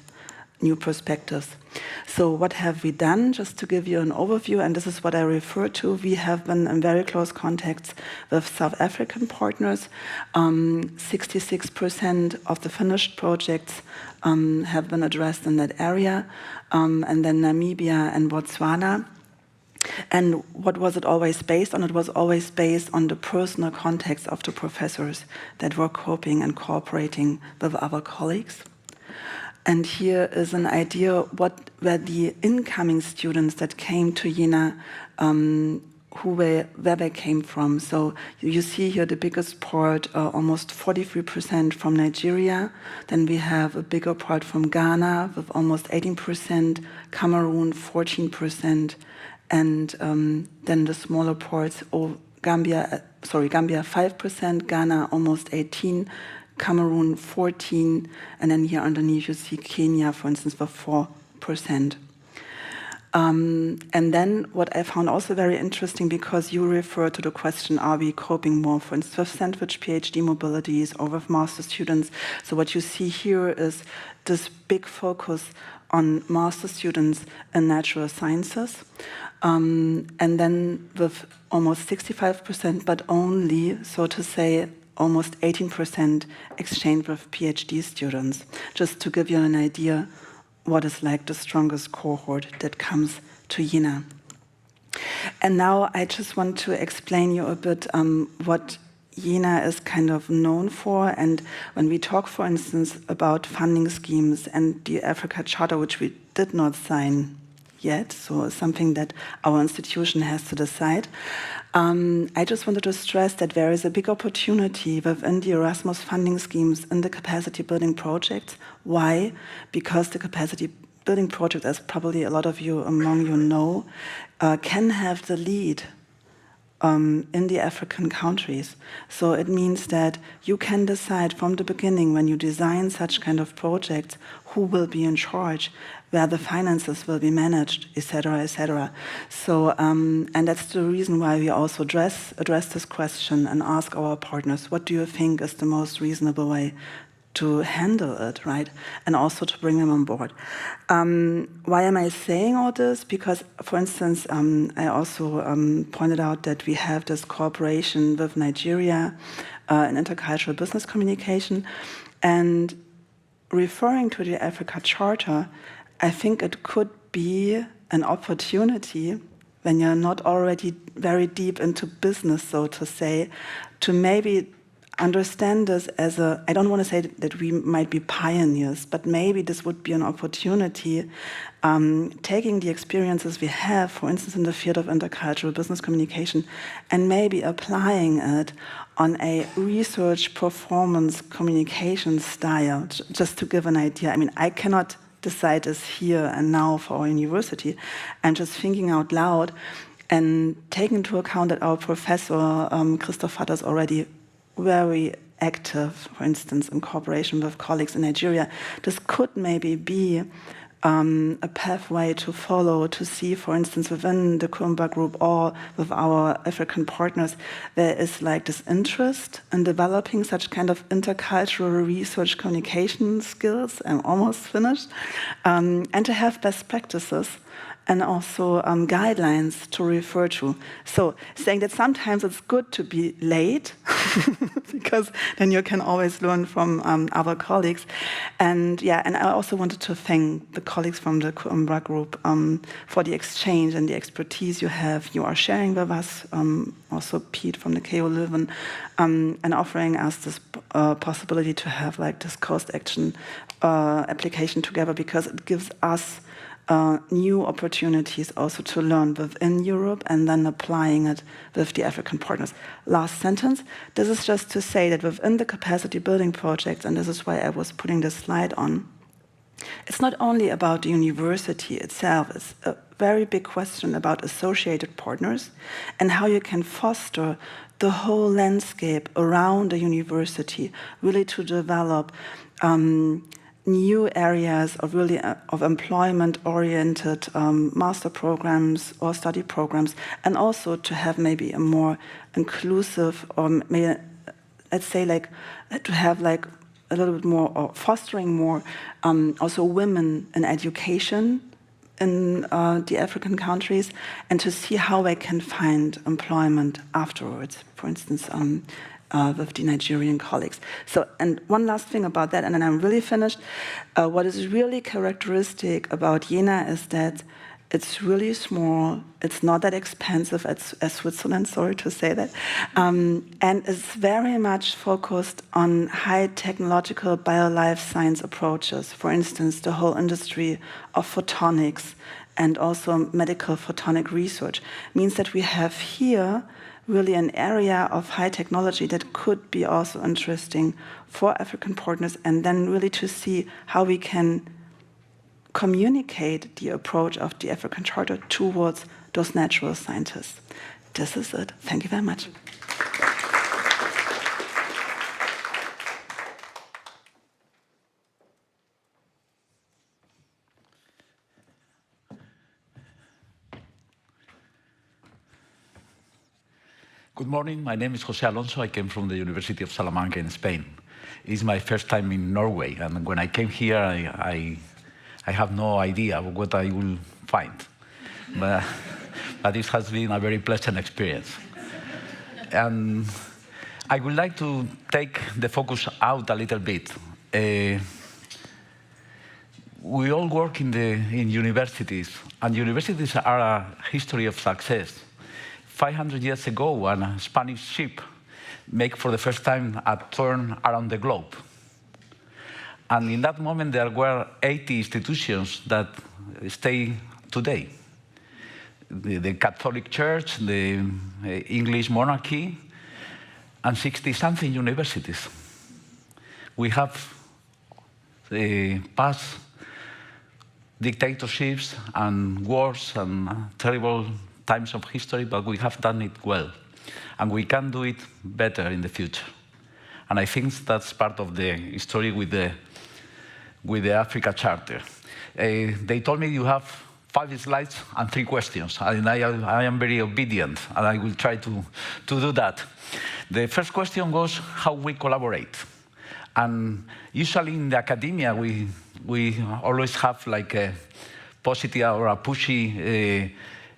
new perspectives. So what have we done? Just to give you an overview, and this is what I refer to, we have been in very close contacts with South African partners. 66% of the finished projects have been addressed in that area, and then Namibia and Botswana. And what was it always based on? It was always based on the personal context of the professors that were coping and cooperating with other colleagues. And here is an idea what were the incoming students that came to Jena, where they came from. So you see here the biggest part, almost 43% from Nigeria. Then we have a bigger part from Ghana with almost 18%, Cameroon 14%, and then the smaller parts, Gambia 5%, Ghana almost 18%, Cameroon 14%, and then here underneath you see Kenya, for instance, for 4%. And then what I found also very interesting, because you refer to the question, are we coping more, for instance, with sandwich PhD mobilities or with master students? So what you see here is this big focus on master students in natural sciences, and then with almost 65%, but only, so to say, almost 18% exchange with PhD students, just to give you an idea what is like the strongest cohort that comes to Jena. And now I just want to explain you a bit what Jena is kind of known for. And when we talk, for instance, about funding schemes and the Africa Charter, which we did not sign yet, so something that our institution has to decide, I just wanted to stress that there is a big opportunity within the Erasmus funding schemes in the capacity building projects. Why? Because the capacity building project, as probably a lot of you among you know, can have the lead in the African countries. So it means that you can decide from the beginning, when you design such kind of projects, who will be in charge, where the finances will be managed, etc., etc. So, and that's the reason why we also address this question and ask our partners, what do you think is the most reasonable way to handle it, right? And also to bring them on board. Why am I saying all this? Because, for instance, I also pointed out that we have this cooperation with Nigeria in intercultural business communication. And referring to the Africa Charter, I think it could be an opportunity when you're not already very deep into business, so to say, to maybe understand this as a, I don't want to say that we might be pioneers, but maybe this would be an opportunity, taking the experiences we have, for instance, in the field of intercultural business communication, and maybe applying it on a research performance communication style, just to give an idea. I mean, I cannot decide this here and now for our university. I'm just thinking out loud and taking into account that our professor, Christoph Vatter, is already very active, for instance, in cooperation with colleagues in Nigeria. This could maybe be a pathway to follow, to see, for instance, within the Coimbra Group or with our African partners, there is like this interest in developing such kind of intercultural research communication skills. I'm almost finished. And to have best practices and also guidelines to refer to. So saying that sometimes it's good to be late, because then you can always learn from other colleagues. And yeah, and I also wanted to thank the colleagues from the Coimbra Group for the exchange and the expertise you are sharing with us, also Pete from the KU Leuven, and offering us this possibility to have like this cost action application together, because it gives us new opportunities also to learn within Europe and then applying it with the African partners. Last sentence, this is just to say that within the capacity building projects, and this is why I was putting this slide on, it's not only about the university itself, it's a very big question about associated partners and how you can foster the whole landscape around the university, really to develop new areas of really of employment-oriented master programs or study programs, and also to have maybe a more inclusive, or maybe, let's say, like to have like a little bit more, or fostering more also women in education in the African countries, and to see how they can find employment afterwards, for instance, with the Nigerian colleagues. So, and one last thing about that, and then I'm really finished. What is really characteristic about Jena is that it's really small, it's not that expensive as Switzerland, sorry to say that, and it's very much focused on high technological bio-life science approaches. For instance, the whole industry of photonics and also medical photonic research means that we have here really an area of high technology that could be also interesting for African partners, and then really to see how we can communicate the approach of the African Charter towards those natural scientists. This is it. Thank you very much. Good morning, my name is José Alonso. I came from the University of Salamanca in Spain. It's my first time in Norway, and when I came here, I have no idea what I will find. But it has been a very pleasant experience. And I would like to take the focus out a little bit. We all work in universities, and universities are a history of success. 500 years ago, a Spanish ship made for the first time a turn around the globe. And in that moment, there were 80 institutions that stay today. The Catholic Church, the English monarchy, and 60-something universities. We have past dictatorships and wars and terrible times of history, but we have done it well. And we can do it better in the future. And I think that's part of the story with the Africa Charter. They told me you have 5 slides and 3 questions, and I am very obedient, and I will try to do that. The first question was how we collaborate. And usually in the academia, we always have like a positive or a pushy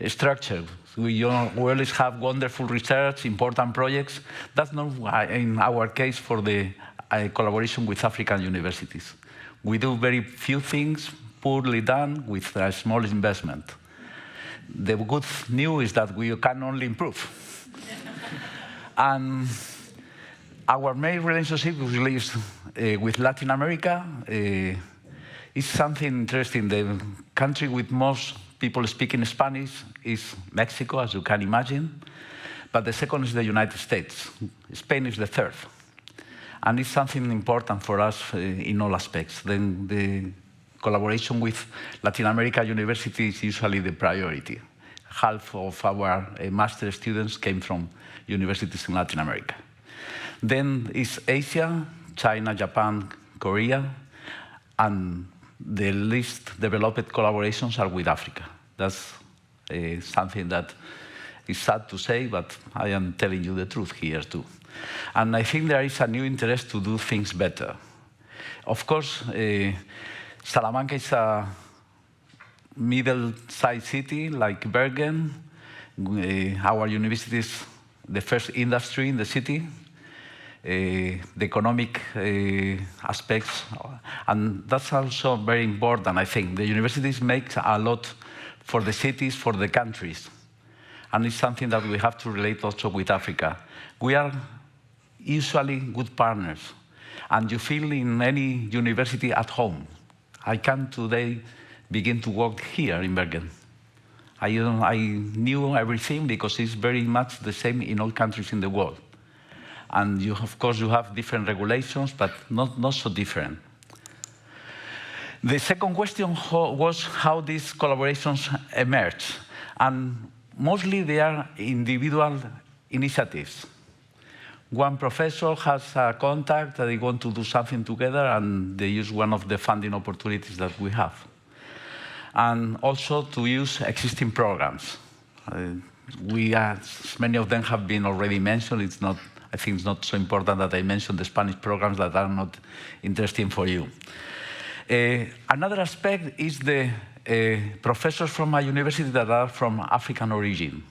structure. We always have wonderful research, important projects. That's not in our case for the collaboration with African universities. We do very few things, poorly done, with a small investment. the good news is that we can only improve. And our main relationship with Latin America is something interesting. The country with most people speaking Spanish is Mexico, as you can imagine. But the second is the United States. Spain is the third. And it's something important for us in all aspects. Then the collaboration with Latin America university is usually the priority. Half of our master students came from universities in Latin America. Then is Asia, China, Japan, Korea, and the least developed collaborations are with Africa. That's something that is sad to say, but I am telling you the truth here too. And I think there is a new interest to do things better. Of course, Salamanca is a middle-sized city like Bergen. Our university is the first industry in the city. The economic aspects, and that's also very important, I think. The universities make a lot for the cities, for the countries. And it's something that we have to relate also with Africa. We are usually good partners, and you feel in any university at home. I can today begin to work here in Bergen. I knew everything because it's very much the same in all countries in the world. And you, of course, you have different regulations, but not so different. The second question was how these collaborations emerge. And mostly they are individual initiatives. One professor has a contact, they want to do something together, and they use one of the funding opportunities that we have. And also to use existing programs. Many of them have been already mentioned. I think it's not so important that I mention the Spanish programs that are not interesting for you. Another aspect is the professors from my university that are from African origin.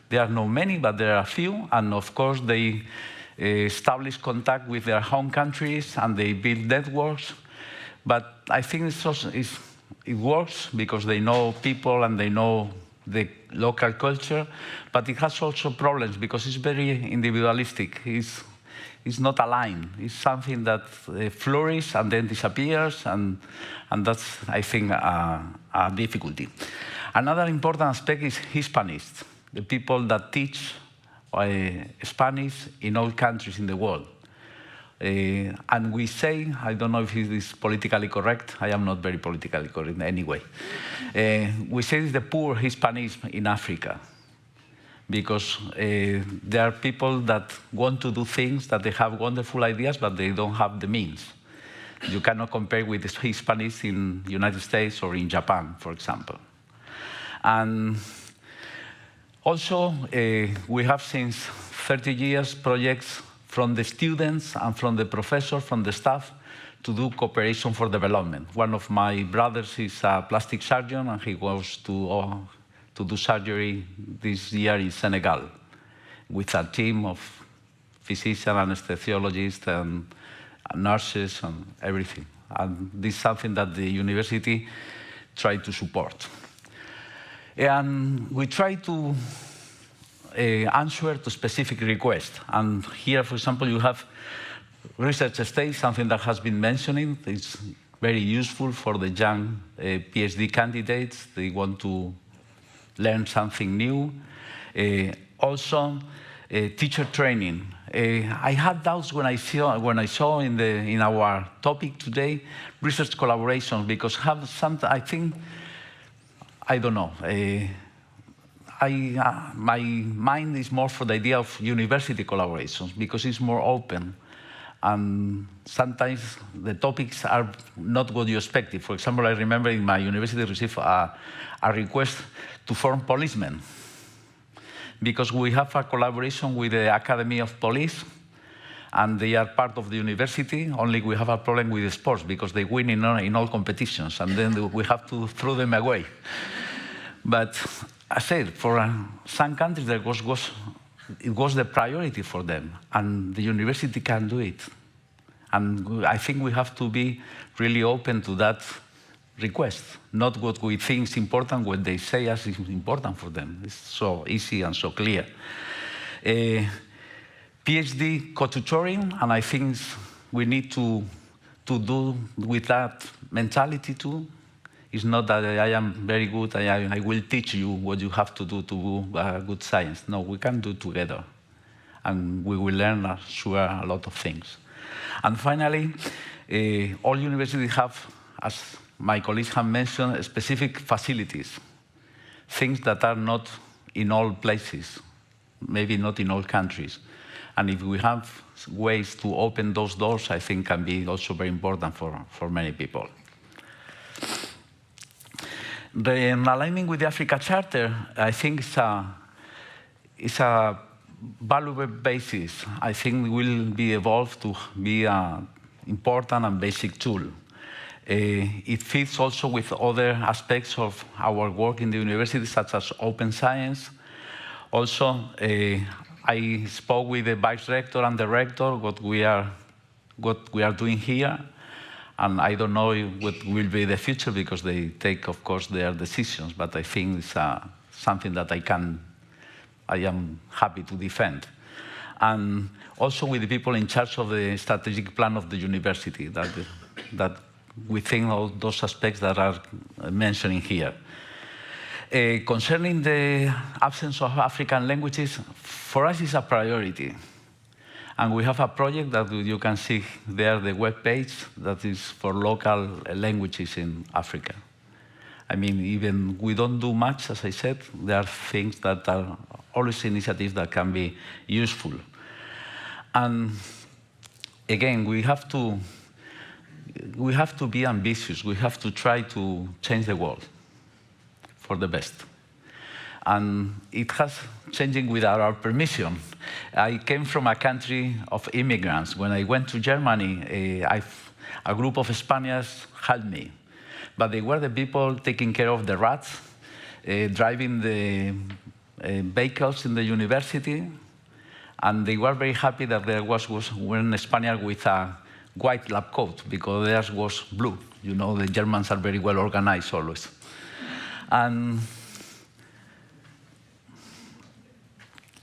There are not many, but there are a few, and of course they establish contact with their home countries and they build networks. But I think it works because they know people and they know the local culture, but it has also problems because it's very individualistic. It's not aligned. It's something that flourishes and then disappears, and that's, I think, a difficulty. Another important aspect is Hispanists, the people that teach Spanish in all countries in the world. And we say, I don't know if it is politically correct, I am not very politically correct anyway. We say it's the poor Hispanism in Africa, because there are people that want to do things, that they have wonderful ideas, but they don't have the means. You cannot compare with the Hispanics in the United States or in Japan, for example. And also, we have since 30 years projects from the students and from the professors, from the staff, to do cooperation for development. One of my brothers is a plastic surgeon, and he goes to do surgery this year in Senegal with a team of physicians, anesthesiologists, and nurses, and everything. And this is something that the university tried to support. And we try to answer to specific requests. And here, for example, you have research stage, something that has been mentioning. It's very useful for the young PhD candidates. They want to learn something new. Also, teacher training. I had doubts when I saw in our topic today research collaborations, because I think, I don't know. My mind is more for the idea of university collaborations because it's more open. And sometimes the topics are not what you expected. For example, I remember in my university received a request to form policemen, because we have a collaboration with the Academy of Police, and they are part of the university, only we have a problem with the sports because they win in all competitions, and then we have to throw them away. But I said, for some countries, it was the priority for them, and the university can do it. And I think we have to be really open to that requests, not what we think is important, what they say as is important for them. It's so easy and so clear. PhD co-tutoring, and I think we need to do with that mentality too. It's not that I am very good, I will teach you what you have to do good science. No, we can do it together. And we will learn, sure, a lot of things. And finally, all universities have, as my colleagues have mentioned, specific facilities, things that are not in all places, maybe not in all countries. And if we have ways to open those doors, I think can be also very important for many people. The alignment with the Africa Charter, I think is a valuable basis. I think will be evolved to be an important and basic tool. It fits also with other aspects of our work in the university, such as open science. Also, I spoke with the vice rector and the rector what we are doing here, and I don't know what will be the future because they take, of course, their decisions. But I think it's something that I am happy to defend, and also with the people in charge of the strategic plan of the university that we think all those aspects that are mentioning here. Concerning the absence of African languages, for us it's a priority. And we have a project that you can see there, the web page, that is for local languages in Africa. I mean, even we don't do much, as I said, there are things that are always initiatives that can be useful. And again, we have to be ambitious. We have to try to change the world for the best. And it has changing without our permission. I came from a country of immigrants. When I went to Germany, a group of Spaniards helped me. But they were the people taking care of the rats, driving the vehicles in the university, and they were very happy that there was one Spaniard with a white lab coat, because theirs was blue. You know, the Germans are very well organized always. And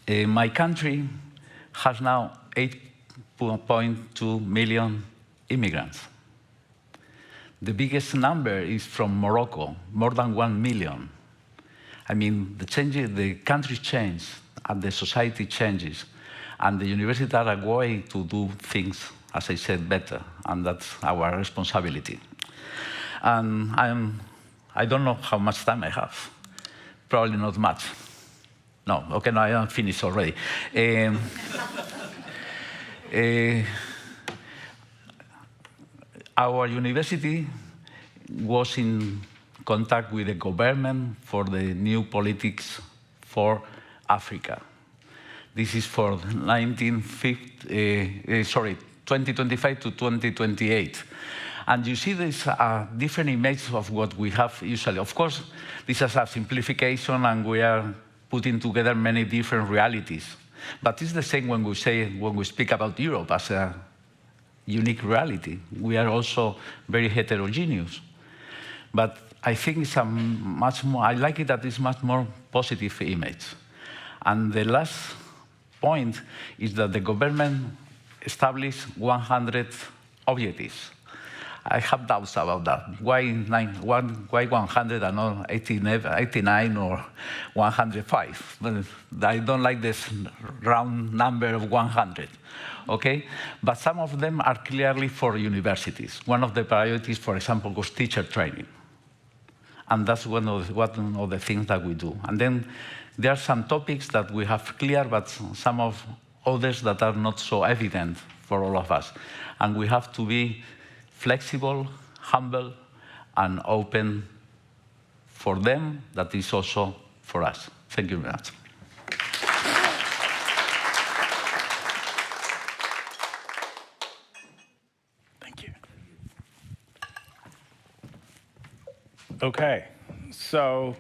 my country has now 8.2 million immigrants. The biggest number is from Morocco, more than 1 million. I mean, the country changes, and the society changes, and the universities are a way to do things, as I said, better, and that's our responsibility. And I don't know how much time I have. Probably not much. No, okay, no, I am finished already. Our university was in contact with the government for the new politics for Africa. This is for 2025 to 2028. And you see this different image of what we have usually. Of course, this is a simplification, and we are putting together many different realities. But it's the same when we speak about Europe as a unique reality. We are also very heterogeneous. But I think it's a much more, I like it that it's much more positive image. And the last point is that the government established 100 objectives. I have doubts about that. Why 100 and not 89 or 105? But I don't like this round number of 100. Okay? But some of them are clearly for universities. One of the priorities, for example, was teacher training. And that's one of the things that we do. And then there are some topics that we have clear, but some of others that are not so evident for all of us. And we have to be flexible, humble, and open for them. That is also for us. Thank you very much. Thank you. Okay, so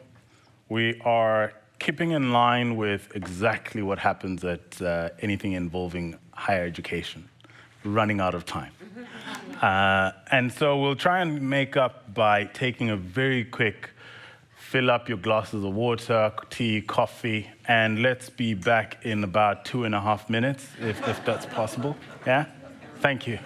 we are keeping in line with exactly what happens at anything involving higher education. running out of time. And so we'll try and make up by taking a very quick fill up your glasses of water, tea, coffee, and let's be back in about 2.5 minutes, if that's possible. Yeah? Thank you.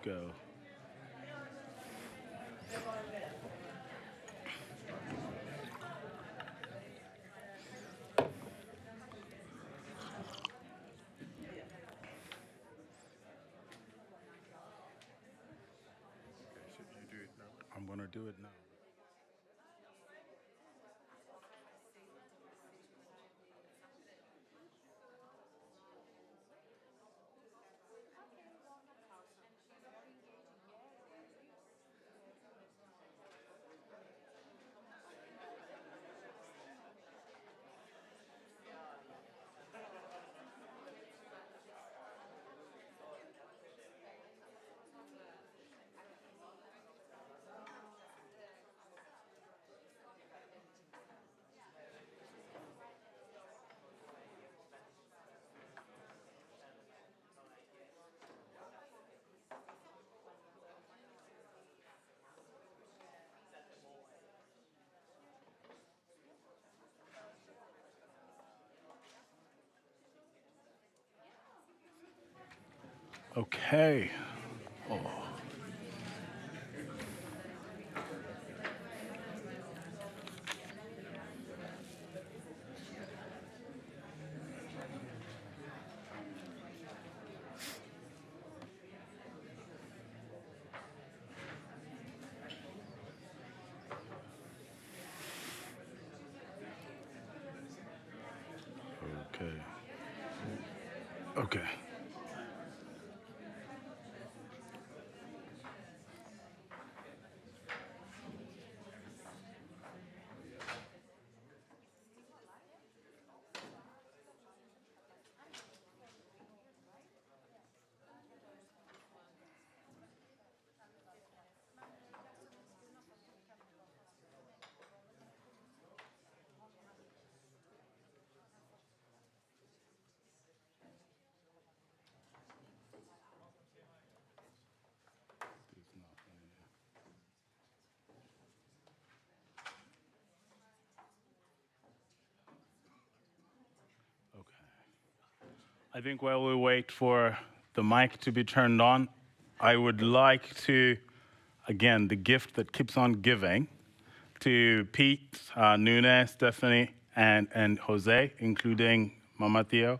go. I'm going to do it now. Okay. Oh. Okay. Okay. I think while we wait for the mic to be turned on, I would like to, again, the gift that keeps on giving, to Pete, Nuna, Stephanie, and Jose, including Mama Theo.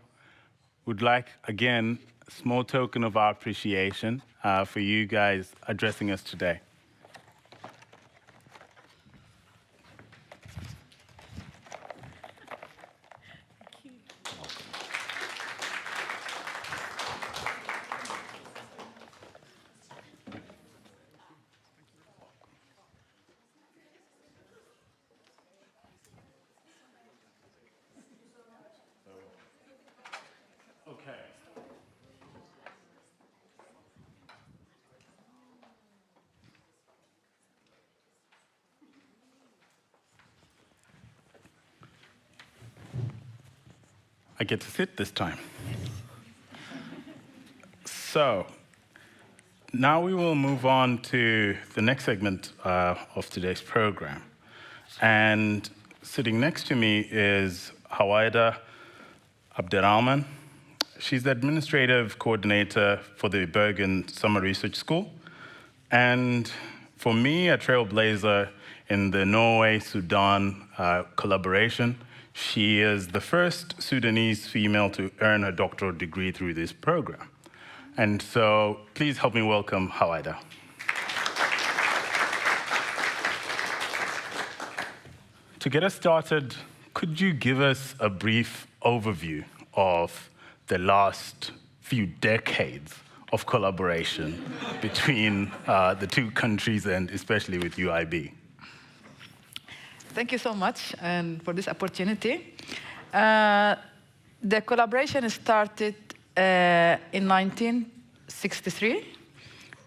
Would like, again, a small token of our appreciation for you guys addressing us today. I get to sit this time. So now we will move on to the next segment of today's program. And sitting next to me is Hawaida Abderrahman. She's the administrative coordinator for the Bergen Summer Research School. And for me, a trailblazer in the Norway-Sudan collaboration. She is the first Sudanese female to earn her doctoral degree through this program. And so please help me welcome Hawaida. To get us started, could you give us a brief overview of the last few decades of collaboration between the two countries and especially with UIB? Thank you so much and for this opportunity. The collaboration started in 1963,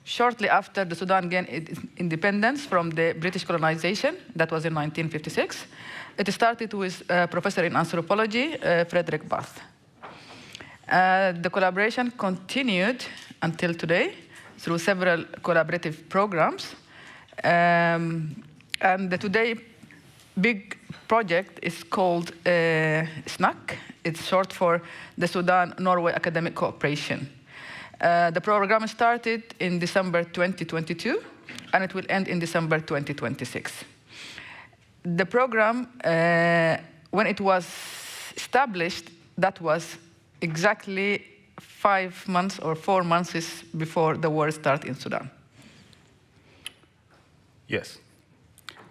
shortly after the Sudan gained its independence from the British colonization. That was in 1956. It started with a professor in anthropology, Frederick Bath. The collaboration continued until today through several collaborative programs. And today, big project is called SNAC. It's short for the Sudan-Norway Academic Cooperation. The program started in December 2022, and it will end in December 2026. The program, when it was established, that was exactly 5 months or 4 months before the war started in Sudan. Yes.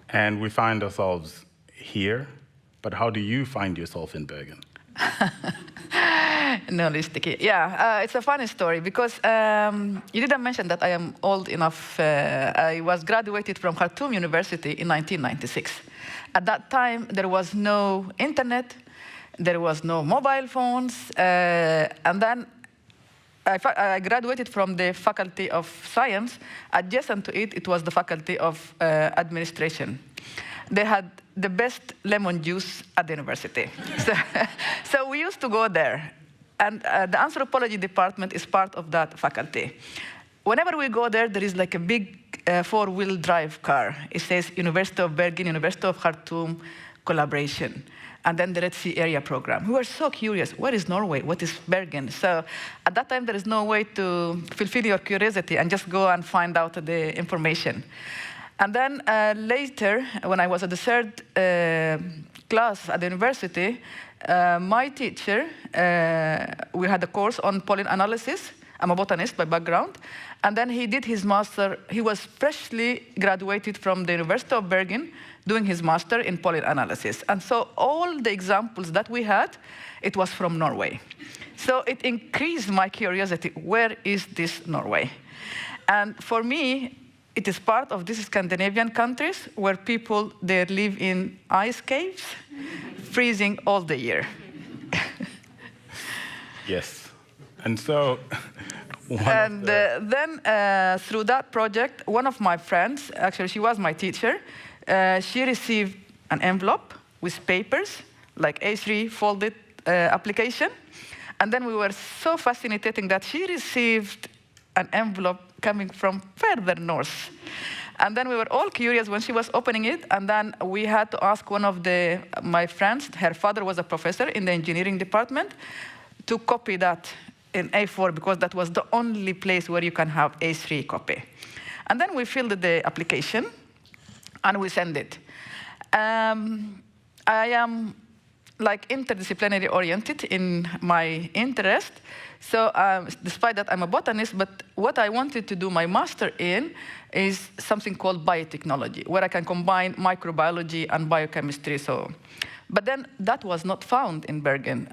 And we find ourselves here, but how do you find yourself in Bergen? No, Sticky. Yeah, it's a funny story because you didn't mention that I am old enough. I was graduated from Khartoum University in 1996. At that time, there was no internet, there was no mobile phones, and then I graduated from the Faculty of Science. Adjacent to it, it was the Faculty of Administration. They had the best lemon juice at the university. So we used to go there. And the anthropology department is part of that faculty. Whenever we go there, there is like a big 4-wheel drive car. It says University of Bergen, University of Khartoum collaboration. And then the Red Sea Area program. We were so curious, where is Norway? What is Bergen? So at that time, there is no way to fulfill your curiosity and just go and find out the information. And then later, when I was at the 3rd class at the university, my teacher, we had a course on pollen analysis. I'm a botanist by background. And then he did his master. He was freshly graduated from the University of Bergen, doing his master in pollen analysis. And so all the examples that we had, it was from Norway. So it increased my curiosity. Where is this Norway? And for me, it is part of these Scandinavian countries where people, they live in ice caves, freezing all the year. Yes. And so... then through that project, one of my friends, actually she was my teacher, she received an envelope with papers, like A3 folded application. And then we were so fascinated that she received an envelope coming from further north. And then we were all curious when she was opening it, and then we had to ask one of my friends, her father was a professor in the engineering department, to copy that in A4, because that was the only place where you can have A3 copy. And then we filled the application, and we send it. I am like interdisciplinary oriented in my interest. So despite that, I'm a botanist, but what I wanted to do my master in is something called biotechnology, where I can combine microbiology and biochemistry. But then that was not found in Bergen.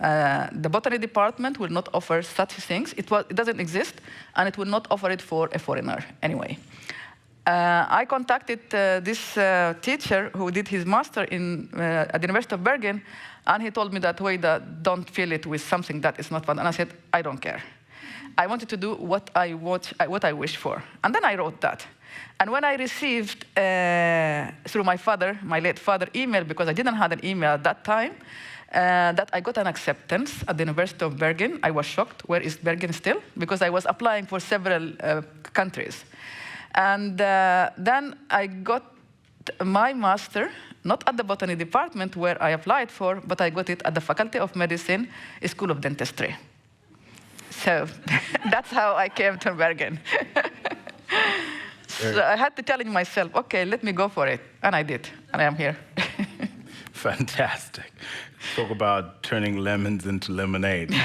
The botany department will not offer such things. It doesn't exist, and it will not offer it for a foreigner anyway. I contacted this teacher who did his master at the University of Bergen, and he told me that, wait, don't fill it with something that is not fun. And I said, I don't care. I wanted to do what I wish for. And then I wrote that. And when I received, through my late father, email, because I didn't have an email at that time, that I got an acceptance at the University of Bergen, I was shocked. Where is Bergen still? Because I was applying for several countries. And then I got my master, not at the botany department where I applied for, but I got it at the Faculty of Medicine, School of Dentistry. So that's how I came to Bergen. So I had to challenge myself, okay, let me go for it. And I did, and I am here. Fantastic. Talk about turning lemons into lemonade.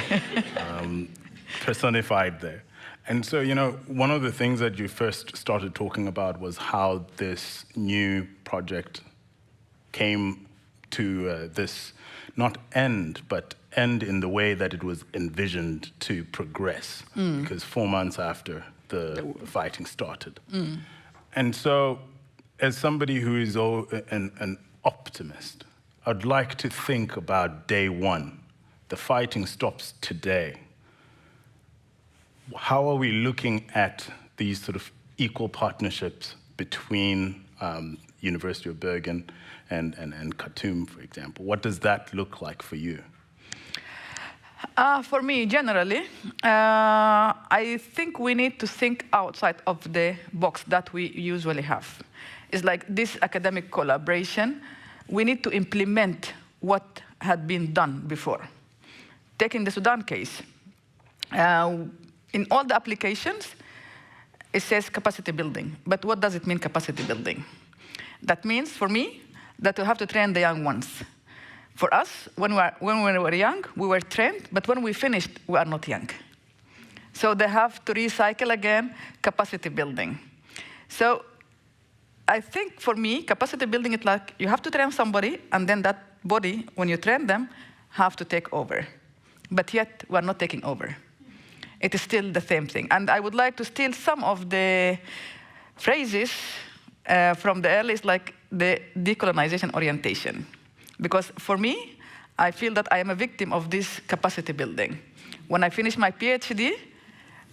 Personified there. And so, one of the things that you first started talking about was how this new project came to this, not end, but end in the way that it was envisioned to progress, because 4 months after the fighting started. And so, as somebody who is an optimist, I'd like to think about day one. The fighting stops today. How are we looking at these sort of equal partnerships between University of Bergen and Khartoum, for example? What does that look like for you? For me, generally, I think we need to think outside of the box that we usually have. It's like this academic collaboration. We need to implement what had been done before. Taking the Sudan case, in all the applications, it says capacity building. But what does it mean, capacity building? That means, for me, that we have to train the young ones. For us, when we were young, we were trained, but when we finished, we are not young. So they have to recycle again capacity building. So I think for me, capacity building is like you have to train somebody, and then that body, when you train them, have to take over. But yet, we're not taking over. It is still the same thing. And I would like to steal some of the phrases from the earliest, like the decolonization orientation. Because for me, I feel that I am a victim of this capacity building. When I finished my PhD,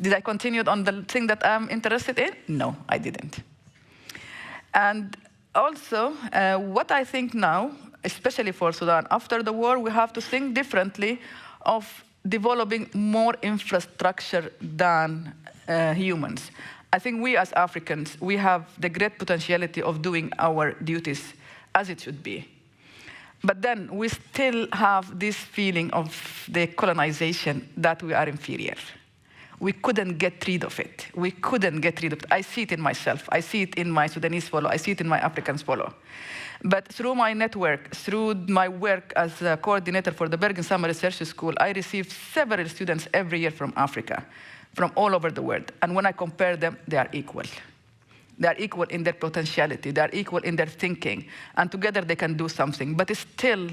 did I continue on the thing that I'm interested in? No, I didn't. And also, what I think now, especially for Sudan, after the war, we have to think differently of developing more infrastructure than humans. I think we as Africans, we have the great potentiality of doing our duties as it should be. But then we still have this feeling of the colonization that we are inferior. We couldn't get rid of it. We couldn't get rid of it. I see it in myself. I see it in my Sudanese fellow. I see it in my Africans fellow. But through my network, through my work as a coordinator for the Bergen Summer Research School, I receive several students every year from Africa, from all over the world. And when I compare them, they are equal. They are equal in their potentiality. They are equal in their thinking. And together they can do something. But still,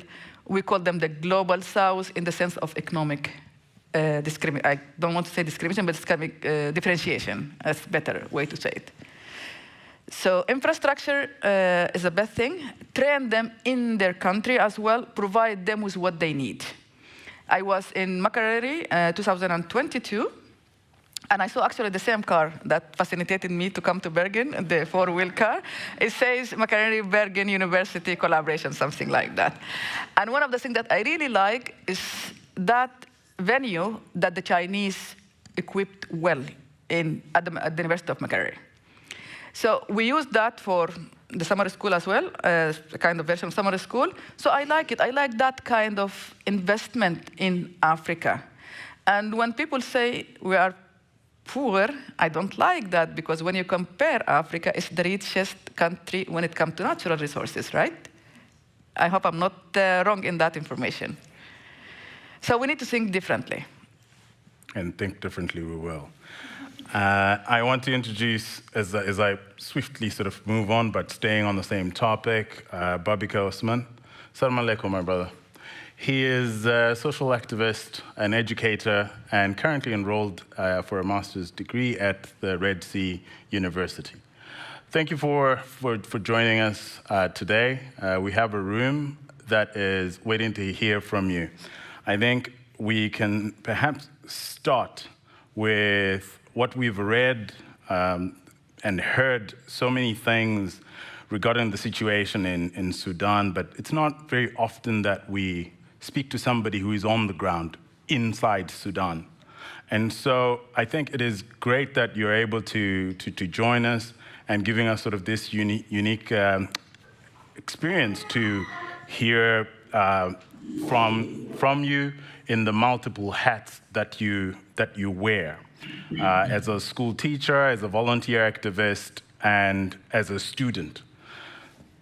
we call them the global south in the sense of economic discrimination. I don't want to say discrimination, but economic differentiation. That's a better way to say it. So infrastructure is a bad thing. Train them in their country as well. Provide them with what they need. I was in Makerere 2022. And I saw actually the same car that fascinated me to come to Bergen, the four-wheel car. It says Makerere Bergen University Collaboration, something like that. And one of the things that I really like is that venue that the Chinese equipped well at the University of Makerere. So we used that for the summer school as well, a kind of version of summer school. So I like it. I like that kind of investment in Africa. And when people say we are poor, I don't like that, because when you compare Africa, it's the richest country when it comes to natural resources, right? I hope I'm not wrong in that information. So we need to think differently. And think differently we will. I want to introduce, as I swiftly sort of move on, but staying on the same topic, Babika Osman. Assalamu alaikum, my brother. He is a social activist, an educator, and currently enrolled for a master's degree at the Red Sea University. Thank you for joining us today. We have a room that is waiting to hear from you. I think we can perhaps start with what we've read and heard so many things regarding the situation in Sudan, but it's not very often that we speak to somebody who is on the ground inside Sudan. And so I think it is great that you're able to join us and giving us sort of this unique experience to hear from you in the multiple hats that you wear as a school teacher, as a volunteer activist, and as a student.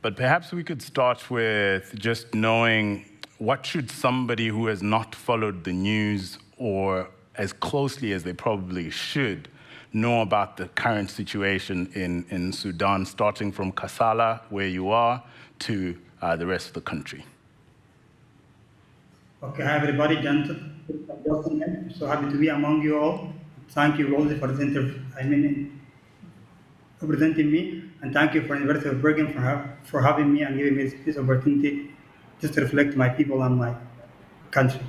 But perhaps we could start with just knowing, what should somebody who has not followed the news or as closely as they probably should know about the current situation in Sudan, starting from Kassala, where you are, to the rest of the country? Okay, hi everybody, Jonathan. I'm so happy to be among you all. Thank you, Rosie, for this interview. Representing me, and thank you for University of Bergen for having me and giving me this opportunity just to reflect my people and my country.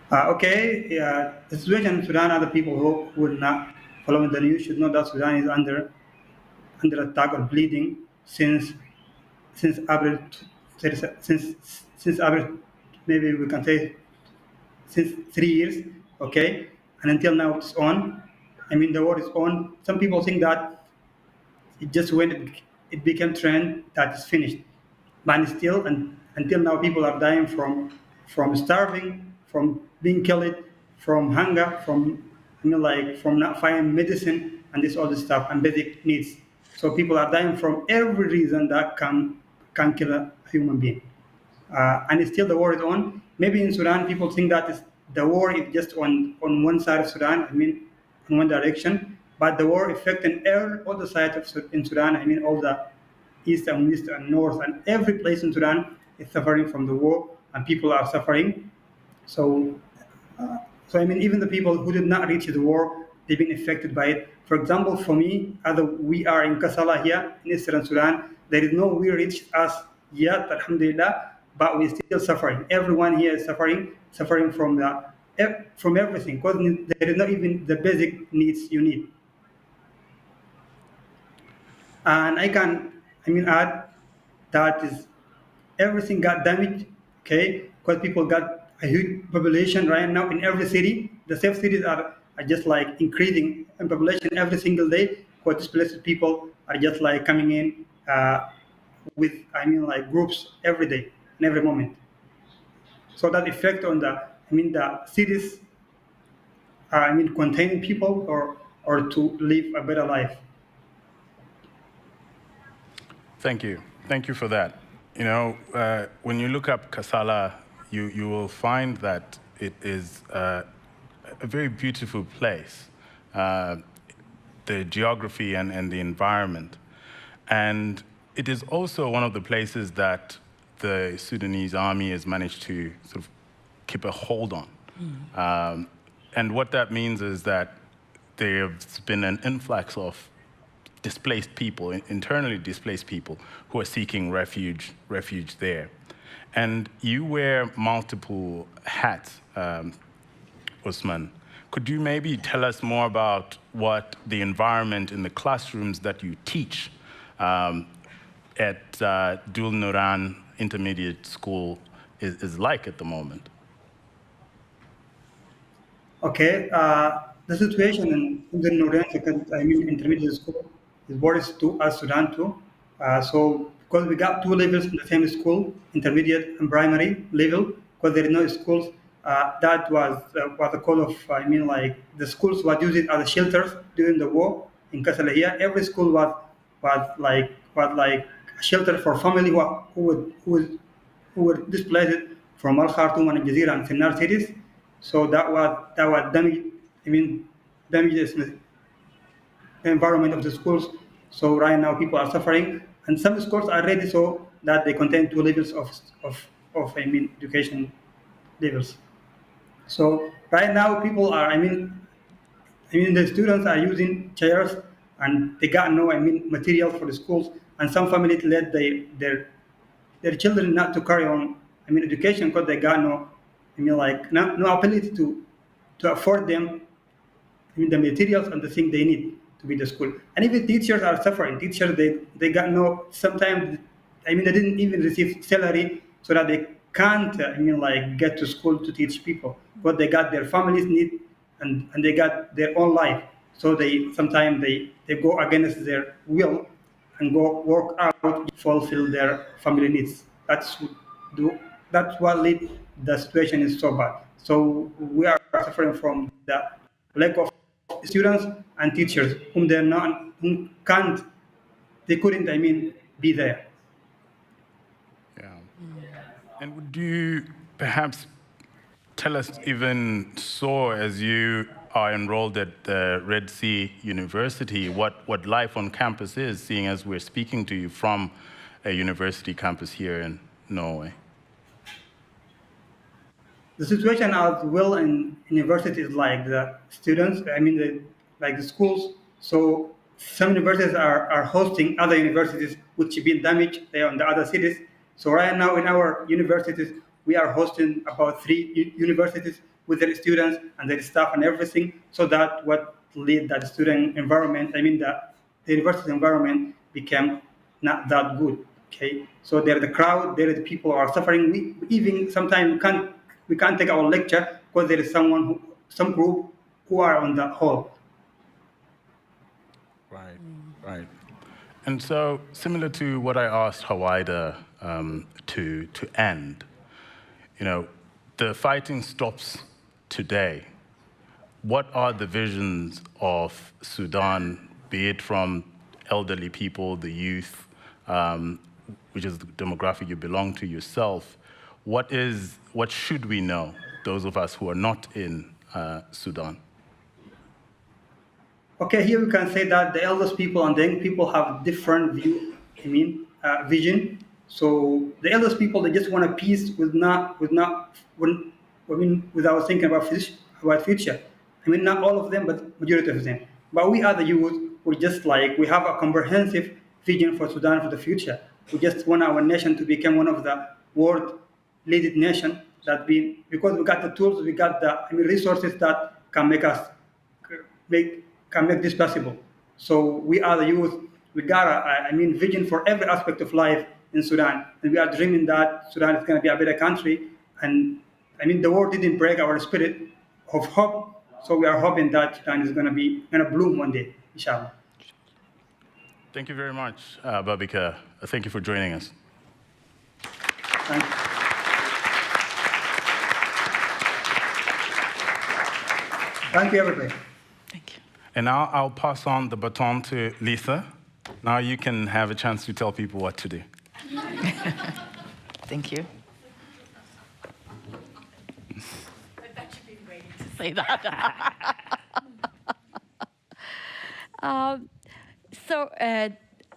The situation in Sudan, other people who will not follow the news should know that Sudan is under attack or bleeding since April, maybe we can say since 3 years, okay? And until now it's on. I mean, the war is on. Some people think that it just when it became trend that is finished. But still, and until now, people are dying from starving, from being killed, from hunger, from like from not finding medicine and all this stuff and basic needs. So people are dying from every reason that can kill a human being. And still the war is on. Maybe in Sudan, people think that the war is just on one side of Sudan, in one direction, but the war affecting all the sides in Sudan, all the east and west and north, and every place in Sudan is suffering from the war, and people are suffering. So, even the people who did not reach the war, they've been affected by it. For example, for me, as we are in Kassala here in Eastern Sudan, there is no war reached us yet, alhamdulillah, but we're still suffering. Everyone here is suffering from everything, because there is not even the basic needs you need. And I can, add that is everything got damaged, okay? Because people got a huge population right now in every city. The safe cities are just like increasing in population every single day, because displaced people are just like coming in with, like groups every day and every moment. So that effect on the cities, containing people or to live a better life. Thank you. Thank you for that. When you look up Kassala, you will find that it is a very beautiful place, the geography and the environment. And it is also one of the places that the Sudanese army has managed to sort of keep a hold on. And what that means is that there's been an influx of displaced people, internally displaced people, who are seeking refuge there. And you wear multiple hats, Usman. Could you maybe tell us more about what the environment in the classrooms that you teach at Dul Nuran Intermediate School is like at the moment? Okay, the situation in the Nuran Intermediate School is worse to us Sudan too. So because we got two levels in the same school, intermediate and primary level, because there is no schools. That was the call of, like the schools were used as shelters during the war in Kassala here. Every school was like a shelter for family who were displaced from Al Khartoum and Jazeera and Sinnar cities. So that was damage. Damages the environment of the schools. So right now people are suffering, and some schools are ready so that they contain two levels of education levels. So right now people are the students are using chairs, and they got no material for the schools, and some families let their children not to carry on education because they got no no ability to afford them the materials and the things they need to be the school. And even teachers are suffering. Teachers they got no, sometimes they didn't even receive salary, so that they can't like get to school to teach people, but they got their families need, and they got their own life. So they sometimes they go against their will and go work out to fulfill their family needs. That's what lead the situation is so bad. So we are suffering from the lack of students and teachers whom they couldn't be there. Yeah. And would you perhaps tell us, even so, as you are enrolled at the Red Sea University, what life on campus is, seeing as we're speaking to you from a university campus here in Norway? The situation as well in universities, like the students, like the schools. So some universities are hosting other universities which have been damaged there in the other cities. So right now in our universities, we are hosting about 3 universities with their students and their staff and everything. So that what lead that student environment, the university environment became not that good. Okay, so there the crowd, there the people are suffering. We even sometimes we can't take our lecture because there is some group who are on the hall. Right. And so, similar to what I asked Hawaida to end, the fighting stops today. what are the visions of Sudan, be it from elderly people, the youth, which is the demographic you belong to yourself? What should we know, those of us who are not in Sudan? Okay, here we can say that the eldest people and the young people have different vision. So the eldest people, they just want a peace without thinking about future. I mean, not all of them, but majority of them. But we are the youth. We have a comprehensive vision for Sudan for the future. We just want our nation to become one of the world leading nation because we got the tools, we got the resources that can make this possible. So we are the youth. We got a vision for every aspect of life in Sudan, and we are dreaming that Sudan is going to be a better country. And the war didn't break our spirit of hope, so we are hoping that Sudan is going to bloom one day, inshallah. Thank you very much, Babika. Thank you for joining us. Thank you. Thank you, everybody. And now I'll pass on the baton to Lisa. Now you can have a chance to tell people what to do. Thank you. I bet you've been waiting to say that.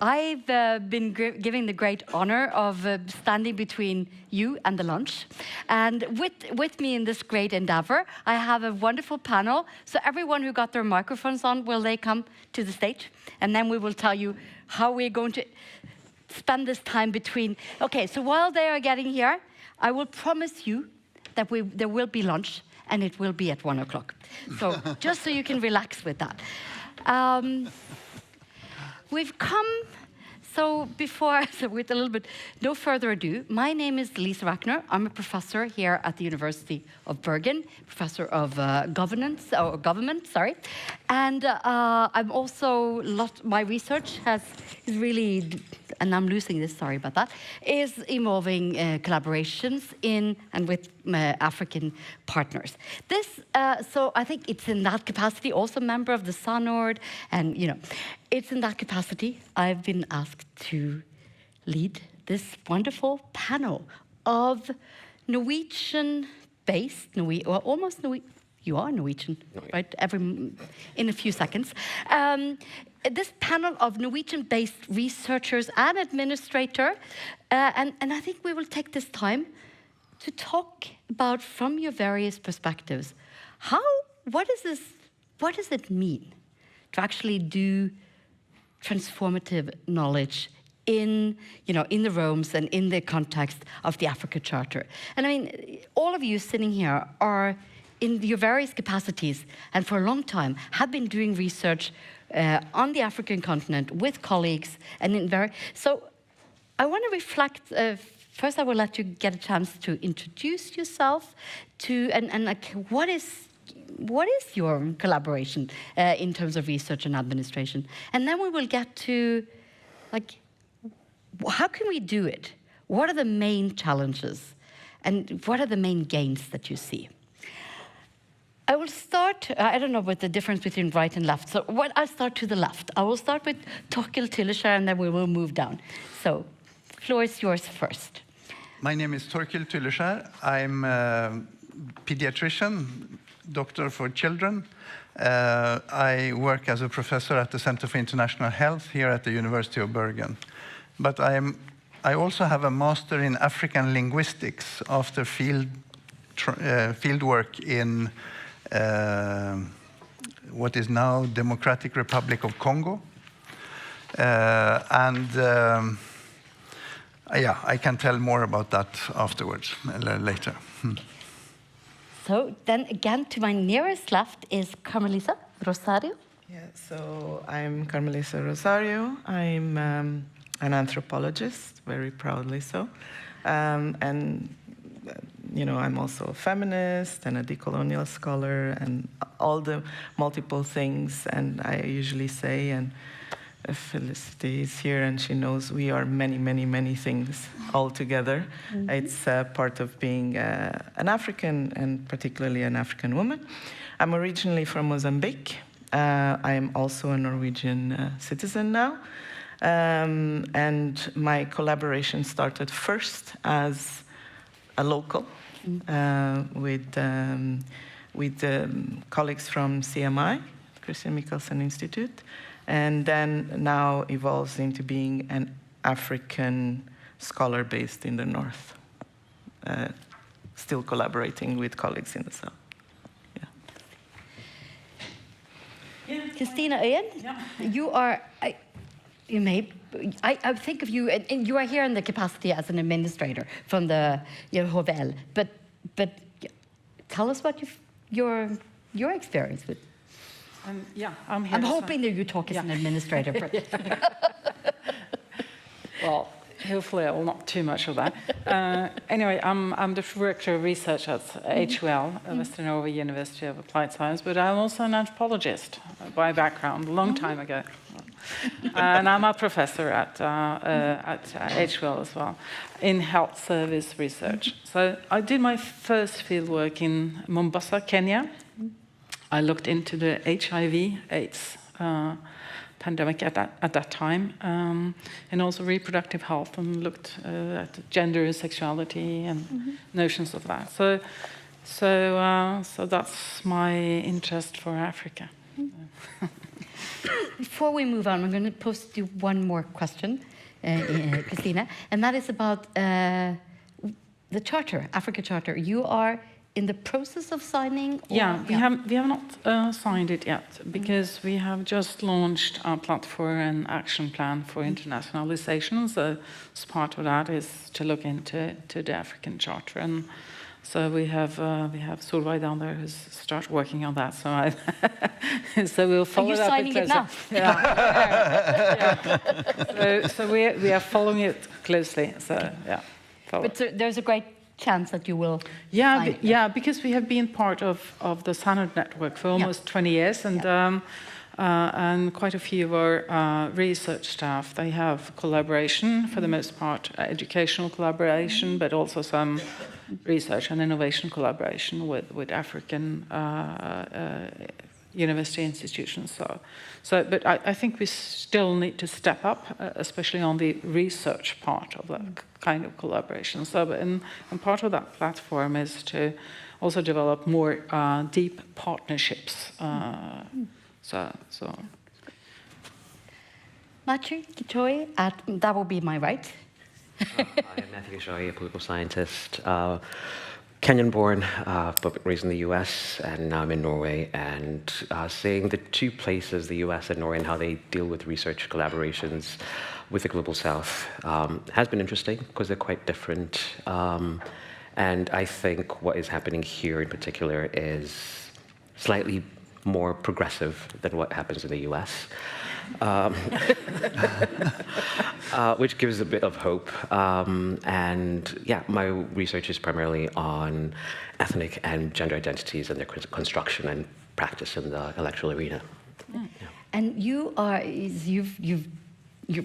I've been given the great honor of standing between you and the lunch. And with me in this great endeavor, I have a wonderful panel. So everyone who got their microphones on, will they come to the stage? And then we will tell you how we're going to spend this time between. Okay, so while they are getting here, I will promise you that there will be lunch, and it will be at 1 o'clock. So just so you can relax with that. We've come, with a little bit, no further ado, my name is Lisa Wagner. I'm a professor here at the University of Bergen, professor of government, and I'm also, my research is really, and I'm losing this, sorry about that, is involving collaborations in and with African partners. So I think it's in that capacity, also member of the SANORD, and it's in that capacity I've been asked to lead this wonderful panel of Norwegian-based, almost Norwegian, you are Norwegian, right? In a few seconds. This panel of Norwegian-based researchers and administrators, and I think we will take this time to talk about, from your various perspectives, what does it mean to actually do transformative knowledge in the realms and in the context of the Africa Charter. And all of you sitting here are in your various capacities, and for a long time have been doing research on the African continent with colleagues, so I want to reflect. First, I will let you get a chance to introduce yourself what is your collaboration in terms of research and administration? And then we will get to, how can we do it? What are the main challenges? And what are the main gains that you see? I will start, I don't know what the difference between right and left, so I'll start to the left. I will start with Torkil Tylleskjær, and then we will move down. So, floor is yours first. My name is Torkil Tylleskjær. I'm a pediatrician, doctor for children. I work as a professor at the Center for International Health here at the University of Bergen. But I also have a master in African linguistics after field work in what is now Democratic Republic of Congo. I can tell more about that afterwards, later. So then again, to my nearest left is Carmelisa Rosario. Yeah, so I'm Carmelisa Rosario. I'm an anthropologist, very proudly so. I'm also a feminist and a decolonial scholar and all the multiple things. And I usually say, and Felicity is here, and she knows we are many, many, many things all together. Mm-hmm. It's part of being an African, and particularly an African woman. I'm originally from Mozambique. I am also a Norwegian citizen now. And my collaboration started first as a local with colleagues from CMI, Christian Michelsen Institute, and then now evolves into being an African scholar based in the north, still collaborating with colleagues in the south. Christina Øyen, you are, I think of you, and you are here in the capacity as an administrator from the HVL, but tell us about your experience with. Yeah, I'm here. I'm hoping that you talk as an administrator. Well, hopefully I will not too much of that. Anyway, I'm the director of research at HVL, Western Norway University of Applied Science, but I'm also an anthropologist by background, a long time ago. And I'm a professor at HVL as well, in health service research. So I did my first fieldwork in Mombasa, Kenya. I looked into the HIV/AIDS pandemic at that time, and also reproductive health, and looked at gender, sexuality, and notions of that. So that's my interest for Africa. Before we move on, I'm going to pose you one more question, Christina, and that is about the Charter, Africa Charter. You are in the process of signing? Or? Yeah, we have not signed it yet, because we have just launched our platform and action plan for internationalization. So as part of that is to look into the African Charter, and so we have Solveig down there who's started working on that. So so we'll follow it up. Are you signing it now? Yeah. So we are following it closely. So yeah. But there's a great chance that you will. Yeah, because we have been part of the SANOD network for almost 20 years, and quite a few of our research staff, they have collaboration, for the most part, educational collaboration, but also some research and innovation collaboration with African university institutions. But I think we still need to step up, especially on the research part of that kind of collaboration. And part of that platform is to also develop more deep partnerships. Matthew Gitoy, that will be my right. I'm Matthew Gitoy, a political scientist. Kenyan-born, but raised in the US, and now I'm in Norway. And seeing the two places, the US and Norway, and how they deal with research collaborations with the Global South has been interesting, because they're quite different. And I think what is happening here in particular is slightly more progressive than what happens in the US. Which gives a bit of hope. And yeah, my research is primarily on ethnic and gender identities and their construction and practice in the electoral arena. Yeah. And you are, you're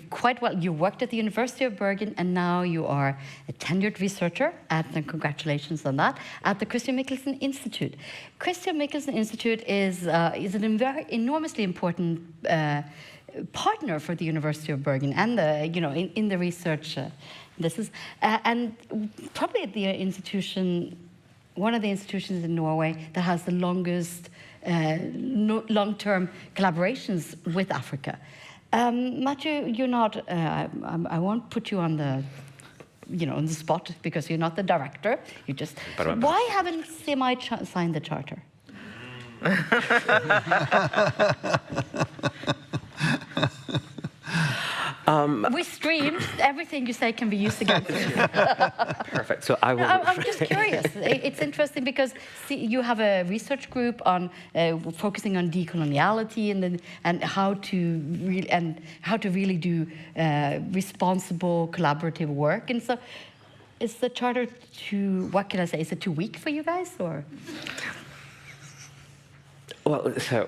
quite well, you worked at the University of Bergen, and now you are a tenured researcher, and congratulations on that, at the Christian Michelsen Institute. Christian Michelsen Institute is an very enormously important partner for the University of Bergen, and in the research. This is and probably the institution, one of the institutions in Norway that has the longest long-term collaborations with Africa. Matthew, you're not. I won't put you on the, on the spot, because you're not the director. You just. Why haven't CMI signed the charter? We streamed. Everything you say can be used against you. Perfect. So I will. I'm just curious. It's interesting because you have a research group on focusing on decoloniality and how to really do responsible collaborative work. And so, is the charter too? What can I say? Is it too weak for you guys, or? Well, so.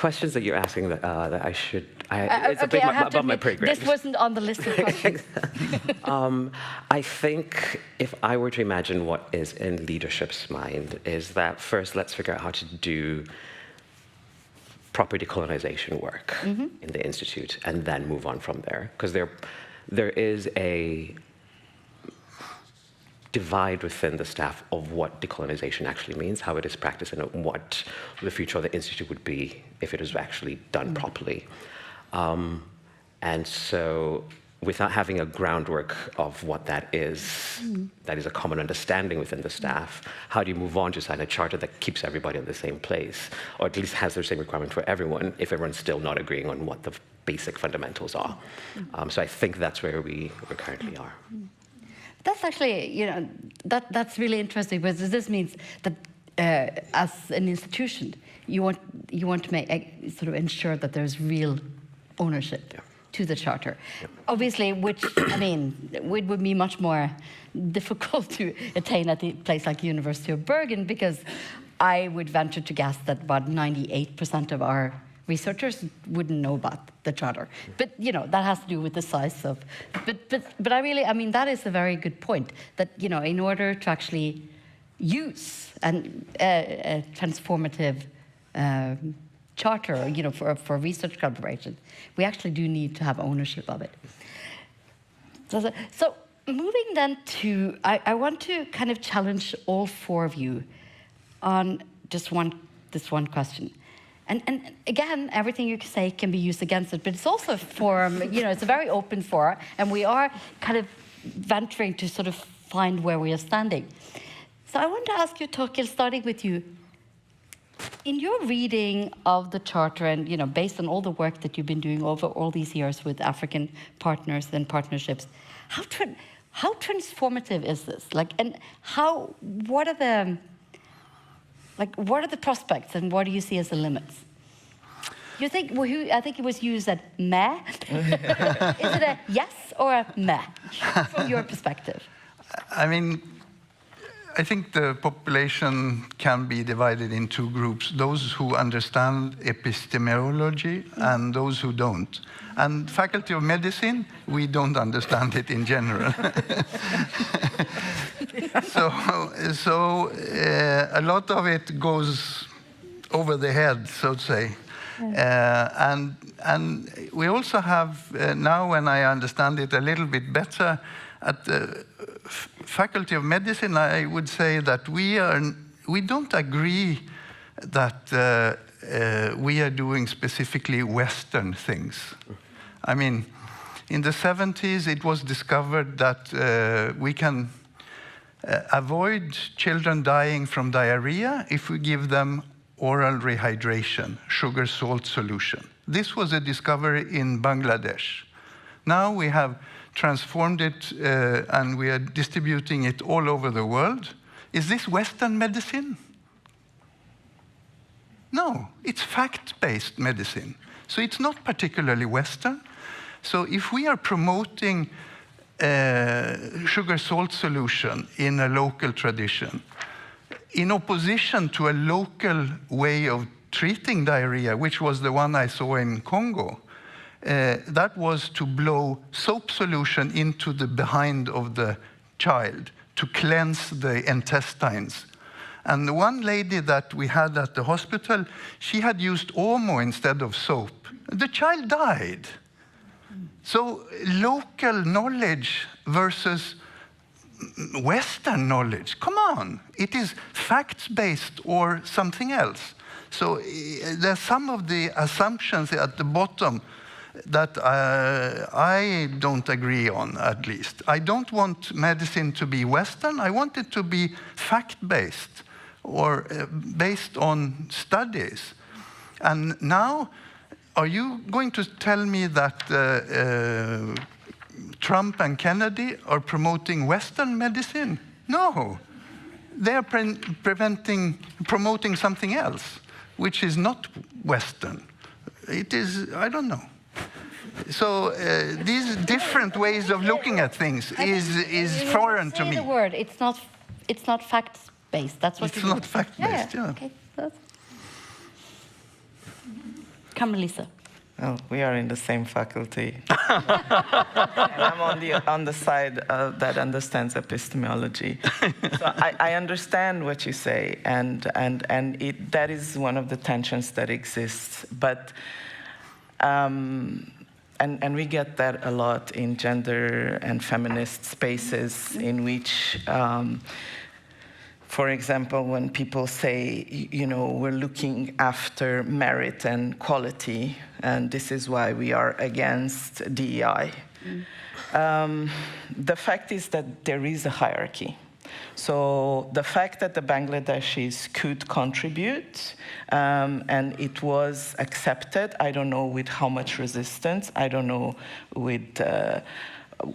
questions that you're asking that I should. It's okay, a bit above my pay grade. This wasn't on the list of questions. I think if I were to imagine what is in leadership's mind is that first let's figure out how to do proper decolonization work in the Institute and then move on from there. Because there is a divide within the staff of what decolonization actually means, how it is practiced, and what the future of the Institute would be if it was actually done properly. And so without having a groundwork of what that is a common understanding within the staff, how do you move on to sign a charter that keeps everybody in the same place, or at least has the same requirement for everyone if everyone's still not agreeing on what the basic fundamentals are? So I think that's where we currently are. That's actually, that's really interesting, because this means that as an institution, you want to make sort of ensure that there's real ownership to the charter. Obviously, which, I mean, it would be much more difficult to attain at a place like the University of Bergen, because I would venture to guess that about 98% of our researchers wouldn't know about the charter. But, that has to do with the size of, but I mean, that is a very good point, that, in order to actually use a transformative charter, for research collaboration, we actually do need to have ownership of it. So moving then to, I want to kind of challenge all four of you on just this one question. And again, everything you say can be used against it, but it's also a forum, it's a very open forum, and we are kind of venturing to sort of find where we are standing. So I want to ask you, Torkil, starting with you. In your reading of the Charter, and based on all the work that you've been doing over all these years with African partners and partnerships, how transformative is this? And what are the prospects, and what do you see as the limits? You think? I think it was used at meh. Is it a yes or a meh from your perspective? I mean, I think the population can be divided in two groups: those who understand epistemology and those who don't. And Faculty of Medicine, we don't understand it in general. So a lot of it goes over the head, so to say. And we also have, now when I understand it a little bit better, at the Faculty of Medicine, I would say that we don't agree that we are doing specifically Western things. I mean, in the 70s, it was discovered that we can avoid children dying from diarrhea if we give them oral rehydration, sugar salt solution. This was a discovery in Bangladesh. Now we have transformed it and we are distributing it all over the world. Is this Western medicine? No, it's fact-based medicine. So it's not particularly Western. So if we are promoting sugar salt solution in a local tradition, in opposition to a local way of treating diarrhea, which was the one I saw in Congo, that was to blow soap solution into the behind of the child to cleanse the intestines. And the one lady that we had at the hospital, she had used Omo instead of soap. The child died. So local knowledge versus Western knowledge, come on. It is facts-based or something else. So there's some of the assumptions at the bottom that I don't agree on, at least. I don't want medicine to be Western. I want it to be fact-based or based on studies. And now, are you going to tell me that Trump and Kennedy are promoting Western medicine? No. They are promoting something else, which is not Western. It is, I don't know. So these different ways of looking at things is foreign to me. The word, it's not fact-based. That's what it's not fact-based, yeah. Okay. Carmelisa. Oh, we are in the same faculty. And I'm on the side that understands epistemology. So I understand what you say, and that is one of the tensions that exists. But and we get that a lot in gender and feminist spaces, in which, for example, when people say, you know, we're looking after merit and quality, and this is why we are against DEI. The fact is that there is a hierarchy. So the fact that the Bangladeshis could contribute, and it was accepted, I don't know with how much resistance, I don't know with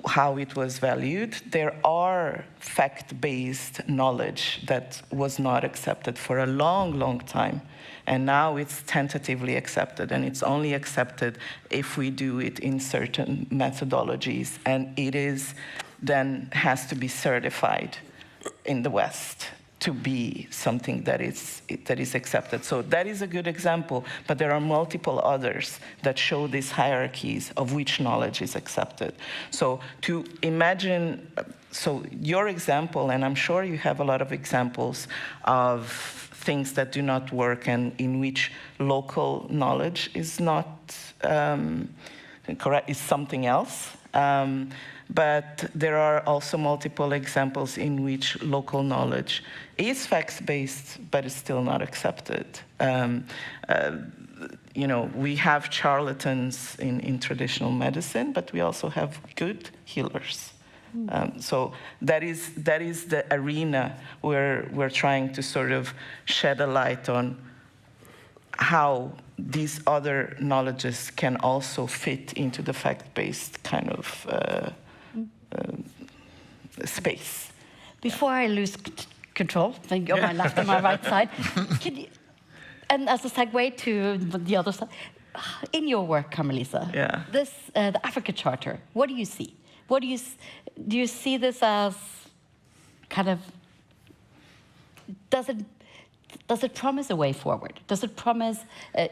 how it was valued. There are fact-based knowledge that was not accepted for a long, long time. And now it's tentatively accepted, and it's only accepted if we do it in certain methodologies, and it is then has to be certified in the West to be something that is accepted. So that is a good example, but there are multiple others that show these hierarchies of which knowledge is accepted. So to imagine, so your example, and I'm sure you have a lot of examples of things that do not work and in which local knowledge is not correct, is something else. But there are also multiple examples in which local knowledge is facts-based, but is still not accepted. You know, we have charlatans in traditional medicine, but we also have good healers. So that is the arena where we're trying to sort of shed a light on how these other knowledges can also fit into the fact-based kind of space. Before I lose control, then you're my left and my right side. Can you, and as a segue to the other side, in your work, Carmelisa, this the Africa Charter, what do you see? What do you see this as kind of, does it promise a way forward? Does it promise,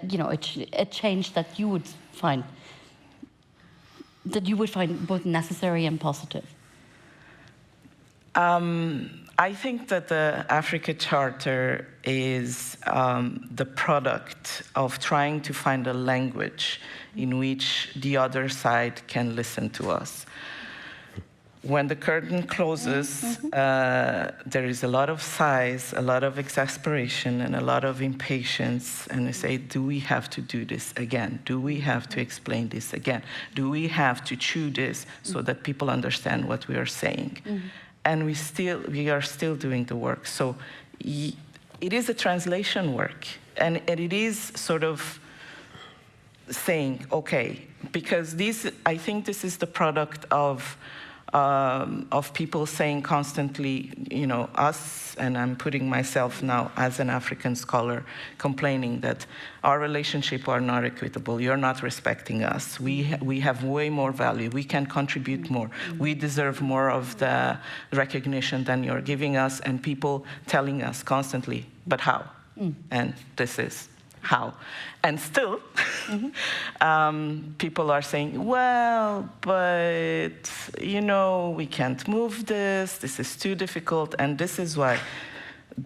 you know, a change that you would find both necessary and positive? I think that the Africa Charter is the product of trying to find a language in which the other side can listen to us. When the curtain closes, there is a lot of sighs, a lot of exasperation, and a lot of impatience. And they say, do we have to do this again? Do we have to explain this again? Do we have to chew this so that people understand what we are saying? And we are still doing the work. So it is a translation work. And it is sort of saying, okay, because I think this is the product of people saying constantly, you know, us, and I'm putting myself now as an African scholar, complaining that our relationship are not equitable, you're not respecting us, we have way more value, we can contribute more, we deserve more of the recognition than you're giving us, and people telling us constantly, but how? And this is how. And still, people are saying, well, but, you know, we can't move this is too difficult, and this is why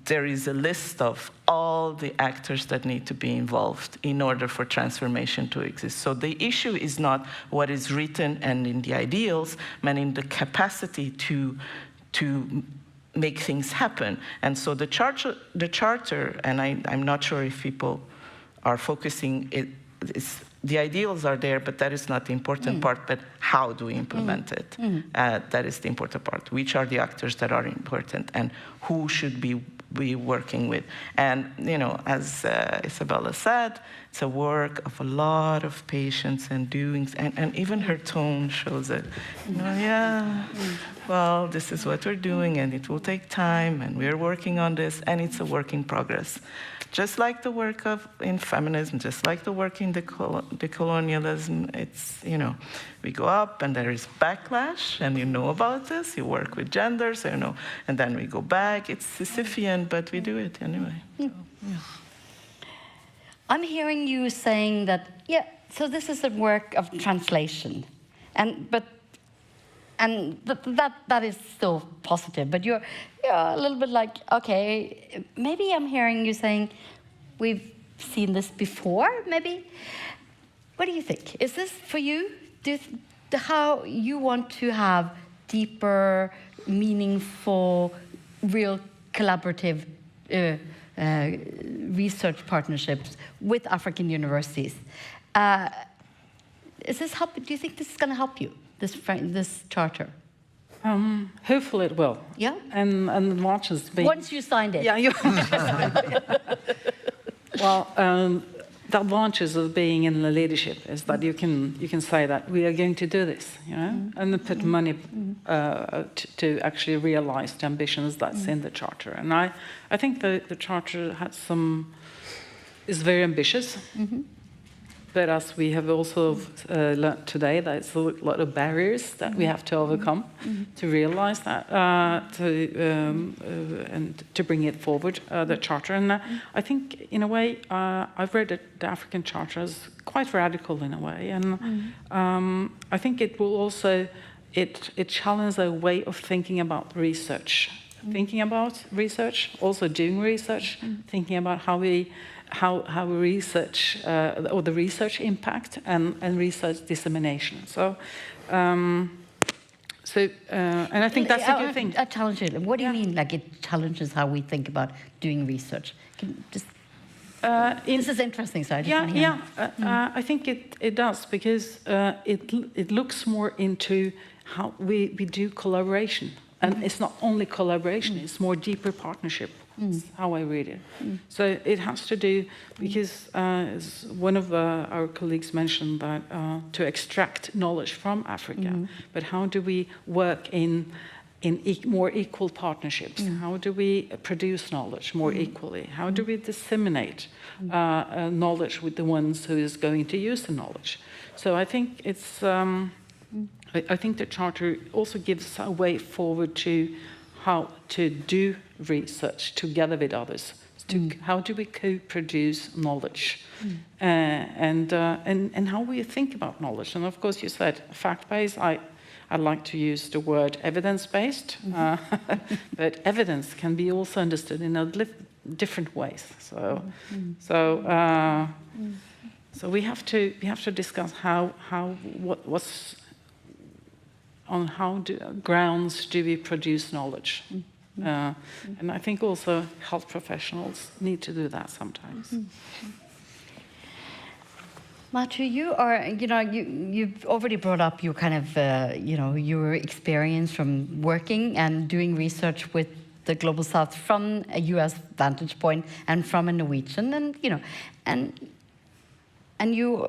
there is a list of all the actors that need to be involved in order for transformation to exist. So the issue is not what is written and in the ideals, but in the capacity to make things happen. And so the charter, and I'm not sure if people are focusing, the ideals are there, but that is not the important part, but how do we implement it? That is the important part. Which are the actors that are important, and who should be working with? And, you know, as Isabella said, it's a work of a lot of patience and doings, and even her tone shows it. You know, well, this is what we're doing, and it will take time, and we're working on this, and it's a work in progress. Just like the work in feminism, just like the work in decolonialism, it's, you know, we go up and there is backlash, and you know about this, you work with genders, you know, and then we go back. It's Sisyphean, but we do it anyway. So, I'm hearing you saying that, yeah, so this is a work of translation, that is still positive, but you're a little bit like, okay, maybe I'm hearing you saying, we've seen this before, maybe? What do you think? Is this for you? How you want to have deeper, meaningful, real collaborative research partnerships with African universities? Do you think this is going to help you, this charter? Hopefully it will. Yeah? And launches being... Once you signed it. Yeah, well, the launches of being in the leadership is that you can say that we are going to do this, you know, and put money to actually realize the ambitions that's in the charter. And I think the charter is very ambitious. But as we have also learned today, there's a lot of barriers that we have to overcome to realize that, and to bring it forward, the charter. And I think, in a way, I've read that the African Charter is quite radical in a way. And I think it will also, it challenges a way of thinking about research. Thinking about research, also doing research, thinking about how we research, or the research impact and research dissemination. So, and I think that's a good thing. I challenge it. What do you mean, like it challenges how we think about doing research? This is interesting, so I just want to hear. I think it does, because it looks more into how we do collaboration. And it's not only collaboration, it's more deeper partnership. That's how I read it. So it has to do, because as one of our colleagues mentioned, that to extract knowledge from Africa, but how do we work in more equal partnerships? How do we produce knowledge more equally? How do we disseminate knowledge with the ones who is going to use the knowledge? So I think it's... I think the Charter also gives a way forward to how to do research together with others. How do we co-produce knowledge, and how we think about knowledge? And of course, you said fact-based. I like to use the word evidence-based, but evidence can be also understood in different ways. So we have to discuss what's on grounds do we produce knowledge. And I think also health professionals need to do that sometimes. Matu, you've already brought up your kind of, your experience from working and doing research with the Global South from a US vantage point and from a Norwegian, and you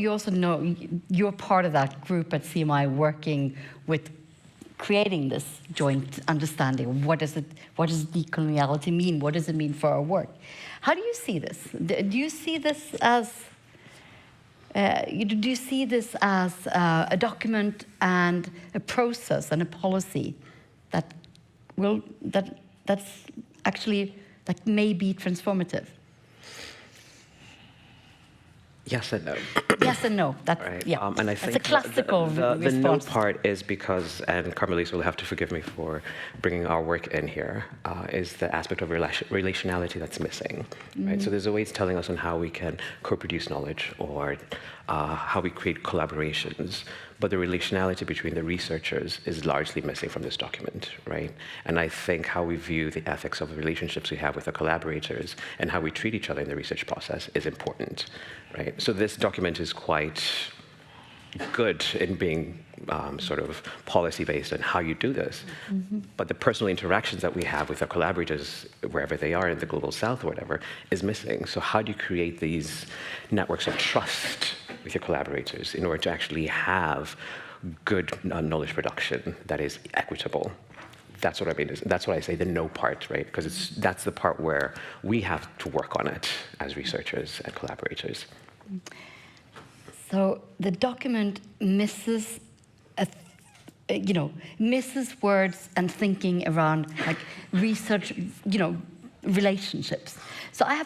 also know you're part of that group at CMI working with creating this joint understanding. What does decoloniality mean? What does it mean for our work? How do you see this? Do you see this as a document and a process and a policy that may be transformative? Yes and no. Yes and no. Right. Yeah. And I think it's a classical the no part is because, and Carmelise will have to forgive me for bringing our work in here, is the aspect of relationality that's missing. Right. So there's always telling us on how we can co-produce knowledge or how we create collaborations, but the relationality between the researchers is largely missing from this document, right? And I think how we view the ethics of the relationships we have with our collaborators and how we treat each other in the research process is important, right? So this document is quite good in being sort of policy-based on how you do this. But the personal interactions that we have with our collaborators, wherever they are in the Global South or whatever, is missing. So how do you create these networks of trust with your collaborators in order to actually have good knowledge production that is equitable? That's what I mean. That's what I say, the no part, right? Because that's the part where we have to work on it as researchers and collaborators. So the document misses words and thinking around like research, relationships. So I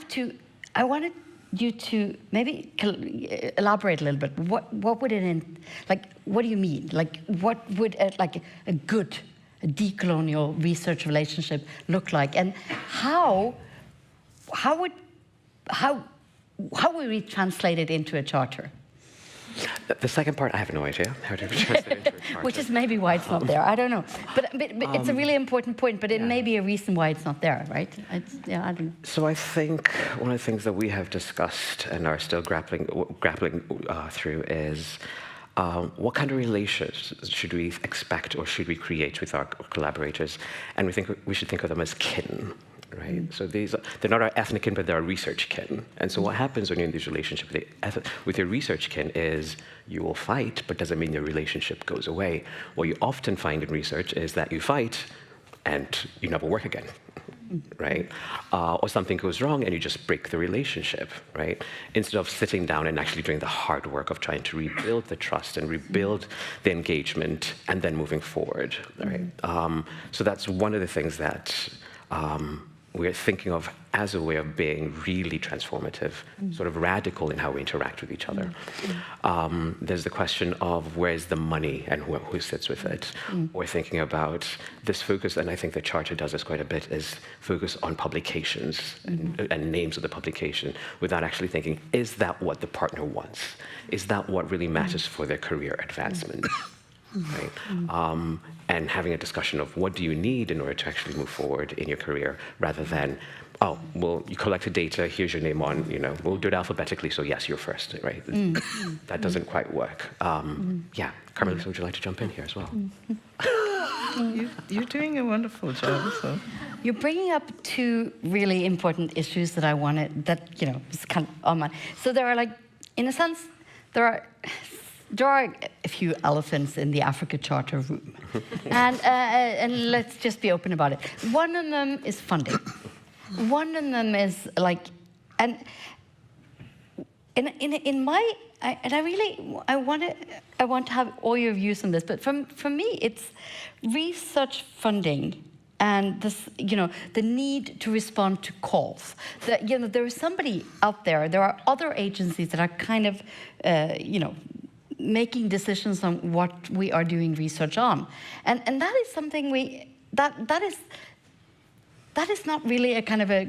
want to you to maybe elaborate a little bit. What would it like? What do you mean? Like, what would a good decolonial research relationship look like, and how would we translate it into a charter? The second part, I have no idea how to translate it into a charter. Which is maybe why it's not there. I don't know. But it's a really important point, but it may be a reason why it's not there, right? Yeah, I don't know. So I think one of the things that we have discussed and are still grappling through is what kind of relations should we expect or should we create with our collaborators? And we think we should think of them as kin. Right, so they're not our ethnic kin, but they're our research kin. And so what happens when you're in this relationship with your research kin is you will fight, but doesn't mean your relationship goes away. What you often find in research is that you fight and you never work again, right? Or something goes wrong and you just break the relationship, right? Instead of sitting down and actually doing the hard work of trying to rebuild the trust and rebuild the engagement and then moving forward, right? So that's one of the things that we're thinking of as a way of being really transformative, sort of radical in how we interact with each other. There's the question of where's the money and who sits with it. We're thinking about this focus, and I think the Charter does this quite a bit, is focus on publications and names of the publication without actually thinking, is that what the partner wants? Is that what really matters for their career advancement? Right? And having a discussion of what do you need in order to actually move forward in your career, rather than, oh, well, you collected data, here's your name on, we'll do it alphabetically, so yes, you're first, right? That doesn't quite work. Yeah, Carmelita, would you like to jump in here as well? You're doing a wonderful job. So. You're bringing up two really important issues that I wanted, is kind of on my. So there are in a sense, there are a few elephants in the Africa Charter room. And let's just be open about it. One of them is funding. One of them is and in my, I want to have all your views on this, but for me, it's research funding and this, the need to respond to calls. That, there is somebody out there, there are other agencies that are kind of, making decisions on what we are doing research on. And that is something that is not really a kind of a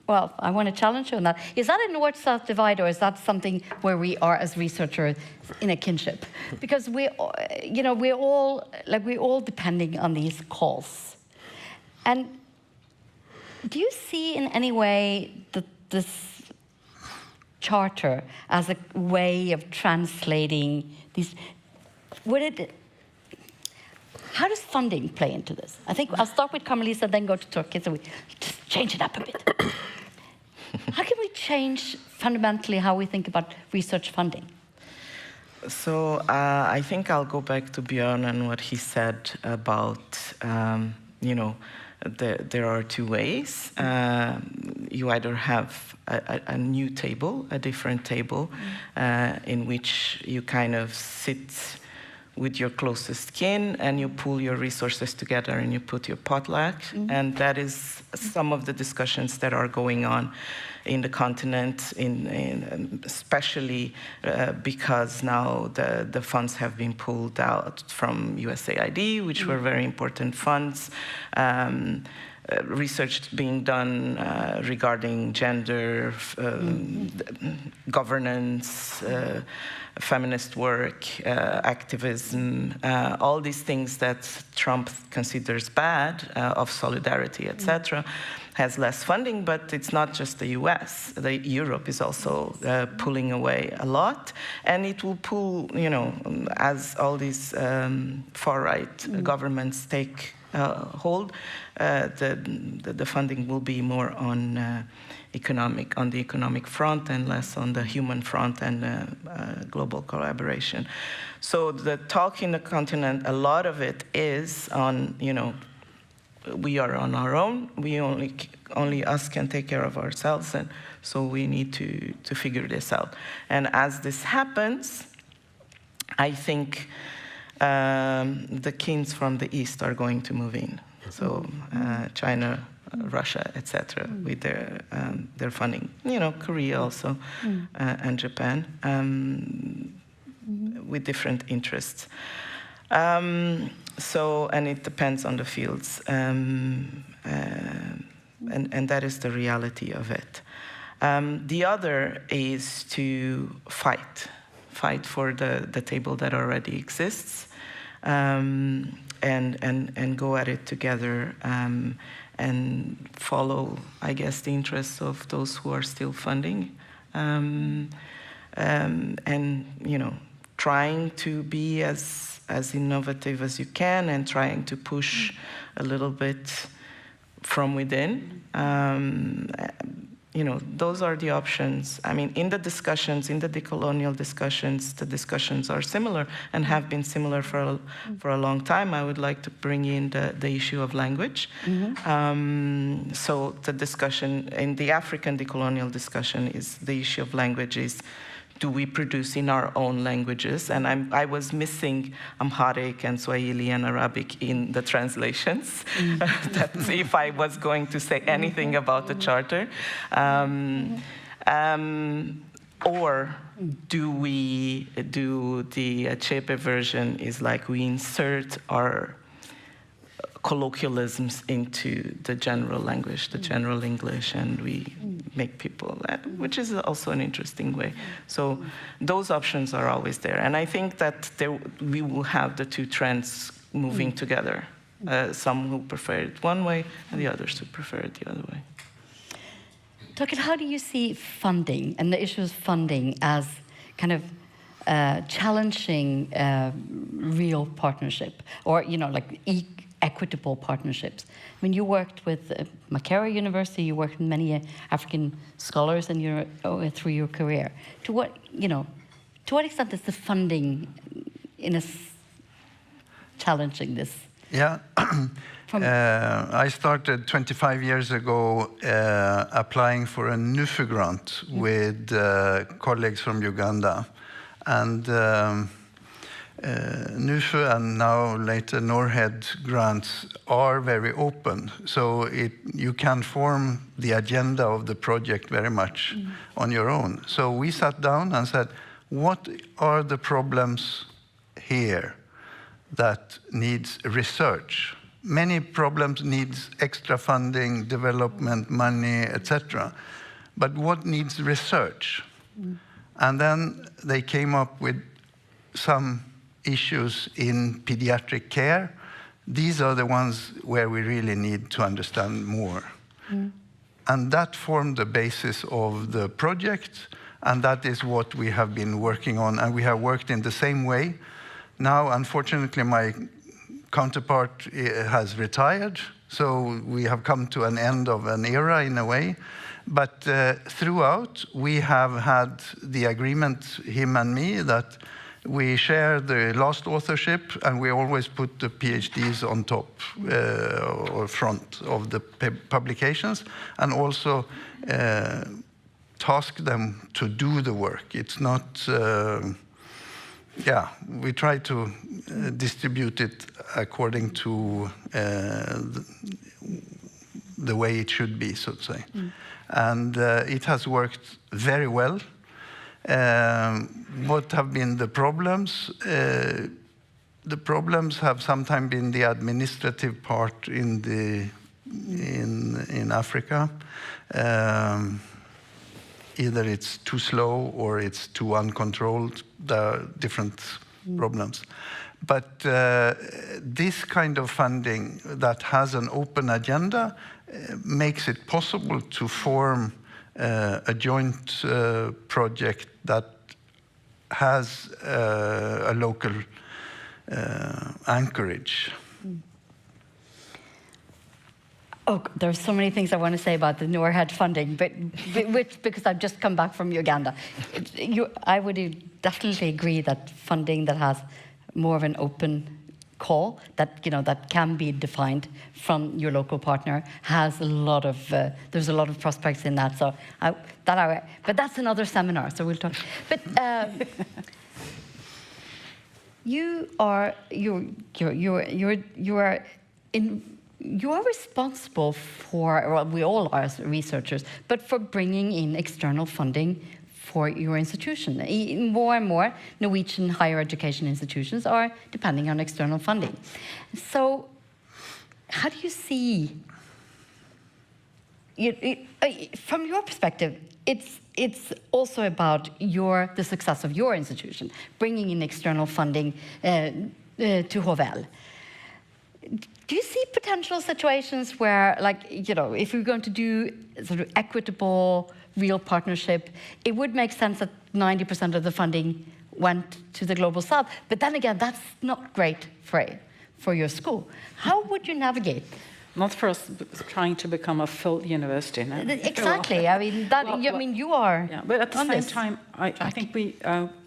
well, I want to challenge you on that. Is that a north-south divide, or is that something where we are as researchers in a kinship? Because we're all depending on these calls. And do you see in any way that this Charter as a way of translating these? How does funding play into this? I think I'll start with Carmelita, then go to Turkey, so we just change it up a bit. How can we change fundamentally how we think about research funding? So I think I'll go back to Björn and what he said about, there are two ways. You either have a new table, a different table, in which you kind of sit with your closest kin and you pull your resources together and you put your potluck. And that is some of the discussions that are going on in the continent, especially because now the funds have been pulled out from USAID, which were very important funds. Research being done regarding gender, governance, feminist work, activism, all these things that Trump considers bad, of solidarity, etc., has less funding, but it's not just the US. Europe is also pulling away a lot, and it will pull, as all these far-right governments take hold, the funding will be more on the economic front and less on the human front and global collaboration. So the talk in the continent, a lot of it is on, we are on our own. We only us can take care of ourselves, and so we need to figure this out. And as this happens, I think the kings from the east are going to move in. So China, Russia, etc., with their funding. Korea also, and Japan, with different interests. And it depends on the fields, and that is the reality of it. The other is to fight for the table that already exists, and go at it together, and follow, I guess, the interests of those who are still funding, and trying to be as innovative as you can, and trying to push a little bit from within. Those are the options. I mean, in the discussions, in the decolonial discussions, the discussions are similar and have been similar for a long time. I would like to bring in the issue of language. So the discussion in the African decolonial discussion is the issue of language is, do we produce in our own languages? And I was missing Amharic and Swahili and Arabic in the translations. That's if I was going to say anything about the charter. Or do we do the Achepe version is like we insert our colloquialisms into the general language, the general English, and we make people, which is also an interesting way. So those options are always there. And I think that we will have the two trends moving together. Some who prefer it one way, and the others who prefer it the other way. Torkild, how do you see funding and the issue of funding as kind of challenging real partnership, or like equitable partnerships? I mean, you worked with Makerere University, you worked with many African scholars through your career. To what extent is the funding challenging this? Yeah, I started 25 years ago applying for a NUFU grant with colleagues from Uganda. And NUFU and now later NORHED grants are very open. So you can form the agenda of the project very much on your own. So we sat down and said, what are the problems here that needs research? Many problems needs extra funding, development, money, etc. But what needs research? And then they came up with some issues in pediatric care. These are the ones where we really need to understand more. And that formed the basis of the project, and that is what we have been working on, and we have worked in the same way. Now, unfortunately, my counterpart has retired, so we have come to an end of an era in a way. But throughout, we have had the agreement, him and me, that we share the last authorship, and we always put the PhDs on top or front of the publications, and also task them to do the work. It's not, we try to distribute it according to the way it should be, so to say. And it has worked very well. What have been the problems? The problems have sometimes been the administrative part in Africa. Either it's too slow or it's too uncontrolled. There are different problems. But this kind of funding that has an open agenda makes it possible to form a joint project that has a local anchorage. Oh, there's so many things I want to say about the NORHED funding, but because I've just come back from Uganda. I would definitely agree that funding that has more of an open call, that that can be defined from your local partner, has a lot of there's a lot of prospects in that. So but that's another seminar. So we'll talk. But you are you are responsible for, well, we all are as researchers, but for bringing in external funding for your institution. More and more Norwegian higher education institutions are depending on external funding. So how do you see, from your perspective, it's also about the success of your institution, bringing in external funding to HOVL. Do you see potential situations where, like, if we're going to do sort of equitable, real partnership, it would make sense that 90% of the funding went to the Global South, but then again, that's not great for your school. How would you navigate? Not for us trying to become a full university. No? Exactly. I mean, you are. Yeah, but at the same time, I think we,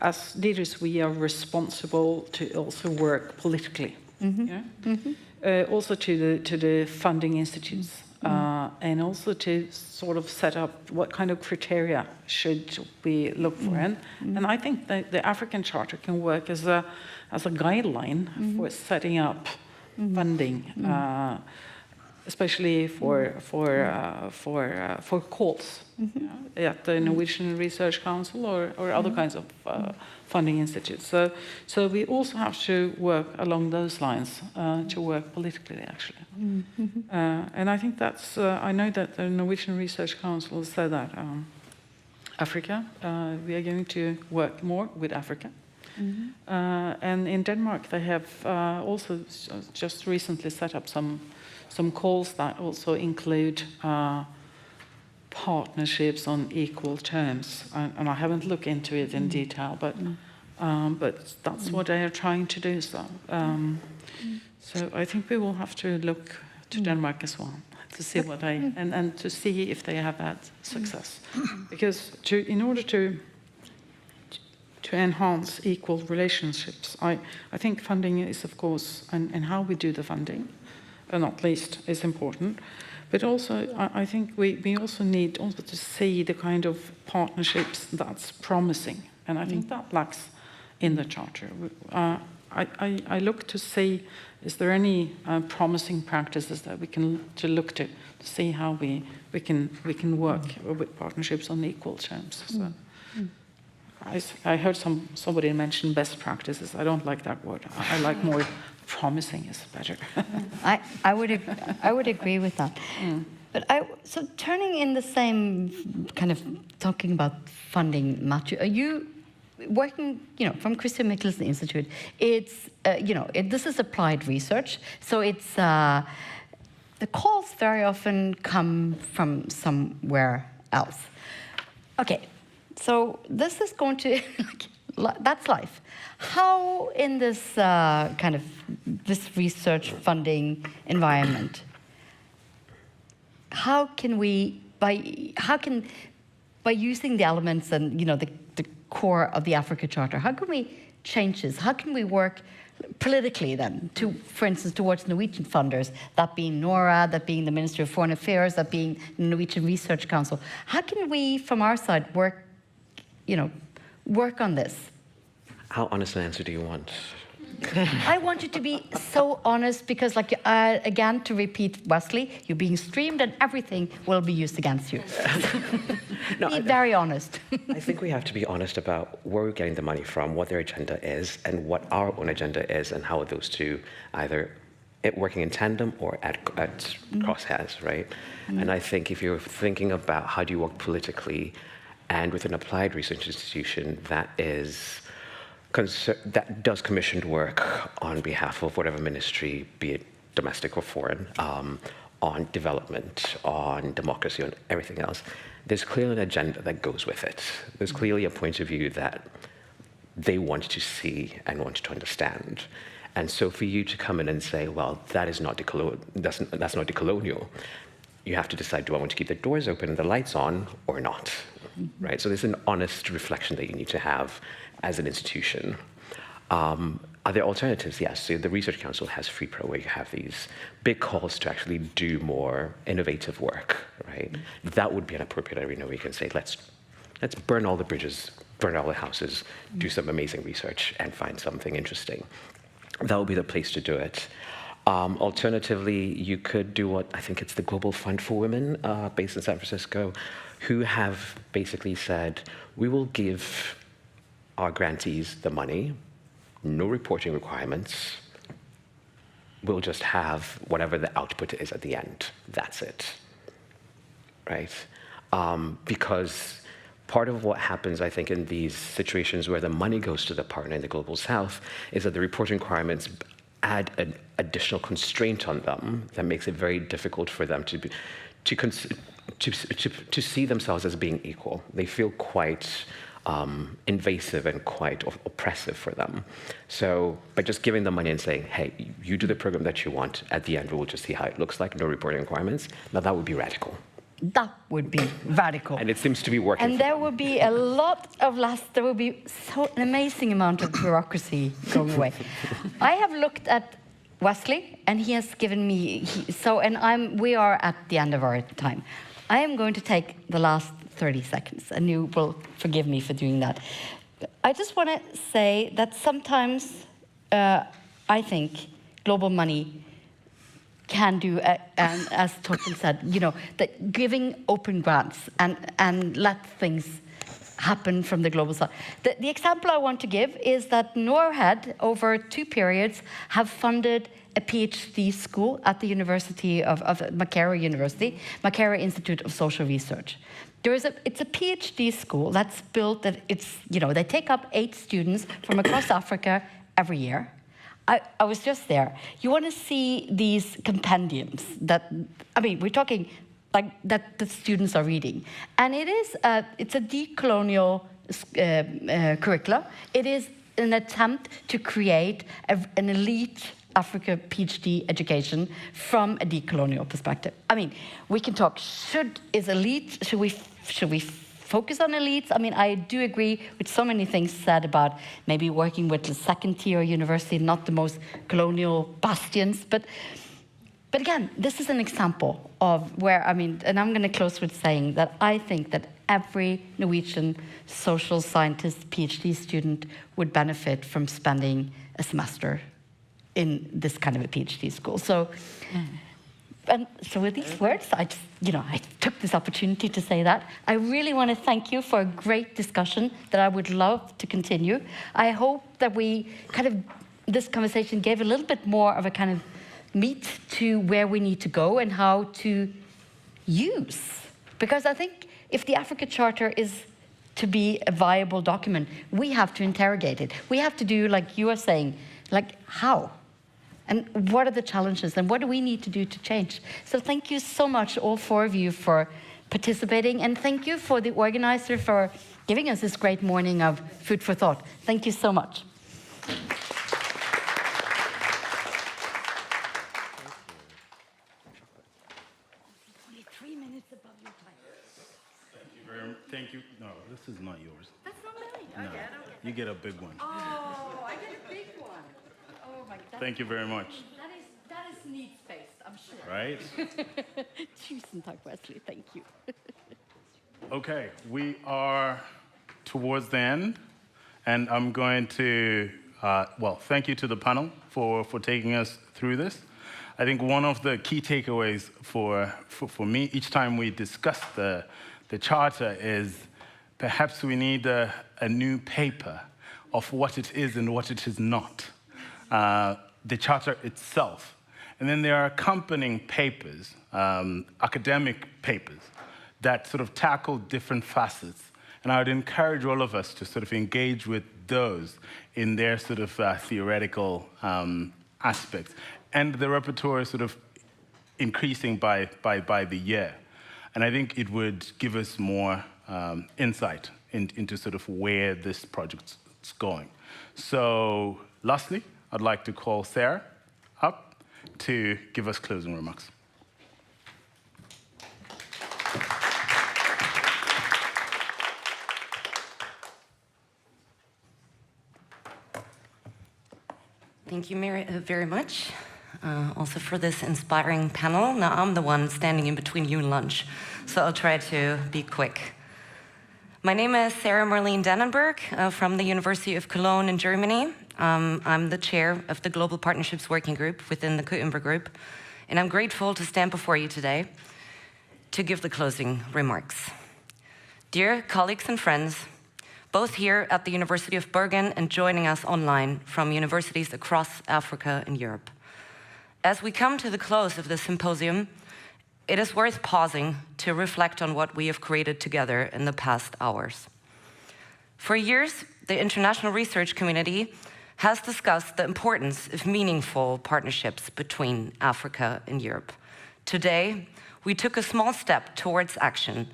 as leaders, we are responsible to also work politically. Mm-hmm. Yeah? Mm-hmm. Also to the funding institutes, and also to sort of set up what kind of criteria should we look for. And I think that the African Charter can work as a guideline for setting up funding. Especially for calls at the Norwegian Research Council or other kinds of funding institutes. So we also have to work along those lines to work politically, actually. And I think that's, I know that the Norwegian Research Council said that Africa, we are going to work more with Africa. And in Denmark, they have also just recently set up some calls that also include partnerships on equal terms. And I haven't looked into it in detail, but that's what they are trying to do. So I think we will have to look to Denmark as well to see what and to see if they have had success. Because in order to enhance equal relationships, I think funding is, of course, and how we do the funding, not least, is important. But also, I think we also need also to see the kind of partnerships that's promising. And I think that lacks in the Charter. I look to see, is there any promising practices that we can look to see how we can work with partnerships on equal terms. So I heard somebody mention best practices. I don't like that word. I like more promising is better. I would agree with that. But so turning in the same kind of talking about funding, Matthew, are you working, from Christian Michelsen Institute? It's, this is applied research, so it's the calls very often come from somewhere else. Okay, so this is going to that's life. How in this kind of this research funding environment, how can we by using the elements and the core of the Africa Charter, how can we change this? How can we work politically then to, for instance, towards Norwegian funders, that being NORA, that being the Ministry of Foreign Affairs, that being the Norwegian Research Council? How can we, from our side, work on this? How honest an answer do you want? I want you to be so honest because, again, to repeat Wesley, you're being streamed and everything will be used against you. No, be very honest. I think we have to be honest about where we're getting the money from, what their agenda is, and what our own agenda is, and how those two either working in tandem or at crosshairs, right? And I think if you're thinking about how do you work politically and with an applied research institution that does commissioned work on behalf of whatever ministry, be it domestic or foreign, on development, on democracy, on everything else, there's clearly an agenda that goes with it. There's clearly a point of view that they want to see and want to understand. And so for you to come in and say, well, that's not decolonial, you have to decide, do I want to keep the doors open and the lights on or not, right? So there's an honest reflection that you need to have as an institution. Are there alternatives? Yes. So the Research Council has Free Pro, where you have these big calls to actually do more innovative work, right? That would be an appropriate arena where you can say, let's burn all the bridges, burn all the houses, do some amazing research, and find something interesting. That would be the place to do it. Alternatively, you could do what I think it's the Global Fund for Women, based in San Francisco, who have basically said, we will give our grantees the money, no reporting requirements, we'll just have whatever the output is at the end. That's it, right? Because part of what happens, I think, in these situations where the money goes to the partner in the Global South is that the reporting requirements add an additional constraint on them that makes it very difficult for them to see themselves as being equal. They feel quite invasive and quite oppressive for them. So by just giving them money and saying, hey, you do the program that you want, at the end we'll just see how it looks like, no reporting requirements, now that would be radical. That would be radical. And it seems to be working. And there would be a lot of there would be an amazing amount of bureaucracy going away. I have looked at Wesley, and he has given me, we are at the end of our time. I am going to take the last 30 seconds, and you will forgive me for doing that. I just want to say that sometimes I think global money can do, and as Torsten said, that giving open grants and let things happen from the global side. The example I want to give is that NORHED, over 2 periods, have funded a PhD school at the University of Makerere University, Makerere Institute of Social Research. It's a PhD school that's built that they take up 8 students from across Africa every year. I was just there. You want to see these compendiums we're talking like that the students are reading. And it's a decolonial curricula. It is an attempt to create an elite Africa PhD education from a decolonial perspective. We can talk, should we focus on elites? I do agree with so many things said about maybe working with the second-tier university, not the most colonial bastions, but again, this is an example of where, and I'm going to close with saying that I think that every Norwegian social scientist PhD student would benefit from spending a semester in this kind of a PhD school. So with these words, I took this opportunity to say that. I really want to thank you for a great discussion that I would love to continue. I hope that this conversation gave a little bit more of a kind of meat to where we need to go and how to use. Because I think if the Africa Charter is to be a viable document, we have to interrogate it. We have to do, like you are saying, how? And what are the challenges, and what do we need to do to change? So thank you so much, all 4 of you, for participating, and thank you for the organizer for giving us this great morning of food for thought. Thank you so much. Only 3 minutes above your time. Thank you. No, this is not yours. That's not mine. No, Okay, you get a big one. Oh, I get a big one. Oh my God. Thank you very much. That is needs-based, I'm sure. Right? Tusen takk, Wesley. Thank you. Okay, we are towards the end, and I'm going to, thank you to the panel for taking us through this. I think one of the key takeaways for me each time we discuss the charter is perhaps we need a new paper of what it is and what it is not. The charter itself. And then there are accompanying papers, academic papers, that sort of tackle different facets. And I would encourage all of us to sort of engage with those in their sort of theoretical aspects. And the repertoire is sort of increasing by the year. And I think it would give us more insight into sort of where this project's going. So lastly, I'd like to call Sarah up to give us closing remarks. Thank you very much, also for this inspiring panel. Now I'm the one standing in between you and lunch, so I'll try to be quick. My name is Sarah Marlene Dannenberg from the University of Cologne in Germany, I'm the chair of the Global Partnerships Working Group within the Coimbra Group, and I'm grateful to stand before you today to give the closing remarks. Dear colleagues and friends, both here at the University of Bergen and joining us online from universities across Africa and Europe. As we come to the close of the symposium, it is worth pausing to reflect on what we have created together in the past hours. For years, the international research community has discussed the importance of meaningful partnerships between Africa and Europe. Today, we took a small step towards action,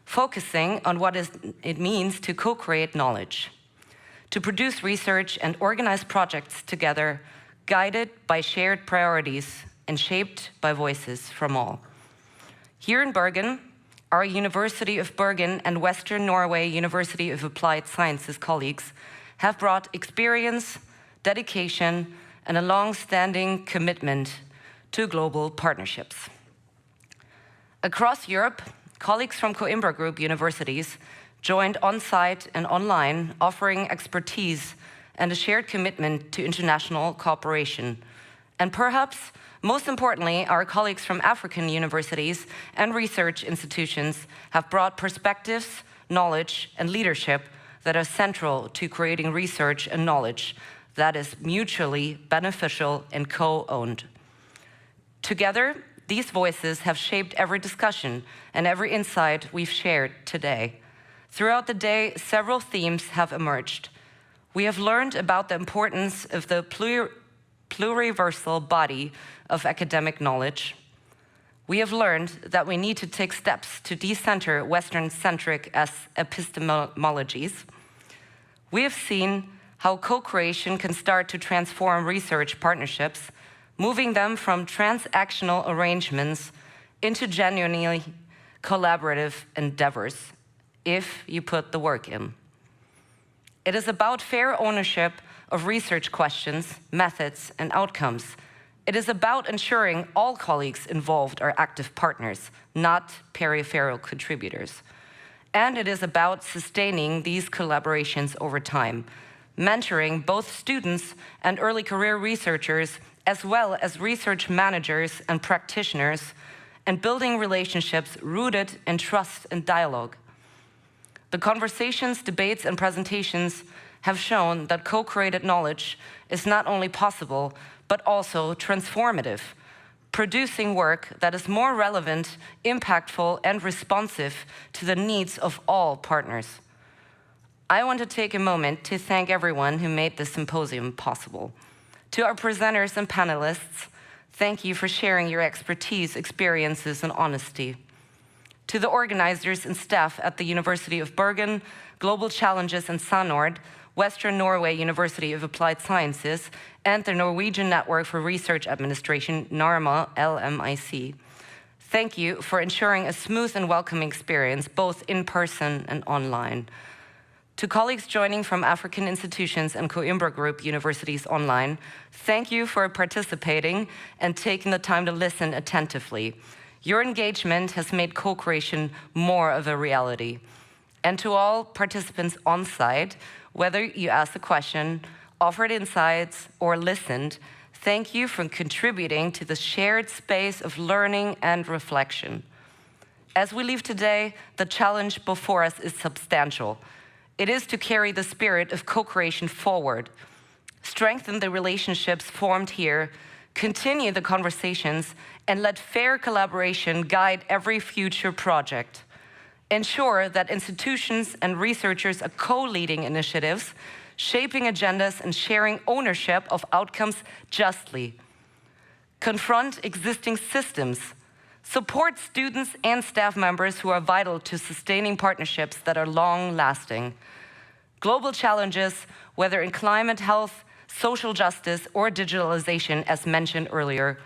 focusing on what it means to co-create knowledge, to produce research and organize projects together, guided by shared priorities and shaped by voices from all. Here in Bergen, our University of Bergen and Western Norway University of Applied Sciences colleagues have brought experience, dedication, and a long-standing commitment to global partnerships. Across Europe, colleagues from Coimbra Group universities joined on-site and online, offering expertise and a shared commitment to international cooperation. And perhaps most importantly, our colleagues from African universities and research institutions have brought perspectives, knowledge, and leadership that are central to creating research and knowledge that is mutually beneficial and co-owned. Together, these voices have shaped every discussion and every insight we've shared today. Throughout the day, several themes have emerged. We have learned about the importance of the pluriversal body of academic knowledge. We have learned that we need to take steps to decenter Western-centric epistemologies. We have seen how co-creation can start to transform research partnerships, moving them from transactional arrangements into genuinely collaborative endeavors, if you put the work in. It is about fair ownership of research questions, methods, and outcomes. It is about ensuring all colleagues involved are active partners, not peripheral contributors. And it is about sustaining these collaborations over time, mentoring both students and early career researchers, as well as research managers and practitioners, and building relationships rooted in trust and dialogue. The conversations, debates, and presentations have shown that co-created knowledge is not only possible, but also transformative, producing work that is more relevant, impactful, and responsive to the needs of all partners. I want to take a moment to thank everyone who made this symposium possible. To our presenters and panelists, thank you for sharing your expertise, experiences, and honesty. To the organizers and staff at the University of Bergen, Global Challenges and SANORD, Western Norway University of Applied Sciences, and the Norwegian Network for Research Administration, NARMA, LMIC. Thank you for ensuring a smooth and welcoming experience, both in person and online. To colleagues joining from African institutions and Coimbra Group universities online, thank you for participating and taking the time to listen attentively. Your engagement has made co-creation more of a reality. And to all participants on site, whether you asked a question, offered insights, or listened, thank you for contributing to the shared space of learning and reflection. As we leave today, the challenge before us is substantial. It is to carry the spirit of co-creation forward, strengthen the relationships formed here, continue the conversations, and let fair collaboration guide every future project. Ensure that institutions and researchers are co-leading initiatives, shaping agendas and sharing ownership of outcomes justly. Confront existing systems. Support students and staff members who are vital to sustaining partnerships that are long-lasting. Global challenges, whether in climate, health, social justice, or digitalization, as mentioned earlier,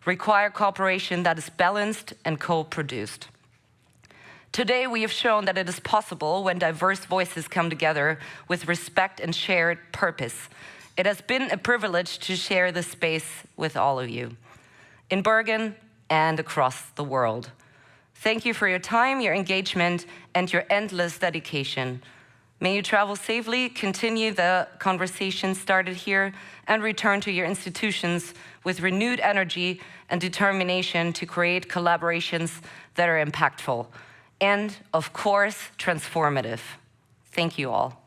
require cooperation that is balanced and co-produced. Today, we have shown that it is possible when diverse voices come together with respect and shared purpose. It has been a privilege to share this space with all of you, in Bergen and across the world. Thank you for your time, your engagement, and your endless dedication. May you travel safely, continue the conversation started here, and return to your institutions with renewed energy and determination to create collaborations that are impactful and, of course, transformative. Thank you all.